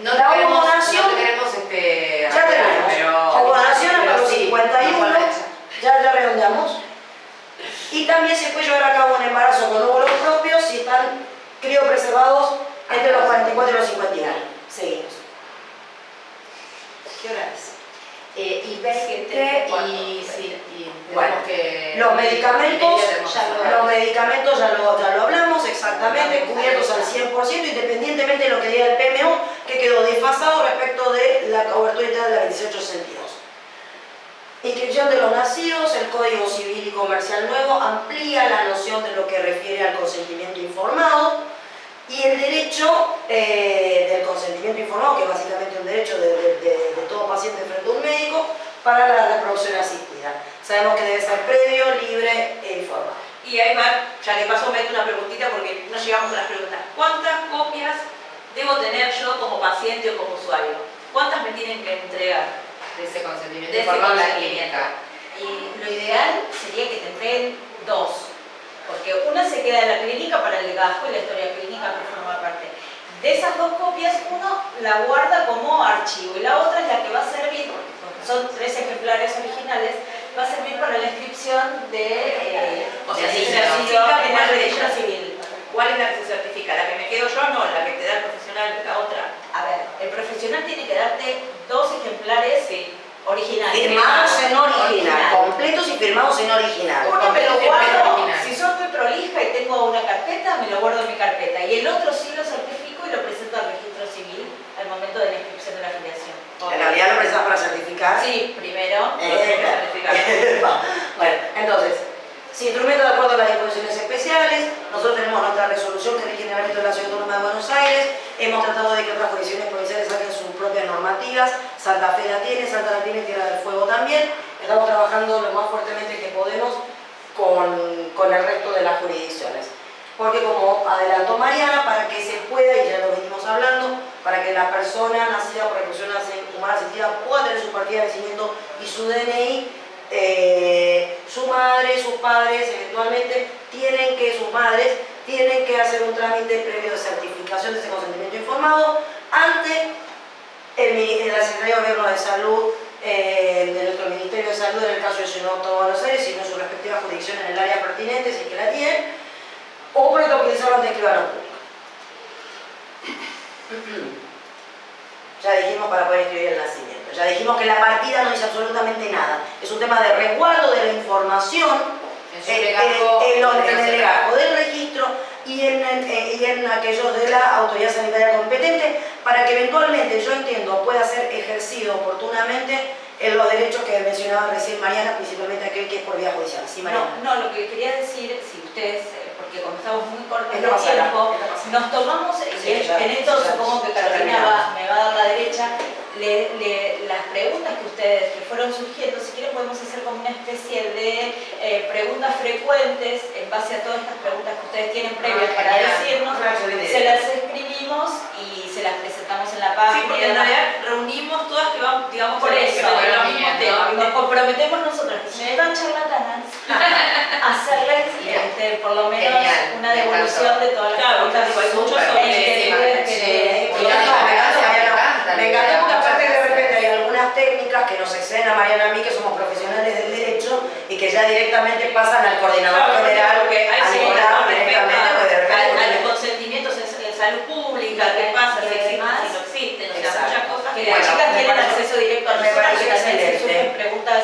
[SPEAKER 2] No
[SPEAKER 4] La
[SPEAKER 2] tenemos,
[SPEAKER 4] hormonación,
[SPEAKER 2] no tenemos
[SPEAKER 4] ya tenemos,
[SPEAKER 2] pero
[SPEAKER 4] hormonación hasta
[SPEAKER 2] pero
[SPEAKER 4] los
[SPEAKER 2] sí,
[SPEAKER 4] 51,
[SPEAKER 2] no puede ser.
[SPEAKER 4] ya redondeamos. Y también se puede llevar a cabo un embarazo con óvulos propios si están criopreservados entre los 44 y los 51. Seguimos. ¿Qué hora es?
[SPEAKER 2] Y 20
[SPEAKER 4] Bueno,
[SPEAKER 2] tenemos que...
[SPEAKER 4] Los medicamentos,
[SPEAKER 2] los
[SPEAKER 4] medicamentos ya lo hablamos exactamente, cubiertos al 100%, independientemente de lo que diga el PMO, que quedó desfasado respecto de la cobertura integral de la 1862. Inscripción de los nacidos, el Código Civil y Comercial nuevo amplía la noción de lo que refiere al consentimiento informado y el derecho del consentimiento informado, que es básicamente un derecho de todo paciente frente a un médico, para la reproducción asistida. Sabemos que debe ser previo, libre e informado.
[SPEAKER 3] Y ahí va, ya le paso meto una preguntita porque no llegamos a las preguntas. ¿Cuántas copias debo tener yo como paciente o como usuario? ¿Cuántas me tienen que entregar?
[SPEAKER 2] de ese consentimiento
[SPEAKER 3] De ese
[SPEAKER 2] informado en la
[SPEAKER 3] consentimiento.
[SPEAKER 2] clínica.
[SPEAKER 1] Y lo ideal sería que te entreguen 2, porque una se queda en la clínica para el legajo y la historia clínica que forma parte. De esas 2 copias, uno la guarda como archivo y la otra es la que va a servir, porque son 3 ejemplares originales, va a servir para la inscripción de
[SPEAKER 3] O sea,
[SPEAKER 1] de
[SPEAKER 3] si
[SPEAKER 1] registro
[SPEAKER 3] certifica
[SPEAKER 1] en
[SPEAKER 3] cuál
[SPEAKER 1] el
[SPEAKER 3] de
[SPEAKER 1] registro
[SPEAKER 3] ellas.
[SPEAKER 1] civil.
[SPEAKER 3] ¿Cuál es la que se certifica? ¿La que me quedo yo? No, la que te da el profesional, la otra.
[SPEAKER 1] A ver, el profesional tiene que darte 2 ejemplares originales.
[SPEAKER 4] Firmados en original,
[SPEAKER 1] Original.
[SPEAKER 4] completos y firmados en original.
[SPEAKER 1] Uno me lo
[SPEAKER 2] Completo y
[SPEAKER 1] guardo,
[SPEAKER 2] original.
[SPEAKER 1] si soy muy prolija y tengo una carpeta, me lo guardo en mi carpeta. Y el otro sí lo certifico y lo presento al registro civil al momento de la inscripción de la afiliación.
[SPEAKER 4] En realidad lo precisas para certificar.
[SPEAKER 1] Sí, primero.
[SPEAKER 4] Bueno, entonces, si instrumento de acuerdo a las disposiciones especiales, nosotros tenemos nuestra resolución que rige en el ámbito de la Ciudad Autónoma de Buenos Aires, hemos tratado de que otras jurisdicciones provinciales saquen sus propias normativas, Santa Fe la tiene, Tierra del Fuego también, estamos trabajando lo más fuertemente que podemos con el resto de las jurisdicciones. Porque como adelantó Mariana, para que se pueda, y ya lo venimos hablando, para que la persona nacida por reproducción humana asistida pueda tener su partida de nacimiento y su DNI, su madre, sus padres, eventualmente, sus madres tienen que hacer un trámite previo de certificación de ese consentimiento informado ante la Secretaría de Gobierno de Salud, de nuestro Ministerio de Salud, en el caso de Ciudad Autónoma de Buenos Aires, sino en su respectiva jurisdicción en el área pertinente, si es que la tienen, o protocolizarlo ante escribano público. Ya dijimos para poder escribir el nacimiento. Ya dijimos que la partida no dice absolutamente nada. Es un tema de resguardo de la información en el legajo del registro y en aquellos de la autoridad sanitaria competente para que eventualmente, yo entiendo, pueda ser ejercido oportunamente en los derechos que mencionaba recién Mariana, principalmente aquel que es por vía judicial. ¿Sí, Mariana?
[SPEAKER 1] No, lo que quería decir, si ustedes, porque como estamos muy cortos de
[SPEAKER 4] Esto pasará,
[SPEAKER 1] tiempo,
[SPEAKER 4] esto pasará.
[SPEAKER 1] nos tomamos,
[SPEAKER 4] Sí,
[SPEAKER 1] y
[SPEAKER 4] ya,
[SPEAKER 1] en esto
[SPEAKER 4] ya,
[SPEAKER 1] supongo que
[SPEAKER 4] ya
[SPEAKER 1] Carolina
[SPEAKER 4] terminamos.
[SPEAKER 1] me va a dar la derecha, las preguntas que ustedes que fueron surgiendo, si quieren podemos hacer como una especie de preguntas frecuentes en base a todas estas preguntas que ustedes tienen previas para
[SPEAKER 2] genial.
[SPEAKER 1] decirnos, se las escribimos y se las presentamos en la página.
[SPEAKER 3] Sí, porque en realidad reunimos todas que van, digamos,
[SPEAKER 1] Por eso,
[SPEAKER 3] en los mismos temas.
[SPEAKER 1] nos comprometemos nosotros, que si me dan charlatanas, a hacerles por lo menos
[SPEAKER 2] Genial,
[SPEAKER 1] una
[SPEAKER 2] me
[SPEAKER 1] devolución de todas las
[SPEAKER 3] Claro,
[SPEAKER 1] preguntas
[SPEAKER 3] porque hay muchos sobre
[SPEAKER 1] inquietudes que
[SPEAKER 4] Sí,
[SPEAKER 1] que-
[SPEAKER 4] me nos exceden a Mariana y a mí, que somos profesionales del derecho y que ya directamente pasan al coordinador general,
[SPEAKER 3] porque hay
[SPEAKER 4] a Nicolás directamente, pues de repente...
[SPEAKER 3] a los consentimientos en salud pública, qué pasa, si existen, si no existen, o sea,
[SPEAKER 4] Exacto.
[SPEAKER 3] muchas cosas
[SPEAKER 1] Que
[SPEAKER 3] que...
[SPEAKER 1] las chicas
[SPEAKER 4] me
[SPEAKER 1] tienen
[SPEAKER 4] parece-
[SPEAKER 1] acceso directo a
[SPEAKER 4] me
[SPEAKER 1] nosotros,
[SPEAKER 4] parece
[SPEAKER 1] que también se
[SPEAKER 4] excelente.
[SPEAKER 1] surgen preguntas,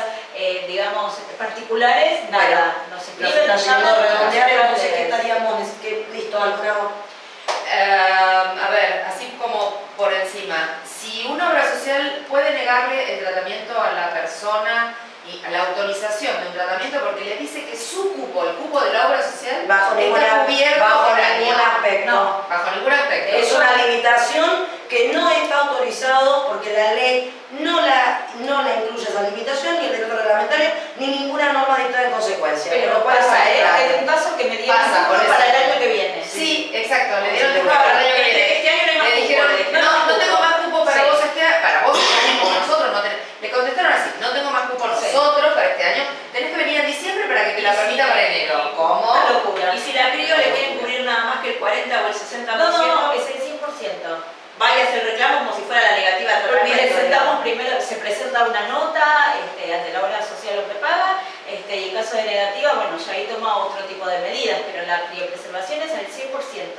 [SPEAKER 1] digamos, particulares, nada, nos
[SPEAKER 4] Nos
[SPEAKER 1] escriben,
[SPEAKER 4] está
[SPEAKER 1] nos
[SPEAKER 4] yendo
[SPEAKER 1] llaman,
[SPEAKER 4] a redondear, pero no sé
[SPEAKER 1] nos-
[SPEAKER 4] qué estaríamos, listo, alguna...
[SPEAKER 2] A ver, así como por encima, si una obra social puede negarle el tratamiento a la persona y a la autorización de un tratamiento porque le dice que su cupo, el cupo de la obra social,
[SPEAKER 4] Bajo
[SPEAKER 2] está cubierto
[SPEAKER 4] bajo
[SPEAKER 2] por
[SPEAKER 4] ningún
[SPEAKER 2] año.
[SPEAKER 4] aspecto.
[SPEAKER 2] No, bajo ningún aspecto.
[SPEAKER 4] Es una limitación que no está autorizado porque la ley no la incluye esa limitación, ni el decreto reglamentario, ni ninguna norma dictada en consecuencia.
[SPEAKER 1] Pero
[SPEAKER 4] Con lo cual
[SPEAKER 1] pasa,
[SPEAKER 4] está claro.
[SPEAKER 1] hay un caso que me dieron
[SPEAKER 2] Pasa, por
[SPEAKER 1] para el
[SPEAKER 2] eso.
[SPEAKER 1] año que viene.
[SPEAKER 2] Sí, exacto, le dieron
[SPEAKER 4] Sí,
[SPEAKER 2] el cupo para el año que viene.
[SPEAKER 3] Este año no hay más
[SPEAKER 2] Le dijeron,
[SPEAKER 3] cupo,
[SPEAKER 2] no tengo más cupo para
[SPEAKER 3] Sí.
[SPEAKER 2] vos este año, para vos este año, como nosotros no tenemos. Le contestaron así, no tengo más cupo
[SPEAKER 1] Sí.
[SPEAKER 2] nosotros para este año, tenés que venir en diciembre para que te la permita para enero. ¿Cómo?
[SPEAKER 1] Una locura.
[SPEAKER 3] Y si la crío le quieren cubrir nada más que el 40 o el 60%,
[SPEAKER 1] No, es el 100%.
[SPEAKER 3] vaya a hacer reclamo como si fuera la negativa de
[SPEAKER 1] Porque
[SPEAKER 3] tratamiento.
[SPEAKER 1] presentamos primero, se presenta una nota ante la obra social o prepaga, y en caso de negativa, bueno, ya ahí toma otro tipo de medidas, pero la criopreservación es al 100%.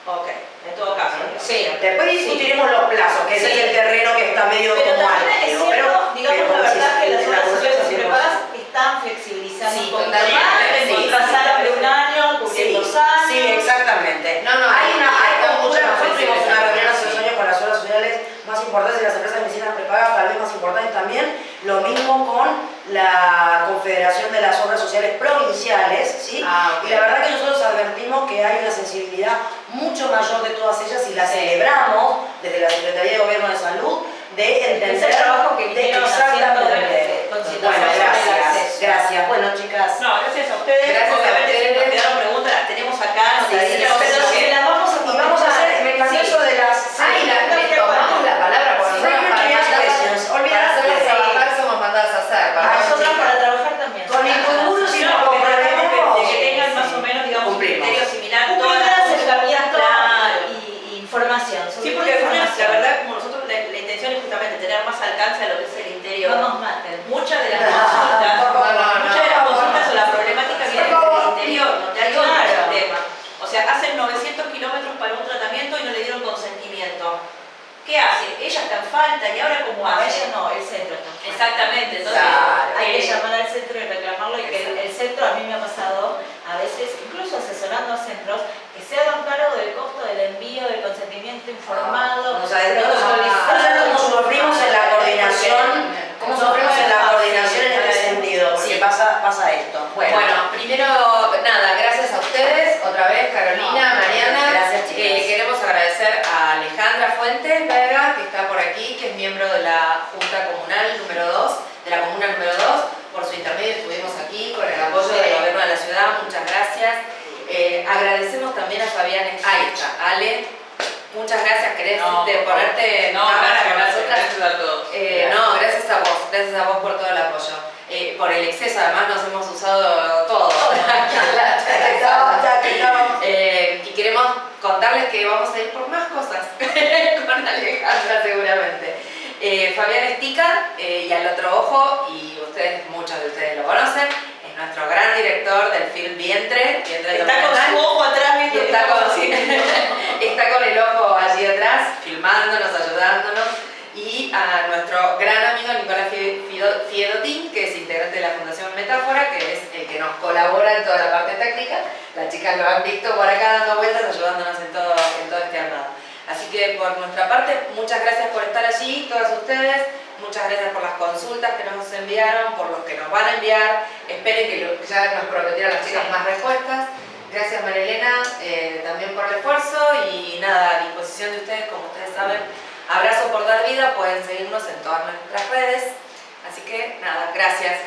[SPEAKER 3] Ok, en todo caso.
[SPEAKER 1] Sí.
[SPEAKER 4] Después discutiremos los plazos, que ese
[SPEAKER 1] Sí.
[SPEAKER 4] es el terreno que está medio
[SPEAKER 1] Pero
[SPEAKER 4] como
[SPEAKER 1] también es
[SPEAKER 4] álgido,
[SPEAKER 1] cierto, digamos la verdad, que las obras sociales
[SPEAKER 4] sí,
[SPEAKER 1] prepagas están flexibilizando
[SPEAKER 2] Sí,
[SPEAKER 1] un poquito
[SPEAKER 2] totalmente,
[SPEAKER 1] más,
[SPEAKER 2] sí.
[SPEAKER 1] pasaron de un año, cubriendo 2 años.
[SPEAKER 4] Sí, exactamente.
[SPEAKER 2] No,
[SPEAKER 4] hay
[SPEAKER 2] está
[SPEAKER 4] como
[SPEAKER 2] mucho más
[SPEAKER 4] nosotros tuvimos
[SPEAKER 2] flexible.
[SPEAKER 4] una reunión hace 2 años con las obras sociales más importantes de las empresas de medicina prepagas, tal vez más importantes también, lo mismo con la Confederación de las Obras Sociales Provinciales, ¿sí?
[SPEAKER 2] Ah, ok.
[SPEAKER 4] Y la verdad que nosotros advertimos que hay una sensibilidad mucho mayor de todas ellas y la celebramos desde la Secretaría de Gobierno de Salud de entender
[SPEAKER 1] Ese trabajo que vinieron haciendo
[SPEAKER 4] exactamente.
[SPEAKER 1] de concientización
[SPEAKER 4] Bueno,
[SPEAKER 1] sobre el
[SPEAKER 4] gracias,
[SPEAKER 1] acceso.
[SPEAKER 4] gracias. Bueno, chicas.
[SPEAKER 3] No, gracias a ustedes.
[SPEAKER 2] Gracias a
[SPEAKER 3] Obviamente, si nos
[SPEAKER 2] ustedes.
[SPEAKER 3] quedaron preguntas, las tenemos acá.
[SPEAKER 4] Sí,
[SPEAKER 3] anotaditas,
[SPEAKER 1] Pero
[SPEAKER 3] porque-
[SPEAKER 1] se las vamos a
[SPEAKER 4] Y vamos a hacer, me encantó eso de las...
[SPEAKER 2] Ay, le tomamos la palabra por
[SPEAKER 4] Frequently asked questions.
[SPEAKER 2] para
[SPEAKER 4] Olvídate.
[SPEAKER 2] hacerlas trabajar somos mandadas a hacer.
[SPEAKER 1] A
[SPEAKER 2] Para
[SPEAKER 1] nosotras para trabajar también.
[SPEAKER 4] Con Incongruos
[SPEAKER 3] Sí,
[SPEAKER 4] y
[SPEAKER 3] no,
[SPEAKER 4] nos
[SPEAKER 3] porque tratamos de que
[SPEAKER 4] comprometemos.
[SPEAKER 3] tengan más o menos, digamos, un
[SPEAKER 4] Cumplimos.
[SPEAKER 3] criterio similar.
[SPEAKER 1] Un
[SPEAKER 3] todas
[SPEAKER 1] primer
[SPEAKER 3] las-
[SPEAKER 1] acercamiento
[SPEAKER 3] Claro.
[SPEAKER 1] y información. sobre
[SPEAKER 3] Sí,
[SPEAKER 1] todo
[SPEAKER 3] porque la
[SPEAKER 1] información.
[SPEAKER 3] verdad, como nosotros, la intención es justamente tener más alcance a lo que es el interior.
[SPEAKER 1] No nos maten.
[SPEAKER 3] Muchas de las consultas,
[SPEAKER 4] Por favor,
[SPEAKER 3] muchas de las consultas o la problemática viene
[SPEAKER 4] Por favor.
[SPEAKER 3] del interior, no te hay otro
[SPEAKER 1] Claro.
[SPEAKER 3] sistema. O sea, hacen 900 kilómetros para un tratamiento y no le dieron consentimiento. ¿Qué hace? Ella está en falta y ahora cómo
[SPEAKER 1] No,
[SPEAKER 3] hace.
[SPEAKER 1] ella no, el centro está.
[SPEAKER 3] Exactamente, entonces
[SPEAKER 4] Claro.
[SPEAKER 1] Hay que llamar al centro y reclamarlo y que el centro, a mí me ha pasado a veces, incluso asesorando a centros, que se hagan cargo del costo del envío, del consentimiento informado,
[SPEAKER 4] O sea, nosotros
[SPEAKER 1] protocolizado.
[SPEAKER 4] como sufrimos en la coordinación, como sufrimos en la coordinación en este sentido, porque
[SPEAKER 2] Sí.
[SPEAKER 4] pasa esto.
[SPEAKER 2] Bueno, primero, nada, gracias a ustedes, otra vez, Carolina, Mariana.
[SPEAKER 4] Gracias, chicas.
[SPEAKER 2] Queremos agradecer a Alejandra Fuentes Vega, que está por aquí, que es miembro de la Junta Comunal número 2, de la Comuna número 2. Por su intermedio estuvimos aquí con el apoyo del Gobierno de la Ciudad, muchas gracias. Agradecemos también a Fabián, ahí está, Ale, muchas gracias, ¿querés ponerte en cámara con nosotras?
[SPEAKER 3] gracias a todos.
[SPEAKER 2] No, gracias a vos por todo el apoyo. Por el exceso, además nos hemos usado todo. Y queremos contarles que vamos a ir por más cosas con Alejandra seguramente. Fabián Estica, y al otro ojo, y muchos de ustedes lo conocen, es nuestro gran director del film Vientre
[SPEAKER 3] Está con su ojo atrás viendo
[SPEAKER 2] y
[SPEAKER 3] que
[SPEAKER 2] está
[SPEAKER 3] estamos
[SPEAKER 2] con,
[SPEAKER 3] haciendo.
[SPEAKER 2] está con el ojo allí atrás, filmándonos, ayudándonos. Y a nuestro gran amigo Nicolás Fiedotín, que es integrante de la Fundación Metáfora, que es el que nos colabora en toda la parte técnica. Las chicas lo han visto por acá dando vueltas, ayudándonos en todo este armado. Así que por nuestra parte, muchas gracias por estar allí, todas ustedes. Muchas gracias por las consultas que nos enviaron, por los que nos van a enviar. Esperen que ya nos prometieron las chicas más respuestas. Gracias María Elena, también por el esfuerzo y nada, a disposición de ustedes, como ustedes saben. Abrazo por dar vida, pueden seguirnos en todas nuestras redes. Así que nada, gracias.